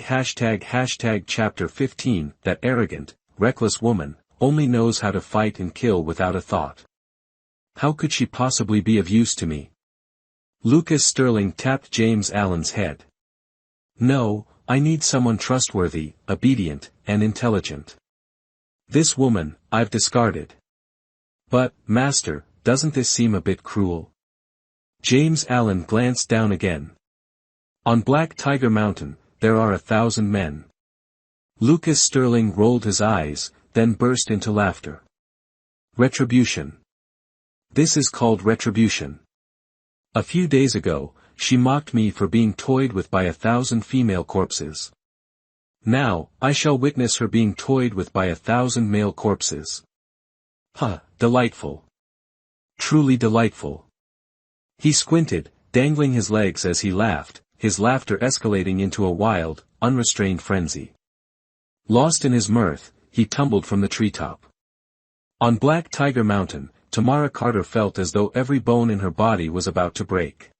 15. That arrogant, reckless woman, only knows how to fight and kill without a thought. How could she possibly be of use to me? Lucas Sterling tapped James Allen's head. "No, I need someone trustworthy, obedient, and intelligent. This woman, I've discarded." "But, Master, doesn't this seem a bit cruel?" James Allen glanced down again. "On Black Tiger Mountain, there are 1,000 men. Lucas Sterling rolled his eyes, then burst into laughter. Retribution. This is called retribution. A few days ago, she mocked me for being toyed with by 1,000 female corpses. Now, I shall witness her being toyed with by 1,000 male corpses. Delightful. Truly delightful. He squinted, dangling his legs as he laughed, his laughter escalating into a wild, unrestrained frenzy. Lost in his mirth, he tumbled from the treetop. On Black Tiger Mountain, Tamara Carter felt as though every bone in her body was about to break.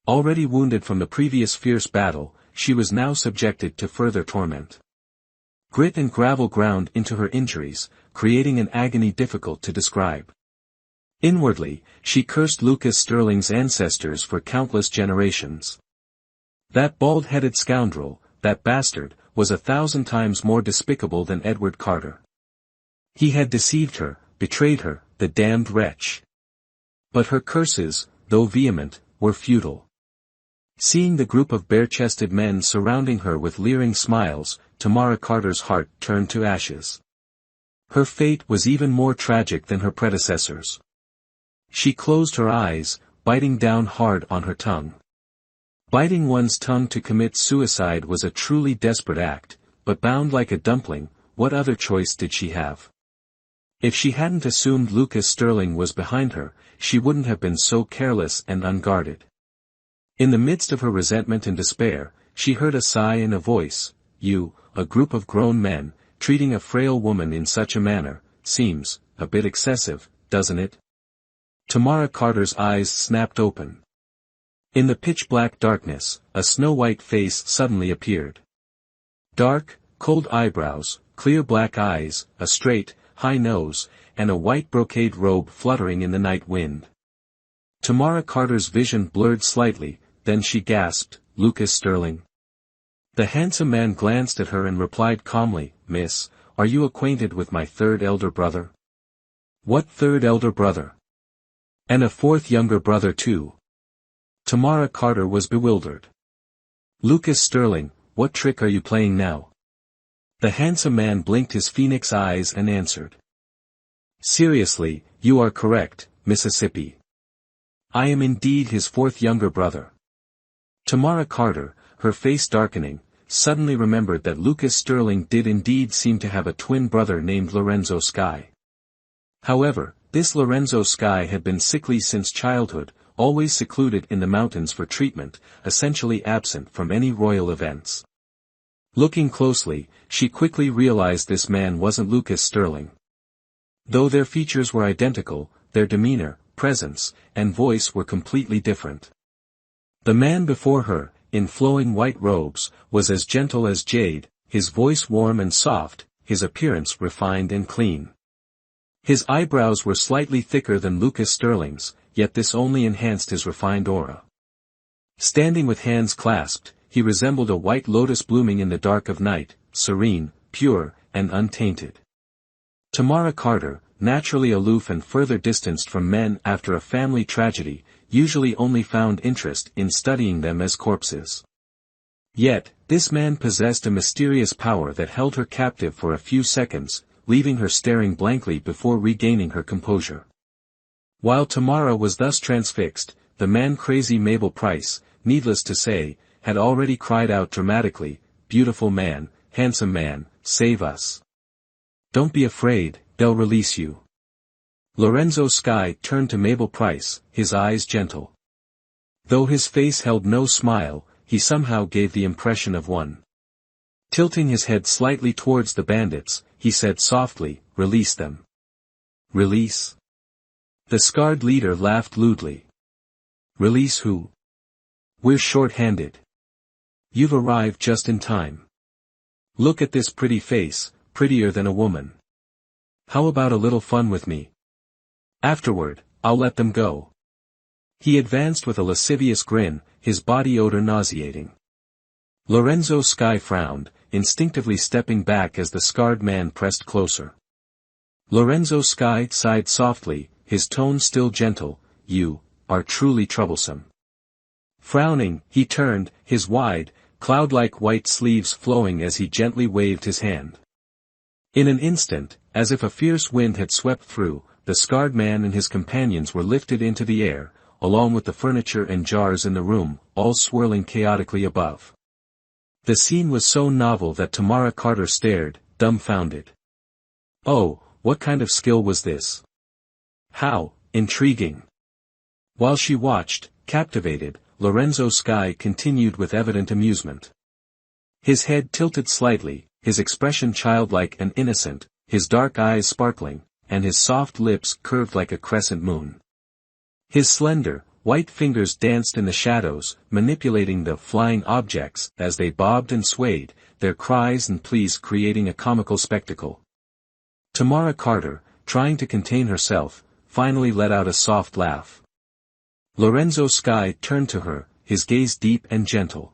Already wounded from the previous fierce battle, she was now subjected to further torment. Grit and gravel ground into her injuries, creating an agony difficult to describe. Inwardly, she cursed Lucas Sterling's ancestors for countless generations. That bald-headed scoundrel, that bastard, was 1,000 times more despicable than Edward Carter. He had deceived her, betrayed her, the damned wretch. But her curses, though vehement, were futile. Seeing the group of bare-chested men surrounding her with leering smiles, Tamara Carter's heart turned to ashes. Her fate was even more tragic than her predecessors. She closed her eyes, biting down hard on her tongue. Biting one's tongue to commit suicide was a truly desperate act, but bound like a dumpling, what other choice did she have? If she hadn't assumed Lucas Sterling was behind her, she wouldn't have been so careless and unguarded. In the midst of her resentment and despair, she heard a sigh and a voice. "You, a group of grown men, treating a frail woman in such a manner, seems a bit excessive, doesn't it?" Tamara Carter's eyes snapped open. In the pitch-black darkness, a snow-white face suddenly appeared. Dark, cold eyebrows, clear black eyes, a straight, high nose, and a white brocade robe fluttering in the night wind. Tamara Carter's vision blurred slightly, then she gasped, "Lucas Sterling." The handsome man glanced at her and replied calmly, "Miss, are you acquainted with my third elder brother?" "What third elder brother?" "And a fourth younger brother too." Tamara Carter was bewildered. "Lucas Sterling, what trick are you playing now?" The handsome man blinked his phoenix eyes and answered. "Seriously, you are correct, Mississippi. I am indeed his fourth younger brother." Tamara Carter, her face darkening, suddenly remembered that Lucas Sterling did indeed seem to have a twin brother named Lorenzo Sky. However, this Lorenzo Sky had been sickly since childhood, always secluded in the mountains for treatment, essentially absent from any royal events. Looking closely, she quickly realized this man wasn't Lucas Sterling. Though their features were identical, their demeanor, presence, and voice were completely different. The man before her, in flowing white robes, was as gentle as jade, his voice warm and soft, his appearance refined and clean. His eyebrows were slightly thicker than Lucas Sterling's, yet this only enhanced his refined aura. Standing with hands clasped, he resembled a white lotus blooming in the dark of night, serene, pure, and untainted. Tamara Carter, naturally aloof and further distanced from men after a family tragedy, usually only found interest in studying them as corpses. Yet, this man possessed a mysterious power that held her captive for a few seconds, leaving her staring blankly before regaining her composure. While Tamara was thus transfixed, the man-crazy Mabel Price, needless to say, had already cried out dramatically, "Beautiful man, handsome man, save us. Don't be afraid, they'll release you." Lorenzo Sky turned to Mabel Price, his eyes gentle. Though his face held no smile, he somehow gave the impression of one. Tilting his head slightly towards the bandits, he said softly, "Release them." "Release?" The scarred leader laughed lewdly. "Release who? We're short-handed. You've arrived just in time. Look at this pretty face, prettier than a woman. How about a little fun with me? Afterward, I'll let them go." He advanced with a lascivious grin, his body odor nauseating. Lorenzo Sky frowned, instinctively stepping back as the scarred man pressed closer. Lorenzo Sky sighed softly, his tone still gentle, "You are truly troublesome." Frowning, he turned, his wide, cloud-like white sleeves flowing as he gently waved his hand. In an instant, as if a fierce wind had swept through, the scarred man and his companions were lifted into the air, along with the furniture and jars in the room, all swirling chaotically above. The scene was so novel that Tamara Carter stared, dumbfounded. Oh, what kind of skill was this? How intriguing! While she watched, captivated, Lorenzo Sky continued with evident amusement. His head tilted slightly, his expression childlike and innocent, his dark eyes sparkling, and his soft lips curved like a crescent moon. His slender, white fingers danced in the shadows, manipulating the flying objects as they bobbed and swayed, their cries and pleas creating a comical spectacle. Tamara Carter, trying to contain herself, finally let out a soft laugh. Lorenzo Sky turned to her, his gaze deep and gentle.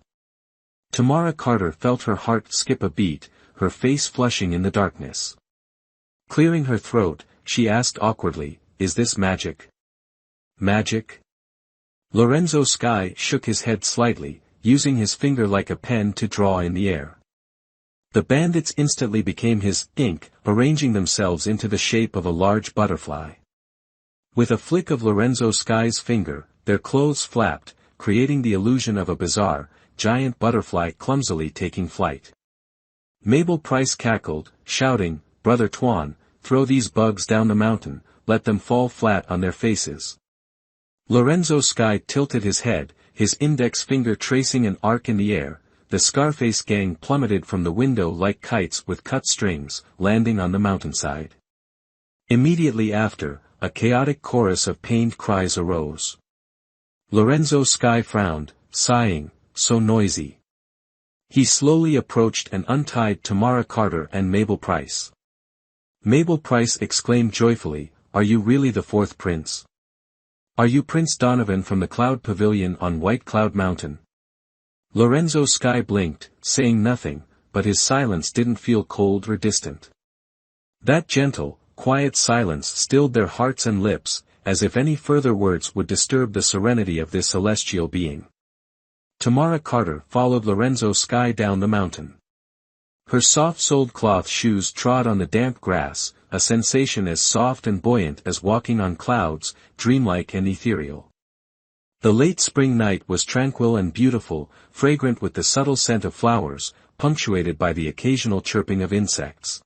Tamara Carter felt her heart skip a beat, her face flushing in the darkness. Clearing her throat, she asked awkwardly, "Is this magic?" "Magic?" Lorenzo Sky shook his head slightly, using his finger like a pen to draw in the air. The bandits instantly became his ink, arranging themselves into the shape of a large butterfly. With a flick of Lorenzo Sky's finger, their clothes flapped, creating the illusion of a bizarre, giant butterfly clumsily taking flight. Mabel Price cackled, shouting, "Brother Tuan, throw these bugs down the mountain, let them fall flat on their faces." Lorenzo Sky tilted his head, his index finger tracing an arc in the air. The Scarface gang plummeted from the window like kites with cut strings, landing on the mountainside. Immediately after, a chaotic chorus of pained cries arose. Lorenzo Sky frowned, sighing, "So noisy." He slowly approached and untied Tamara Carter and Mabel Price. Mabel Price exclaimed joyfully, "Are you really the fourth prince? Are you Prince Donovan from the Cloud Pavilion on White Cloud Mountain?" Lorenzo Sky blinked, saying nothing, but his silence didn't feel cold or distant. That gentle, quiet silence stilled their hearts and lips, as if any further words would disturb the serenity of this celestial being. Tamara Carter followed Lorenzo Sky down the mountain. Her soft-soled cloth shoes trod on the damp grass, a sensation as soft and buoyant as walking on clouds, dreamlike and ethereal. The late spring night was tranquil and beautiful, fragrant with the subtle scent of flowers, punctuated by the occasional chirping of insects.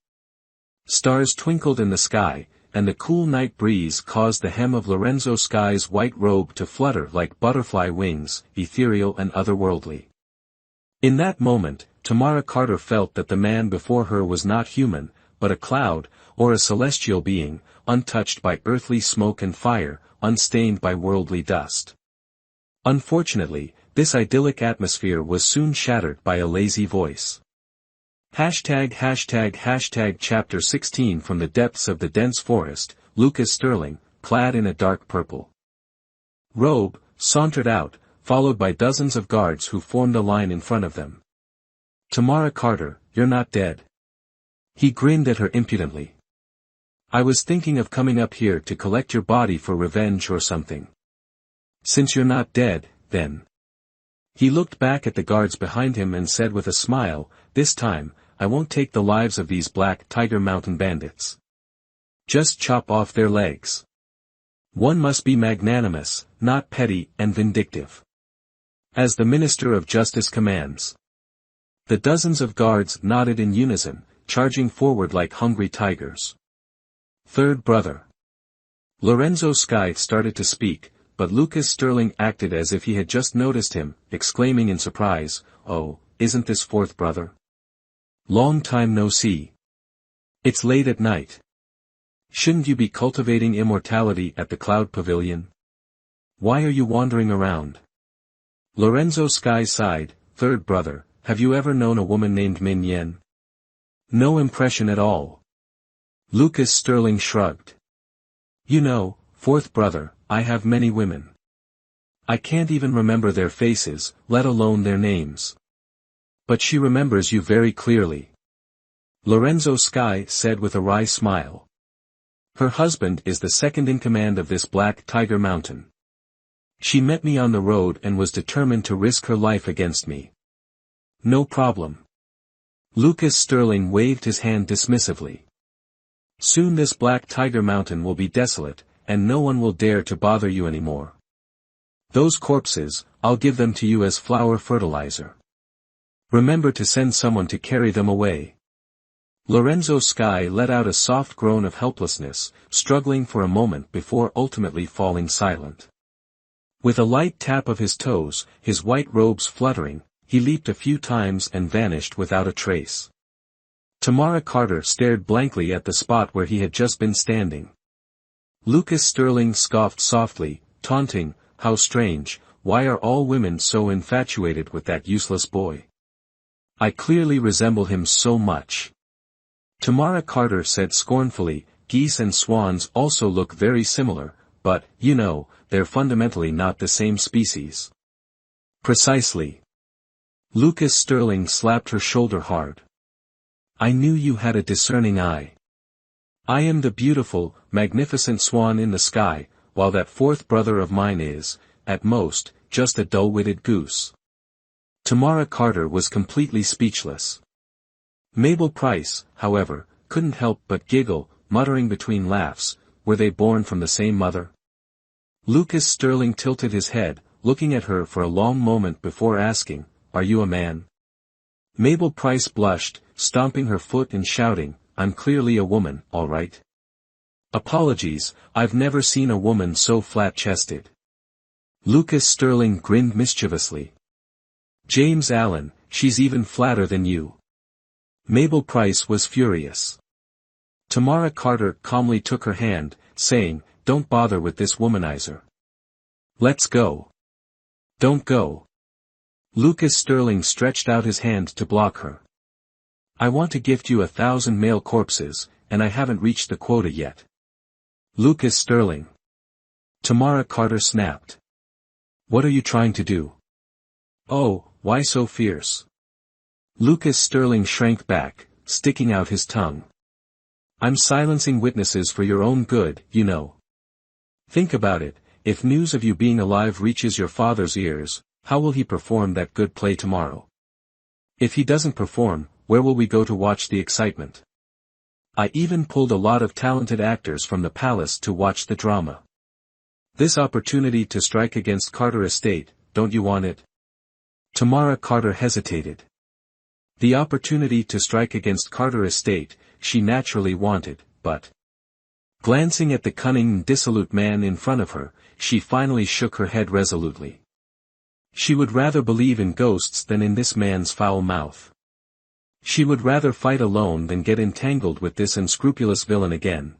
Stars twinkled in the sky, and the cool night breeze caused the hem of Lorenzo Sky's white robe to flutter like butterfly wings, ethereal and otherworldly. In that moment, Tamara Carter felt that the man before her was not human, but a cloud, or a celestial being, untouched by earthly smoke and fire, unstained by worldly dust. Unfortunately, this idyllic atmosphere was soon shattered by a lazy voice. ##### Chapter 16 From the depths of the dense forest, Lucas Sterling, clad in a dark purple robe, sauntered out, followed by dozens of guards who formed a line in front of them. "Tamara Carter, you're not dead." He grinned at her impudently. "I was thinking of coming up here to collect your body for revenge or something." "Since you're not dead, then." He looked back at the guards behind him and said with a smile, "This time, I won't take the lives of these Black Tiger Mountain bandits. Just chop off their legs. One must be magnanimous, not petty and vindictive. As the Minister of Justice commands." The dozens of guards nodded in unison, charging forward like hungry tigers. "Third brother." Lorenzo Sky started to speak, but Lucas Sterling acted as if he had just noticed him, exclaiming in surprise, "Oh, isn't this fourth brother? Long time no see. It's late at night. Shouldn't you be cultivating immortality at the Cloud Pavilion? Why are you wandering around?" Lorenzo Sky sighed, "Third brother, have you ever known a woman named Min Yen?" "No impression at all." Lucas Sterling shrugged. "You know, fourth brother, I have many women. I can't even remember their faces, let alone their names. But she remembers you very clearly." Lorenzo Sky said with a wry smile. "Her husband is the second in command of this Black Tiger Mountain. She met me on the road and was determined to risk her life against me. No problem. Lucas Sterling waved his hand dismissively. Soon this Black Tiger Mountain will be desolate, and no one will dare to bother you anymore. Those corpses, I'll give them to you as flower fertilizer. Remember to send someone to carry them away. Lorenzo Sky let out a soft groan of helplessness, struggling for a moment before ultimately falling silent. With a light tap of his toes, his white robes fluttering, he leaped a few times and vanished without a trace. Tamara Carter stared blankly at the spot where he had just been standing. Lucas Sterling scoffed softly, taunting, "How strange, why are all women so infatuated with that useless boy? I clearly resemble him so much." Tamara Carter said scornfully, "Geese and swans also look very similar, but, you know, they're fundamentally not the same species." Precisely. Lucas Sterling slapped her shoulder hard. "I knew you had a discerning eye. I am the beautiful, magnificent swan in the sky, while that fourth brother of mine is, at most, just a dull-witted goose." Tamara Carter was completely speechless. Mabel Price, however, couldn't help but giggle, muttering between laughs, "Were they born from the same mother?" Lucas Sterling tilted his head, looking at her for a long moment before asking, "Are you a man?" Mabel Price blushed, stomping her foot and shouting, "I'm clearly a woman, all right. Apologies, I've never seen a woman so flat-chested." Lucas Sterling grinned mischievously. "James Allen, she's even flatter than you." Mabel Price was furious. Tamara Carter calmly took her hand, saying, "Don't bother with this womanizer. Let's go." "Don't go." Lucas Sterling stretched out his hand to block her. "I want to gift you 1,000 male corpses, and I haven't reached the quota yet." Lucas Sterling. Tamara Carter snapped. "What are you trying to do?" "Oh, why so fierce?" Lucas Sterling shrank back, sticking out his tongue. "I'm silencing witnesses for your own good, you know. Think about it, if news of you being alive reaches your father's ears, how will he perform that good play tomorrow? If he doesn't perform, where will we go to watch the excitement? I even pulled a lot of talented actors from the palace to watch the drama. This opportunity to strike against Carter Estate, don't you want it?" Tamara Carter hesitated. The opportunity to strike against Carter Estate, she naturally wanted, but glancing at the cunning and dissolute man in front of her, she finally shook her head resolutely. She would rather believe in ghosts than in this man's foul mouth. She would rather fight alone than get entangled with this unscrupulous villain again.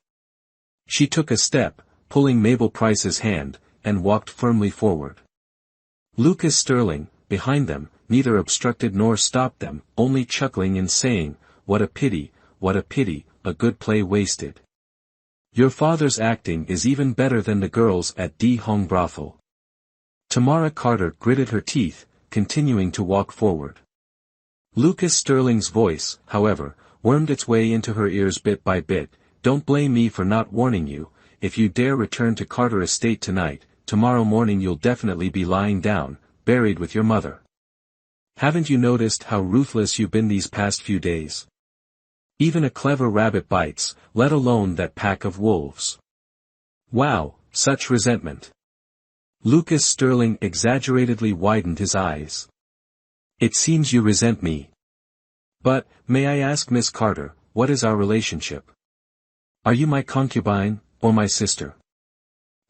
She took a step, pulling Mabel Price's hand, and walked firmly forward. Lucas Sterling, behind them, neither obstructed nor stopped them, only chuckling and saying, what a pity, a good play wasted. Your father's acting is even better than the girls at D Hong Brothel." Tamara Carter gritted her teeth, continuing to walk forward. Lucas Sterling's voice, however, wormed its way into her ears bit by bit. "Don't blame me for not warning you. If you dare return to Carter Estate tonight, tomorrow morning you'll definitely be lying down, buried with your mother. Haven't you noticed how ruthless you've been these past few days? Even a clever rabbit bites, let alone that pack of wolves. Wow, such resentment." Lucas Sterling exaggeratedly widened his eyes. "It seems you resent me. But, may I ask Miss Carter, what is our relationship? Are you my concubine, or my sister?"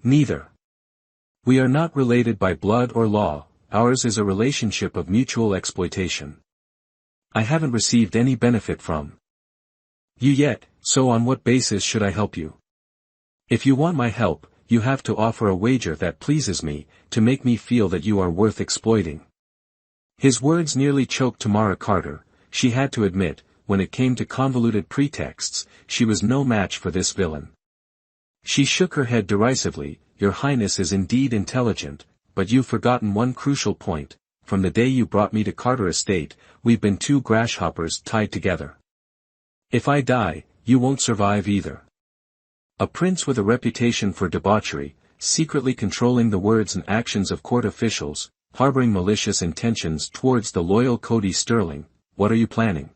"Neither. We are not related by blood or law, ours is a relationship of mutual exploitation. I haven't received any benefit from you yet, so on what basis should I help you? If you want my help, you have to offer a wager that pleases me, to make me feel that you are worth exploiting." His words nearly choked Tamara Carter. She had to admit, when it came to convoluted pretexts, she was no match for this villain. She shook her head derisively. "Your Highness is indeed intelligent, but you've forgotten one crucial point. From the day you brought me to Carter Estate, we've been two grasshoppers tied together. If I die, you won't survive either." A prince with a reputation for debauchery, secretly controlling the words and actions of court officials, harboring malicious intentions towards the loyal Cody Sterling. What are you planning?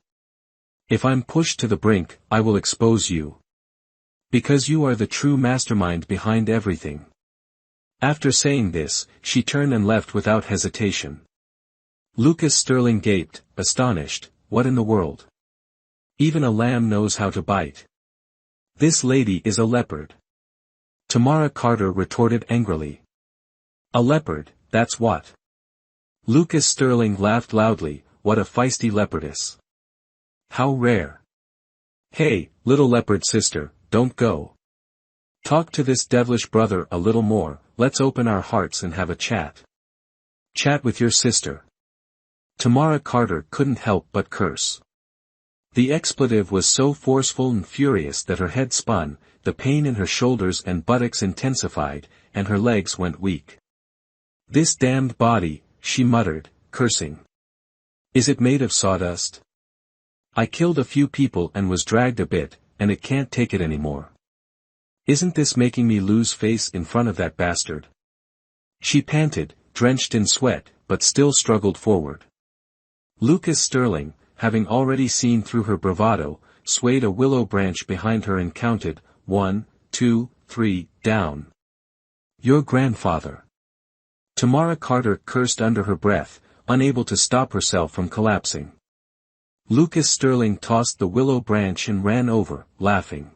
If I'm pushed to the brink, I will expose you. Because you are the true mastermind behind everything. After saying this, she turned and left without hesitation. Lucas Sterling gaped, astonished. What in the world? Even a lamb knows how to bite. This lady is a leopard. Tamara Carter retorted angrily. A leopard, that's what. Lucas Sterling laughed loudly. What a feisty leopardess. How rare. Hey, little leopard sister, don't go. Talk to this devilish brother a little more. Let's open our hearts and have a chat. Chat with your sister. Tamara Carter couldn't help but curse. The expletive was so forceful and furious that her head spun, the pain in her shoulders and buttocks intensified, and her legs went weak. This damned body, she muttered, cursing. Is it made of sawdust? I killed a few people and was dragged a bit, and it can't take it anymore. Isn't this making me lose face in front of that bastard? She panted, drenched in sweat, but still struggled forward. Lucas Sterling, having already seen through her bravado, swayed a willow branch behind her and counted, 1, 2, 3, down. Your grandfather. Tamara Carter cursed under her breath, unable to stop herself from collapsing. Lucas Sterling tossed the willow branch and ran over, laughing.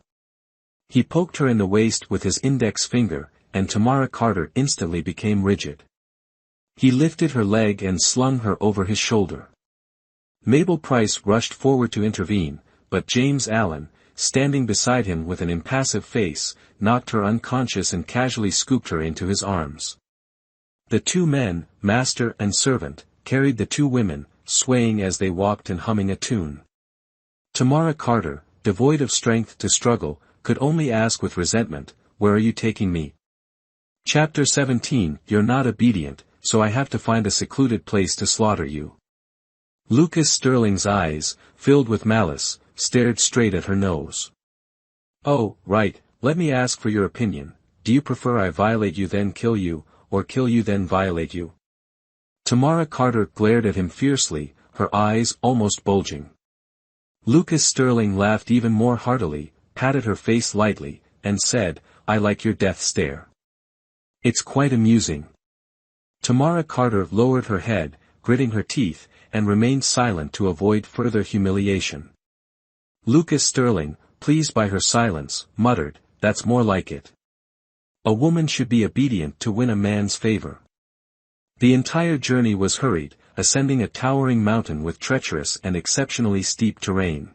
He poked her in the waist with his index finger, and Tamara Carter instantly became rigid. He lifted her leg and slung her over his shoulder. Mabel Price rushed forward to intervene, but James Allen, standing beside him with an impassive face, knocked her unconscious and casually scooped her into his arms. The two men, master and servant, carried the two women, swaying as they walked and humming a tune. Tamara Carter, devoid of strength to struggle, could only ask with resentment, "Where are you taking me?" Chapter 17. You're not obedient, so I have to find a secluded place to slaughter you. Lucas Sterling's eyes, filled with malice, stared straight at her nose. Oh, right, let me ask for your opinion. Do you prefer I violate you then kill you, or kill you then violate you? Tamara Carter glared at him fiercely, her eyes almost bulging. Lucas Sterling laughed even more heartily, patted her face lightly, and said, I like your death stare. It's quite amusing. Tamara Carter lowered her head, gritting her teeth, and remained silent to avoid further humiliation. Lucas Sterling, pleased by her silence, muttered, That's more like it. A woman should be obedient to win a man's favor. The entire journey was hurried, ascending a towering mountain with treacherous and exceptionally steep terrain.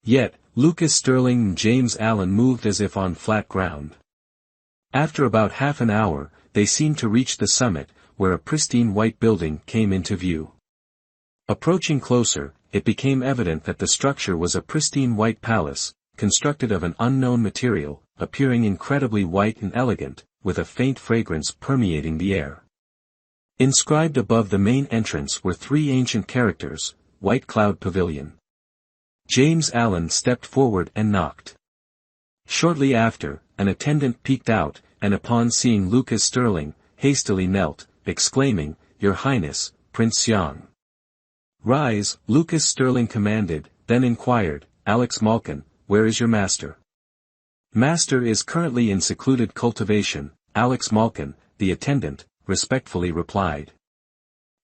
Yet, Lucas Sterling and James Allen moved as if on flat ground. After about half an hour, they seemed to reach the summit, where a pristine white building came into view. Approaching closer, it became evident that the structure was a pristine white palace, constructed of an unknown material, appearing incredibly white and elegant, with a faint fragrance permeating the air. Inscribed above the main entrance were three ancient characters, White Cloud Pavilion. James Allen stepped forward and knocked. Shortly after, an attendant peeked out, and upon seeing Lucas Sterling, hastily knelt, exclaiming, Your Highness, Prince Xiang. Rise, Lucas Sterling commanded, then inquired, Alex Malkin, where is your master? Master is currently in secluded cultivation, Alex Malkin, the attendant, respectfully replied.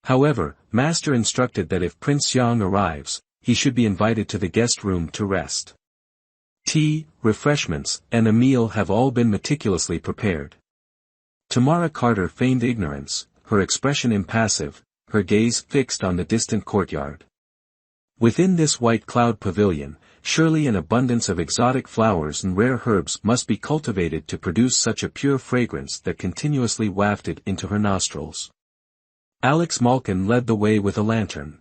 However, Master instructed that if Prince Xiang arrives, he should be invited to the guest room to rest. Tea, refreshments, and a meal have all been meticulously prepared. Tamara Carter feigned ignorance, her expression impassive, her gaze fixed on the distant courtyard. Within this White Cloud Pavilion, surely an abundance of exotic flowers and rare herbs must be cultivated to produce such a pure fragrance that continuously wafted into her nostrils. Alex Malkin led the way with a lantern.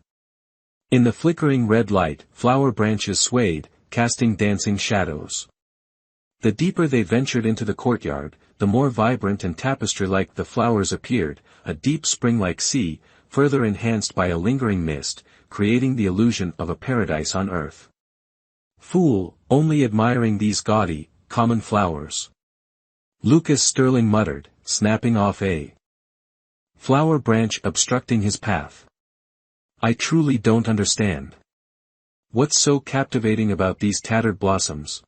In the flickering red light, flower branches swayed, casting dancing shadows. The deeper they ventured into the courtyard, the more vibrant and tapestry-like the flowers appeared, a deep spring-like sea, further enhanced by a lingering mist, creating the illusion of a paradise on earth. Fool, only admiring these gaudy, common flowers. Lucas Sterling muttered, snapping off a Flower branch obstructing his path. I truly don't understand. What's so captivating about these tattered blossoms?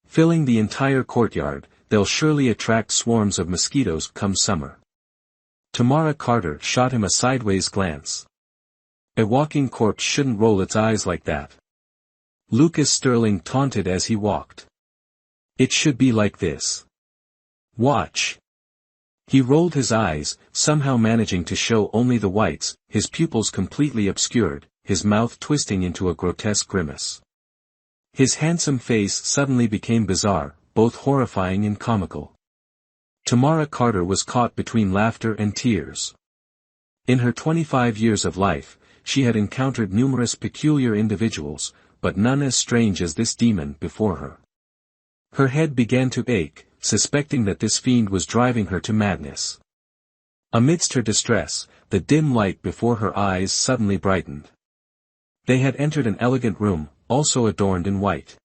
Filling the entire courtyard, they'll surely attract swarms of mosquitoes come summer. Tamara Carter shot him a sideways glance. A walking corpse shouldn't roll its eyes like that. Lucas Sterling taunted as he walked. It should be like this. Watch. He rolled his eyes, somehow managing to show only the whites, his pupils completely obscured, his mouth twisting into a grotesque grimace. His handsome face suddenly became bizarre, both horrifying and comical. Tamara Carter was caught between laughter and tears. In her 25 years of life, she had encountered numerous peculiar individuals, but none as strange as this demon before her. Her head began to ache, suspecting that this fiend was driving her to madness. Amidst her distress, the dim light before her eyes suddenly brightened. They had entered an elegant room, also adorned in white.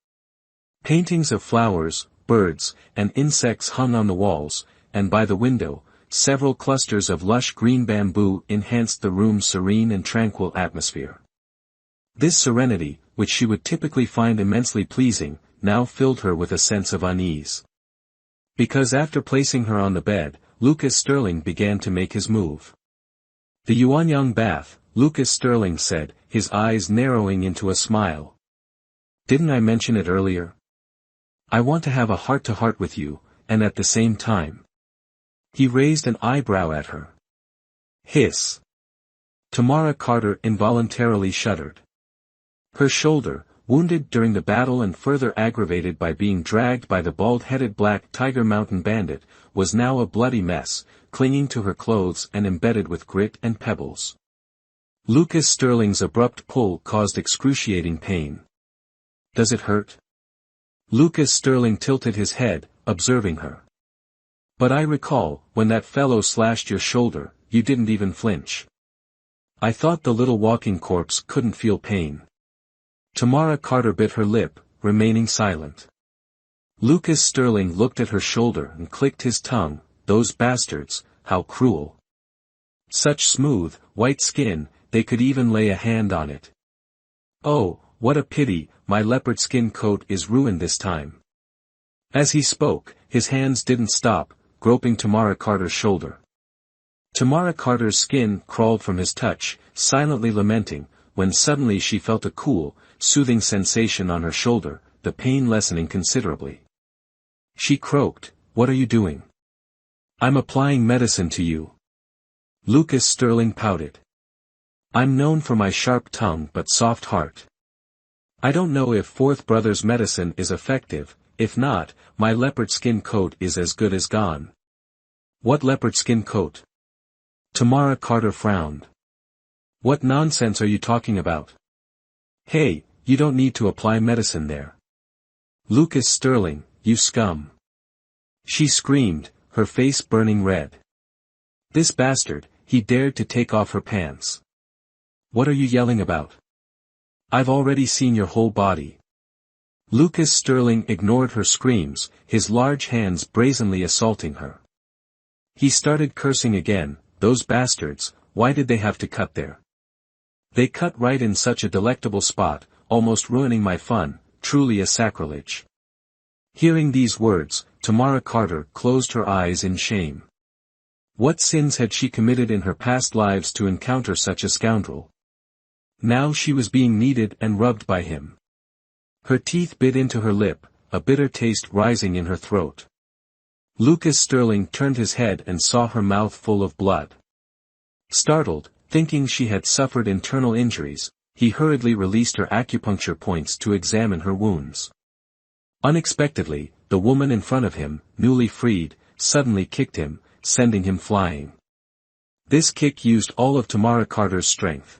Paintings of flowers, birds, and insects hung on the walls, and by the window, several clusters of lush green bamboo enhanced the room's serene and tranquil atmosphere. This serenity, which she would typically find immensely pleasing, now filled her with a sense of unease. Because after placing her on the bed, Lucas Sterling began to make his move. The Yuanyang bath, Lucas Sterling said, his eyes narrowing into a smile. Didn't I mention it earlier? I want to have a heart-to-heart with you, and at the same time. He raised an eyebrow at her. Hiss. Tamara Carter involuntarily shuddered. Her shoulder, wounded during the battle and further aggravated by being dragged by the bald-headed Black Tiger Mountain Bandit, was now a bloody mess, clinging to her clothes and embedded with grit and pebbles. Lucas Sterling's abrupt pull caused excruciating pain. Does it hurt? Lucas Sterling tilted his head, observing her. But I recall, when that fellow slashed your shoulder, you didn't even flinch. I thought the little walking corpse couldn't feel pain. Tamara Carter bit her lip, remaining silent. Lucas Sterling looked at her shoulder and clicked his tongue. Those bastards, how cruel. Such smooth, white skin, they could even lay a hand on it. Oh, what a pity, my leopard skin coat is ruined this time. As he spoke, his hands didn't stop, groping Tamara Carter's shoulder. Tamara Carter's skin crawled from his touch, silently lamenting, when suddenly she felt a cool, soothing sensation on her shoulder, the pain lessening considerably. She croaked, "What are you doing?" "I'm applying medicine to you." Lucas Sterling pouted. "I'm known for my sharp tongue but soft heart. I don't know if Fourth Brother's medicine is effective, if not, my leopard skin coat is as good as gone." "What leopard skin coat?" Tamara Carter frowned. "What nonsense are you talking about?" "Hey, you don't need to apply medicine there." "Lucas Sterling, you scum." She screamed, her face burning red. This bastard, he dared to take off her pants. "What are you yelling about? I've already seen your whole body." Lucas Sterling ignored her screams, his large hands brazenly assaulting her. He started cursing again. Those bastards, why did they have to cut there? They cut right in such a delectable spot, almost ruining my fun, truly a sacrilege. Hearing these words, Tamara Carter closed her eyes in shame. What sins had she committed in her past lives to encounter such a scoundrel? Now she was being kneaded and rubbed by him. Her teeth bit into her lip, a bitter taste rising in her throat. Lucas Sterling turned his head and saw her mouth full of blood. Startled, thinking she had suffered internal injuries, he hurriedly released her acupuncture points to examine her wounds. Unexpectedly, the woman in front of him, newly freed, suddenly kicked him, sending him flying. This kick used all of Tamara Carter's strength.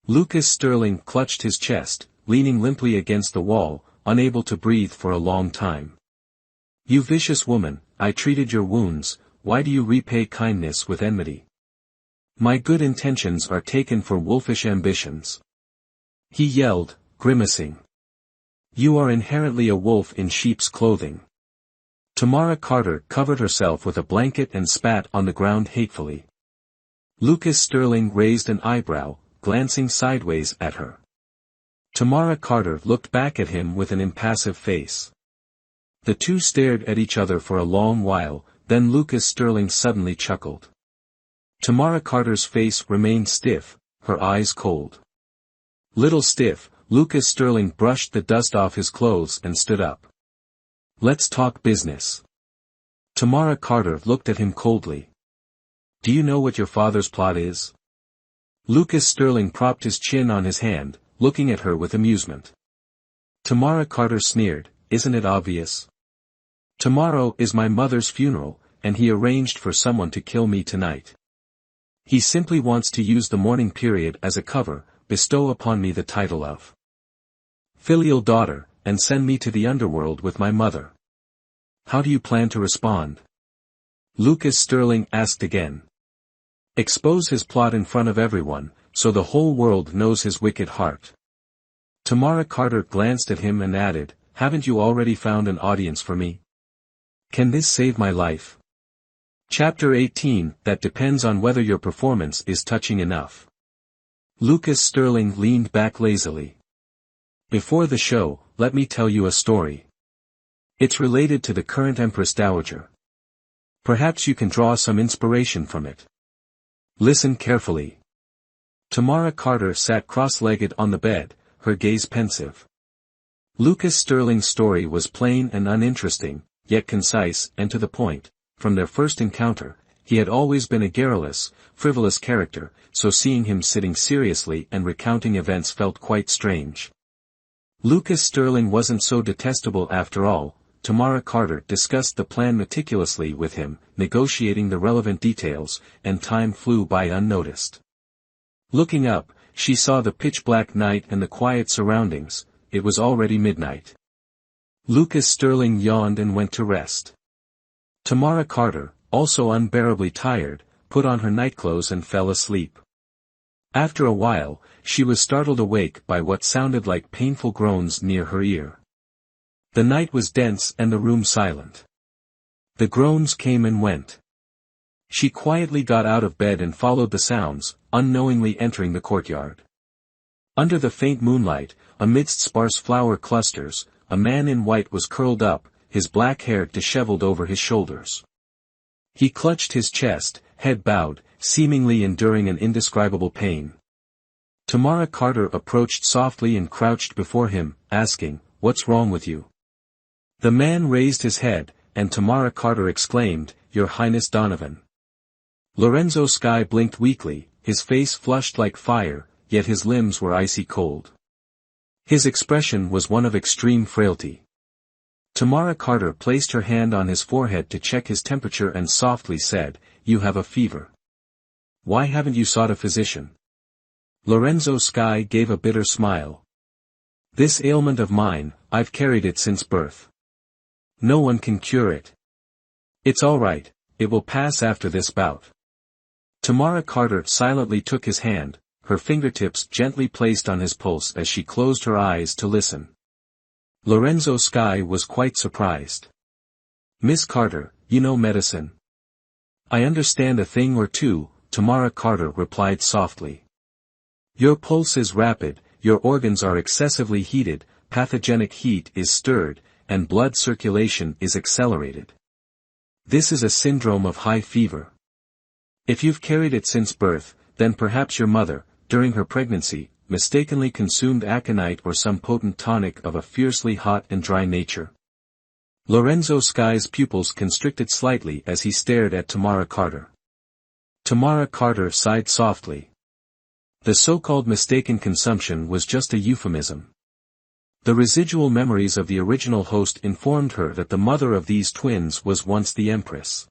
Lucas Sterling clutched his chest, leaning limply against the wall, unable to breathe for a long time. "You vicious woman, I treated your wounds, why do you repay kindness with enmity? My good intentions are taken for wolfish ambitions." He yelled, grimacing. "You are inherently a wolf in sheep's clothing." Tamara Carter covered herself with a blanket and spat on the ground hatefully. Lucas Sterling raised an eyebrow, glancing sideways at her. Tamara Carter looked back at him with an impassive face. The two stared at each other for a long while, then Lucas Sterling suddenly chuckled. Tamara Carter's face remained stiff, her eyes cold. Little stiff, Lucas Sterling brushed the dust off his clothes and stood up. Let's talk business. Tamara Carter looked at him coldly. Do you know what your father's plot is? Lucas Sterling propped his chin on his hand, looking at her with amusement. Tamara Carter sneered, isn't it obvious? Tomorrow is my mother's funeral, and he arranged for someone to kill me tonight. He simply wants to use the mourning period as a cover, bestow upon me the title of filial daughter, and send me to the underworld with my mother. How do you plan to respond? Lucas Sterling asked again. Expose his plot in front of everyone, so the whole world knows his wicked heart. Tamara Carter glanced at him and added, haven't you already found an audience for me? Can this save my life? Chapter 18, that depends on whether your performance is touching enough. Lucas Sterling leaned back lazily. Before the show, let me tell you a story. It's related to the current Empress Dowager. Perhaps you can draw some inspiration from it. Listen carefully. Tamara Carter sat cross-legged on the bed, her gaze pensive. Lucas Sterling's story was plain and uninteresting, yet concise and to the point. From their first encounter, he had always been a garrulous, frivolous character, so seeing him sitting seriously and recounting events felt quite strange. Lucas Sterling wasn't so detestable after all. Tamara Carter discussed the plan meticulously with him, negotiating the relevant details, and time flew by unnoticed. Looking up, she saw the pitch-black night and the quiet surroundings. It was already midnight. Lucas Sterling yawned and went to rest. Tamara Carter, also unbearably tired, put on her nightclothes and fell asleep. After a while, she was startled awake by what sounded like painful groans near her ear. The night was dense and the room silent. The groans came and went. She quietly got out of bed and followed the sounds, unknowingly entering the courtyard. Under the faint moonlight, amidst sparse flower clusters, a man in white was curled up, his black hair disheveled over his shoulders. He clutched his chest, head bowed, seemingly enduring an indescribable pain. Tamara Carter approached softly and crouched before him, asking, "What's wrong with you?" The man raised his head, and Tamara Carter exclaimed, "Your Highness Donovan." Lorenzo Sky blinked weakly, his face flushed like fire, yet his limbs were icy cold. His expression was one of extreme frailty. Tamara Carter placed her hand on his forehead to check his temperature and softly said, "You have a fever. Why haven't you sought a physician?" Lorenzo Sky gave a bitter smile. "This ailment of mine, I've carried it since birth. No one can cure it. It's all right, it will pass after this bout." Tamara Carter silently took his hand, her fingertips gently placed on his pulse as she closed her eyes to listen. Lorenzo Sky was quite surprised. "Miss Carter, you know medicine." "I understand a thing or two," Tamara Carter replied softly. "Your pulse is rapid, your organs are excessively heated, pathogenic heat is stirred, and blood circulation is accelerated. This is a syndrome of high fever. If you've carried it since birth, then perhaps your mother, during her pregnancy, mistakenly consumed aconite or some potent tonic of a fiercely hot and dry nature." Lorenzo Sky's pupils constricted slightly as he stared at Tamara Carter. Tamara Carter sighed softly. The so-called mistaken consumption was just a euphemism. The residual memories of the original host informed her that the mother of these twins was once the Empress.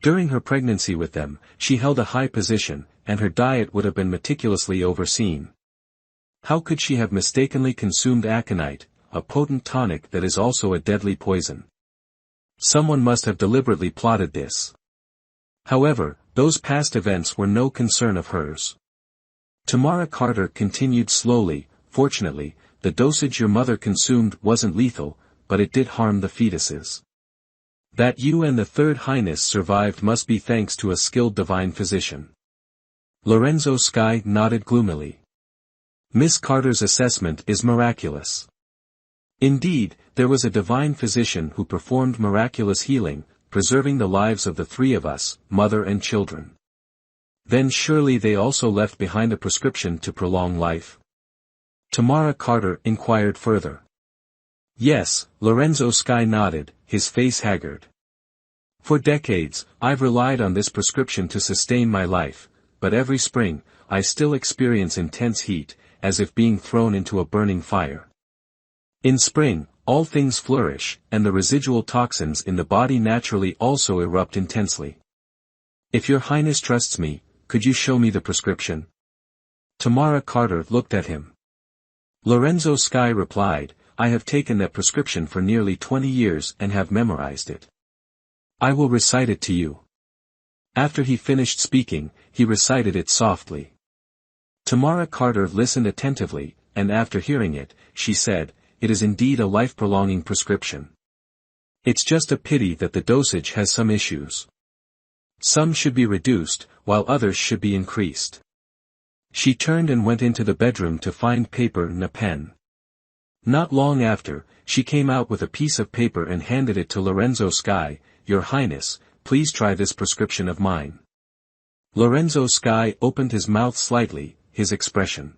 During her pregnancy with them, she held a high position, and her diet would have been meticulously overseen. How could she have mistakenly consumed aconite, a potent tonic that is also a deadly poison? Someone must have deliberately plotted this. However, those past events were no concern of hers. Tamara Carter continued slowly, "Fortunately, the dosage your mother consumed wasn't lethal, but it did harm the fetuses. That you and the Third Highness survived must be thanks to a skilled divine physician. Lorenzo Sky nodded gloomily. Miss Carter's assessment is miraculous. Indeed, there was a divine physician who performed miraculous healing, preserving the lives of the three of us, mother and children. Then surely they also left behind a prescription to prolong life? Tamara Carter inquired further. Yes, Lorenzo Sky nodded, his face haggard. For decades, I've relied on this prescription to sustain my life, but every spring, I still experience intense heat, as if being thrown into a burning fire. In spring, all things flourish, and the residual toxins in the body naturally also erupt intensely. If your highness trusts me, could you show me the prescription? Tamara Carter looked at him. Lorenzo Sky replied, I have taken that prescription for nearly 20 years and have memorized it. I will recite it to you. After he finished speaking, he recited it softly. Tamara Carter listened attentively, and after hearing it, she said, it is indeed a life-prolonging prescription. It's just a pity that the dosage has some issues. Some should be reduced, while others should be increased. She turned and went into the bedroom to find paper and a pen. Not long after, she came out with a piece of paper and handed it to Lorenzo Sky. Your Highness, please try this prescription of mine. Lorenzo Sky opened his mouth slightly, his expression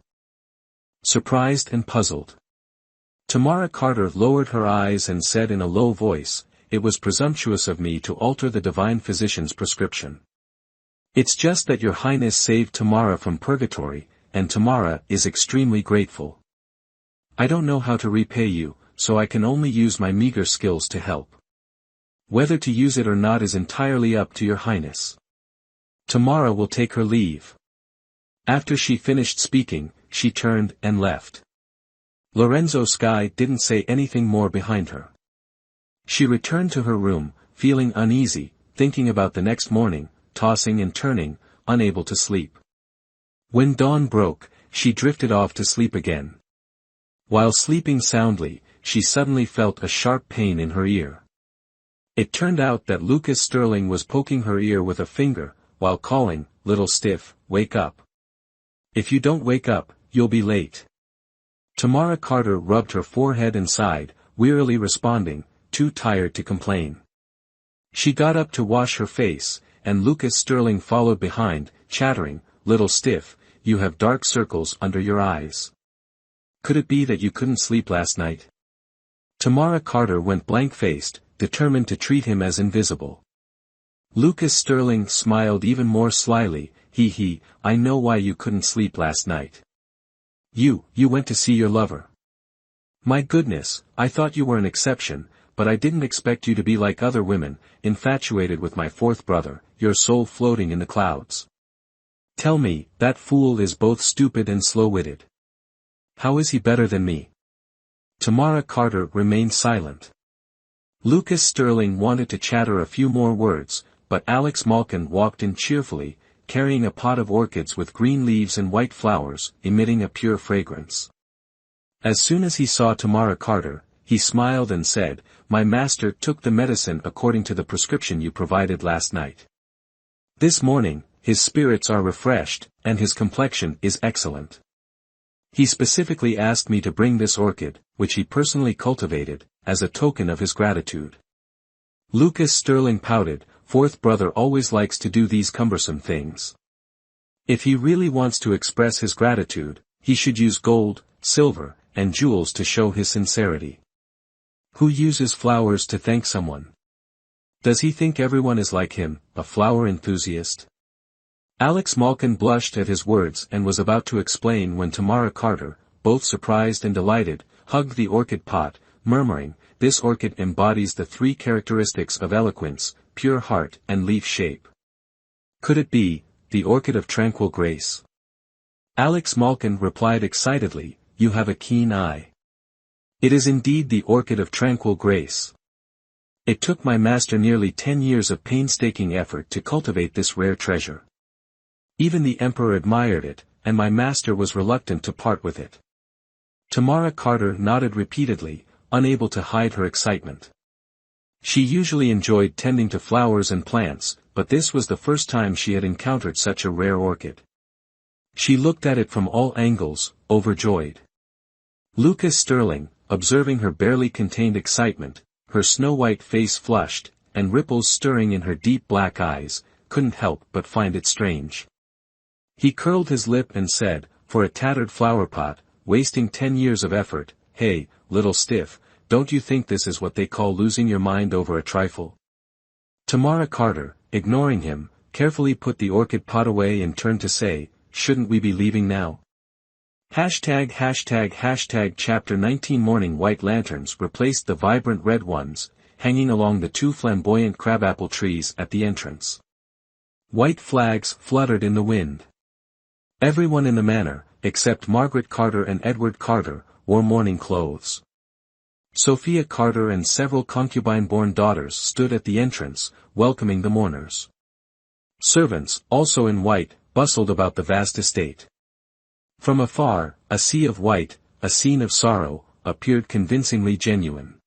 surprised and puzzled. Tamara Carter lowered her eyes and said in a low voice, it was presumptuous of me to alter the divine physician's prescription. It's just that your Highness saved Tamara from purgatory, and Tamara is extremely grateful. I don't know how to repay you, so I can only use my meager skills to help. Whether to use it or not is entirely up to your Highness. Tamara will take her leave. After she finished speaking, she turned and left. Lorenzo Sky didn't say anything more behind her. She returned to her room, feeling uneasy, thinking about the next morning, tossing and turning, unable to sleep. When dawn broke, she drifted off to sleep again. While sleeping soundly, she suddenly felt a sharp pain in her ear. It turned out that Lucas Sterling was poking her ear with a finger, while calling, "Little stiff, wake up. If you don't wake up, you'll be late." Tamara Carter rubbed her forehead and sighed, wearily responding, too tired to complain. She got up to wash her face, and Lucas Sterling followed behind, chattering, "Little stiff, you have dark circles under your eyes. Could it be that you couldn't sleep last night?" Tamara Carter went blank-faced, determined to treat him as invisible. Lucas Sterling smiled even more slyly, I know why you couldn't sleep last night. You went to see your lover. My goodness, I thought you were an exception, but I didn't expect you to be like other women, infatuated with my fourth brother, your soul floating in the clouds. Tell me, that fool is both stupid and slow-witted. How is he better than me? Tamara Carter remained silent. Lucas Sterling wanted to chatter a few more words, but Alex Malkin walked in cheerfully, carrying a pot of orchids with green leaves and white flowers, emitting a pure fragrance. As soon as he saw Tamara Carter, he smiled and said, "My master took the medicine according to the prescription you provided last night. This morning, his spirits are refreshed, and his complexion is excellent. He specifically asked me to bring this orchid, which he personally cultivated, as a token of his gratitude." Lucas Sterling pouted, "Fourth brother always likes to do these cumbersome things. If he really wants to express his gratitude, he should use gold, silver, and jewels to show his sincerity. Who uses flowers to thank someone? Does he think everyone is like him, a flower enthusiast?" Alex Malkin blushed at his words and was about to explain when Tamara Carter, both surprised and delighted, hugged the orchid pot, murmuring, "This orchid embodies the three characteristics of eloquence, pure heart and leaf shape. Could it be, the orchid of tranquil grace?" Alex Malkin replied excitedly, "You have a keen eye. It is indeed the orchid of tranquil grace. It took my master nearly 10 years of painstaking effort to cultivate this rare treasure. Even the emperor admired it, and my master was reluctant to part with it." Tamara Carter nodded repeatedly, unable to hide her excitement. She usually enjoyed tending to flowers and plants, but this was the first time she had encountered such a rare orchid. She looked at it from all angles, overjoyed. Lucas Sterling, observing her barely contained excitement, her snow-white face flushed, and ripples stirring in her deep black eyes, couldn't help but find it strange. He curled his lip and said, for a tattered flowerpot, wasting 10 years of effort, "Hey, little stiff, don't you think this is what they call losing your mind over a trifle?" Tamara Carter, ignoring him, carefully put the orchid pot away and turned to say, "Shouldn't we be leaving now?" Chapter 19 Morning white lanterns replaced the vibrant red ones, hanging along the two flamboyant crabapple trees at the entrance. White flags fluttered in the wind. Everyone in the manor, except Margaret Carter and Edward Carter, wore mourning clothes. Sophia Carter and several concubine-born daughters stood at the entrance, welcoming the mourners. Servants, also in white, bustled about the vast estate. From afar, a sea of white, a scene of sorrow, appeared convincingly genuine.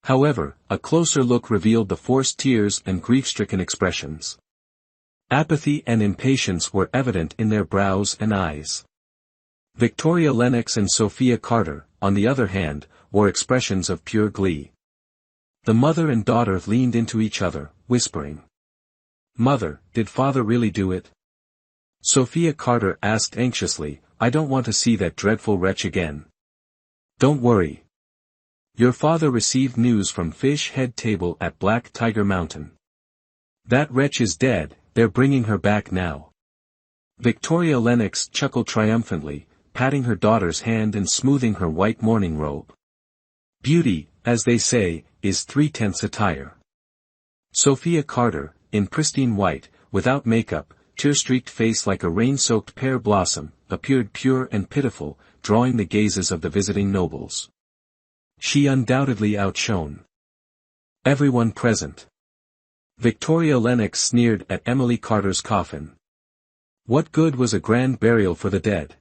However, a closer look revealed the forced tears and grief-stricken expressions. Apathy and impatience were evident in their brows and eyes. Victoria Lennox and Sophia Carter, on the other hand, wore expressions of pure glee. The mother and daughter leaned into each other, whispering. "Mother, did father really do it?" Sophia Carter asked anxiously, "I don't want to see that dreadful wretch again." "Don't worry. Your father received news from Fish Head Table at Black Tiger Mountain. That wretch is dead, they're bringing her back now." Victoria Lennox chuckled triumphantly, patting her daughter's hand and smoothing her white mourning robe. "Beauty, as they say, is 3/10 attire." Sophia Carter, in pristine white, without makeup, tear-streaked face like a rain-soaked pear blossom, appeared pure and pitiful, drawing the gazes of the visiting nobles. She undoubtedly outshone everyone present. Victoria Lennox sneered at Emily Carter's coffin. What good was a grand burial for the dead?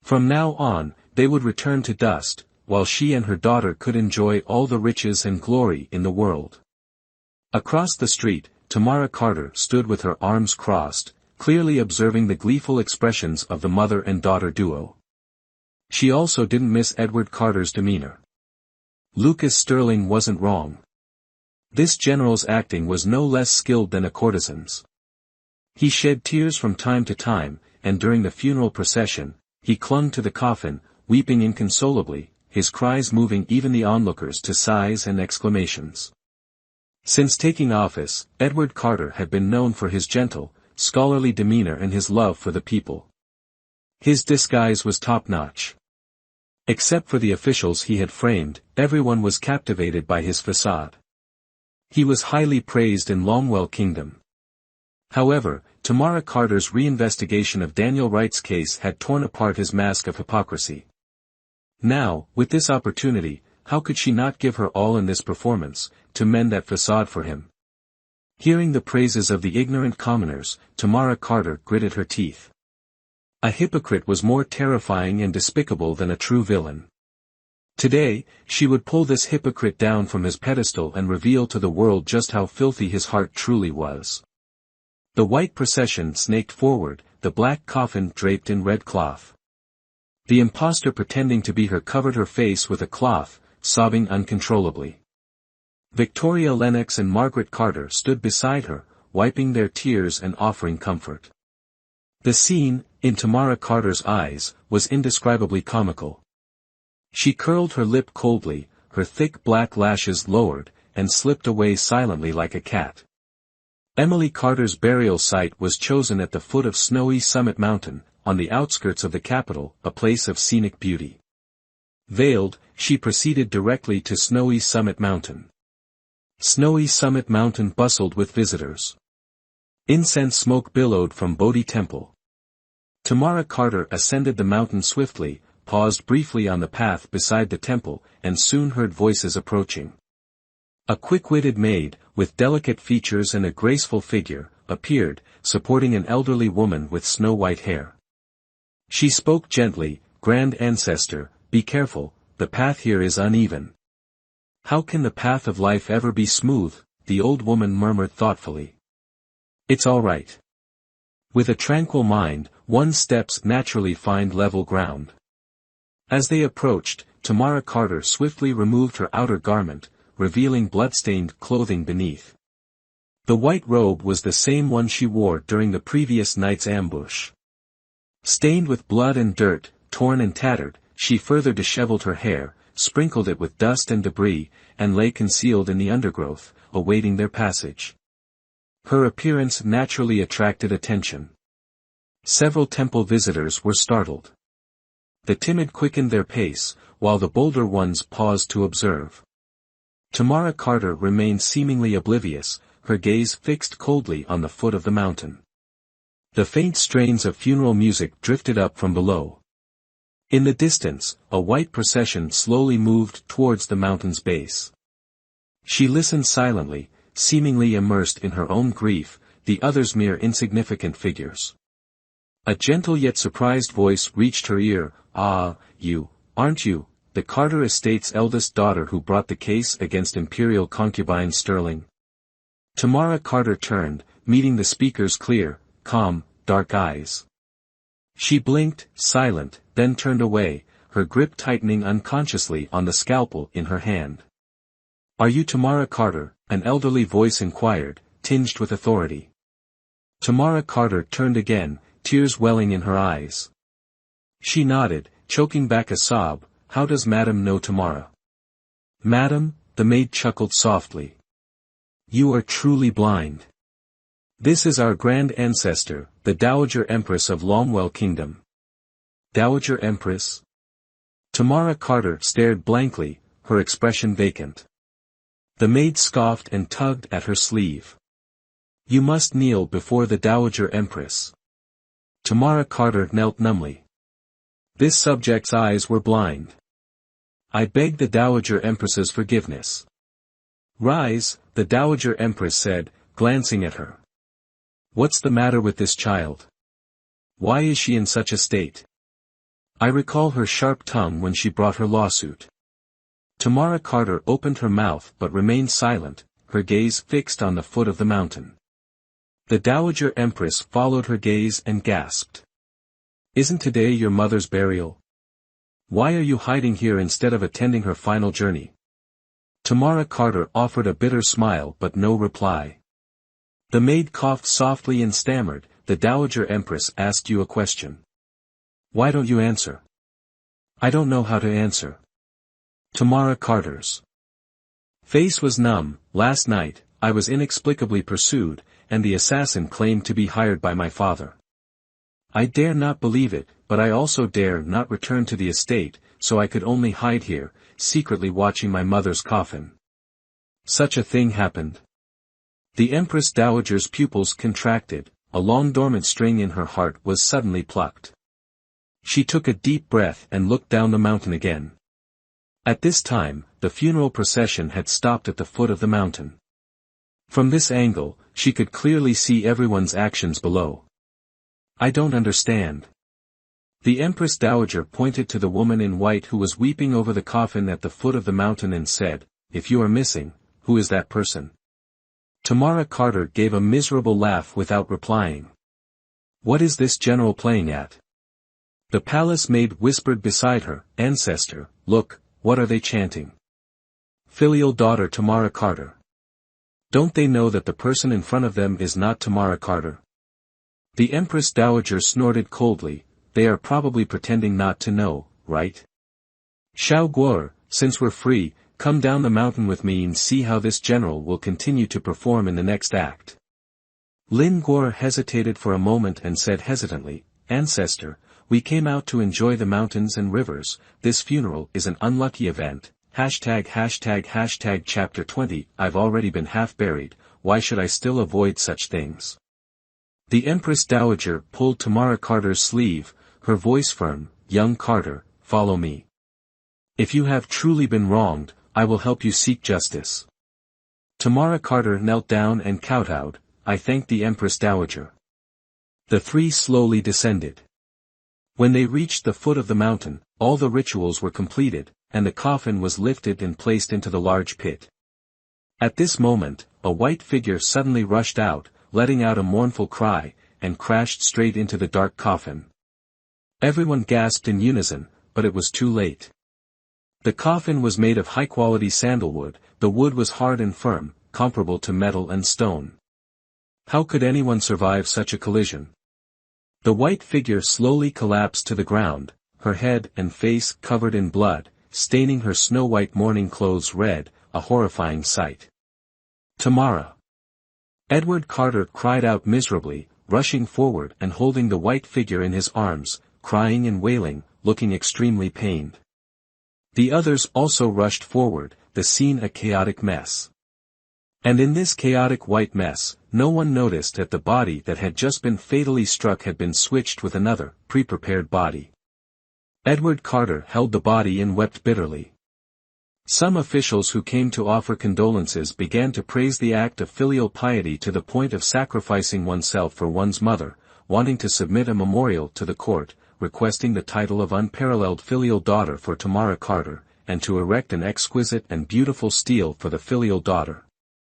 From now on, they would return to dust, while she and her daughter could enjoy all the riches and glory in the world. Across the street, Tamara Carter stood with her arms crossed, clearly observing the gleeful expressions of the mother and daughter duo. She also didn't miss Edward Carter's demeanor. Lucas Sterling wasn't wrong. This general's acting was no less skilled than a courtesan's. He shed tears from time to time, and during the funeral procession, he clung to the coffin, weeping inconsolably, his cries moving even the onlookers to sighs and exclamations. Since taking office, Edward Carter had been known for his gentle, scholarly demeanor and his love for the people. His disguise was top-notch. Except for the officials he had framed, everyone was captivated by his facade. He was highly praised in Longwell Kingdom. However, Tamara Carter's reinvestigation of Daniel Wright's case had torn apart his mask of hypocrisy. Now, with this opportunity, how could she not give her all in this performance, to mend that facade for him? Hearing the praises of the ignorant commoners, Tamara Carter gritted her teeth. A hypocrite was more terrifying and despicable than a true villain. Today, she would pull this hypocrite down from his pedestal and reveal to the world just how filthy his heart truly was. The white procession snaked forward, the black coffin draped in red cloth. The impostor pretending to be her covered her face with a cloth, sobbing uncontrollably. Victoria Lennox and Margaret Carter stood beside her, wiping their tears and offering comfort. The scene, in Tamara Carter's eyes, was indescribably comical. She curled her lip coldly, her thick black lashes lowered, and slipped away silently like a cat. Emily Carter's burial site was chosen at the foot of Snowy Summit Mountain, on the outskirts of the capital, a place of scenic beauty. Veiled, she proceeded directly to Snowy Summit Mountain. Snowy Summit Mountain bustled with visitors. Incense smoke billowed from Bodhi Temple. Tamara Carter ascended the mountain swiftly, paused briefly on the path beside the temple, and soon heard voices approaching. A quick-witted maid, with delicate features and a graceful figure, appeared, supporting an elderly woman with snow-white hair. She spoke gently, "Grand Ancestor, be careful, the path here is uneven." "How can the path of life ever be smooth?" the old woman murmured thoughtfully. "It's all right. With a tranquil mind, one's steps naturally find level ground. As they approached, Tamara Carter swiftly removed her outer garment, revealing blood-stained clothing beneath. The white robe was the same one she wore during the previous night's ambush. Stained with blood and dirt, torn and tattered, she further disheveled her hair, sprinkled it with dust and debris, and lay concealed in the undergrowth, awaiting their passage. Her appearance naturally attracted attention. Several temple visitors were startled. The timid quickened their pace, while the bolder ones paused to observe. Tamara Carter remained seemingly oblivious, her gaze fixed coldly on the foot of the mountain. The faint strains of funeral music drifted up from below. In the distance, a white procession slowly moved towards the mountain's base. She listened silently, seemingly immersed in her own grief, the others mere insignificant figures. A gentle yet surprised voice reached her ear. "Ah, aren't you, the Carter estate's eldest daughter who brought the case against imperial concubine Sterling?" Tamara Carter turned, meeting the speaker's clear, calm, dark eyes. She blinked, silent, then turned away, her grip tightening unconsciously on the scalpel in her hand. "Are you Tamara Carter?" an elderly voice inquired, tinged with authority. Tamara Carter turned again, tears welling in her eyes. She nodded, choking back a sob. "How does Madam know Tamara?" "Madam," the maid chuckled softly. "You are truly blind. This is our grand ancestor, the Dowager Empress of Longwell Kingdom." "Dowager Empress?" Tamara Carter stared blankly, her expression vacant. The maid scoffed and tugged at her sleeve. "You must kneel before the Dowager Empress." Tamara Carter knelt numbly. This subject's eyes were blind. "I beg the Dowager Empress's forgiveness." "Rise," the Dowager Empress said, glancing at her. "What's the matter with this child? Why is she in such a state? I recall her sharp tongue when she brought her lawsuit." Tamara Carter opened her mouth but remained silent, her gaze fixed on the foot of the mountain. The Dowager Empress followed her gaze and gasped. "Isn't today your mother's burial? Why are you hiding here instead of attending her final journey?" Tamara Carter offered a bitter smile but no reply. The maid coughed softly and stammered. "The Dowager Empress asked you a question. Why don't you answer?" "I don't know how to answer." Tamara Carter's face was numb. "Last night, I was inexplicably pursued, and the assassin claimed to be hired by my father. I dare not believe it, but I also dare not return to the estate, so I could only hide here, secretly watching my mother's coffin. Such a thing happened." The Empress Dowager's pupils contracted, a long dormant string in her heart was suddenly plucked. She took a deep breath and looked down the mountain again. At this time, the funeral procession had stopped at the foot of the mountain. From this angle, she could clearly see everyone's actions below. "I don't understand." The Empress Dowager pointed to the woman in white who was weeping over the coffin at the foot of the mountain and said, "If you are missing, who is that person?" Tamara Carter gave a miserable laugh without replying. "What is this general playing at?" The palace maid whispered beside her, "Ancestor, look, what are they chanting? Filial daughter Tamara Carter. Don't they know that the person in front of them is not Tamara Carter?" The Empress Dowager snorted coldly. "They are probably pretending not to know, right? Xiao Guo, since we're free, come down the mountain with me and see how this general will continue to perform in the next act." Lin Guo hesitated for a moment and said hesitantly, "Ancestor, we came out to enjoy the mountains and rivers. This funeral is an unlucky event. Chapter 20. I've already been half buried, why should I still avoid such things?" The Empress Dowager pulled Tamara Carter's sleeve, her voice firm. "Young Carter, follow me. If you have truly been wronged, I will help you seek justice." Tamara Carter knelt down and kowtowed. "I thank the Empress Dowager." The three slowly descended. When they reached the foot of the mountain, all the rituals were completed, and the coffin was lifted and placed into the large pit. At this moment, a white figure suddenly rushed out, letting out a mournful cry. and crashed straight into the dark coffin. Everyone gasped in unison, but it was too late. The coffin was made of high-quality sandalwood, the wood was hard and firm, comparable to metal and stone. How could anyone survive such a collision? The white figure slowly collapsed to the ground, her head and face covered in blood, staining her snow-white mourning clothes red, a horrifying sight. Tamara! Edward Carter cried out miserably, rushing forward and holding the white figure in his arms, crying and wailing, looking extremely pained. The others also rushed forward, the scene a chaotic mess. And in this chaotic white mess, no one noticed that the body that had just been fatally struck had been switched with another, pre-prepared body. Edward Carter held the body and wept bitterly. Some officials who came to offer condolences began to praise the act of filial piety to the point of sacrificing oneself for one's mother, wanting to submit a memorial to the court, requesting the title of unparalleled filial daughter for Tamara Carter, and to erect an exquisite and beautiful stele for the filial daughter.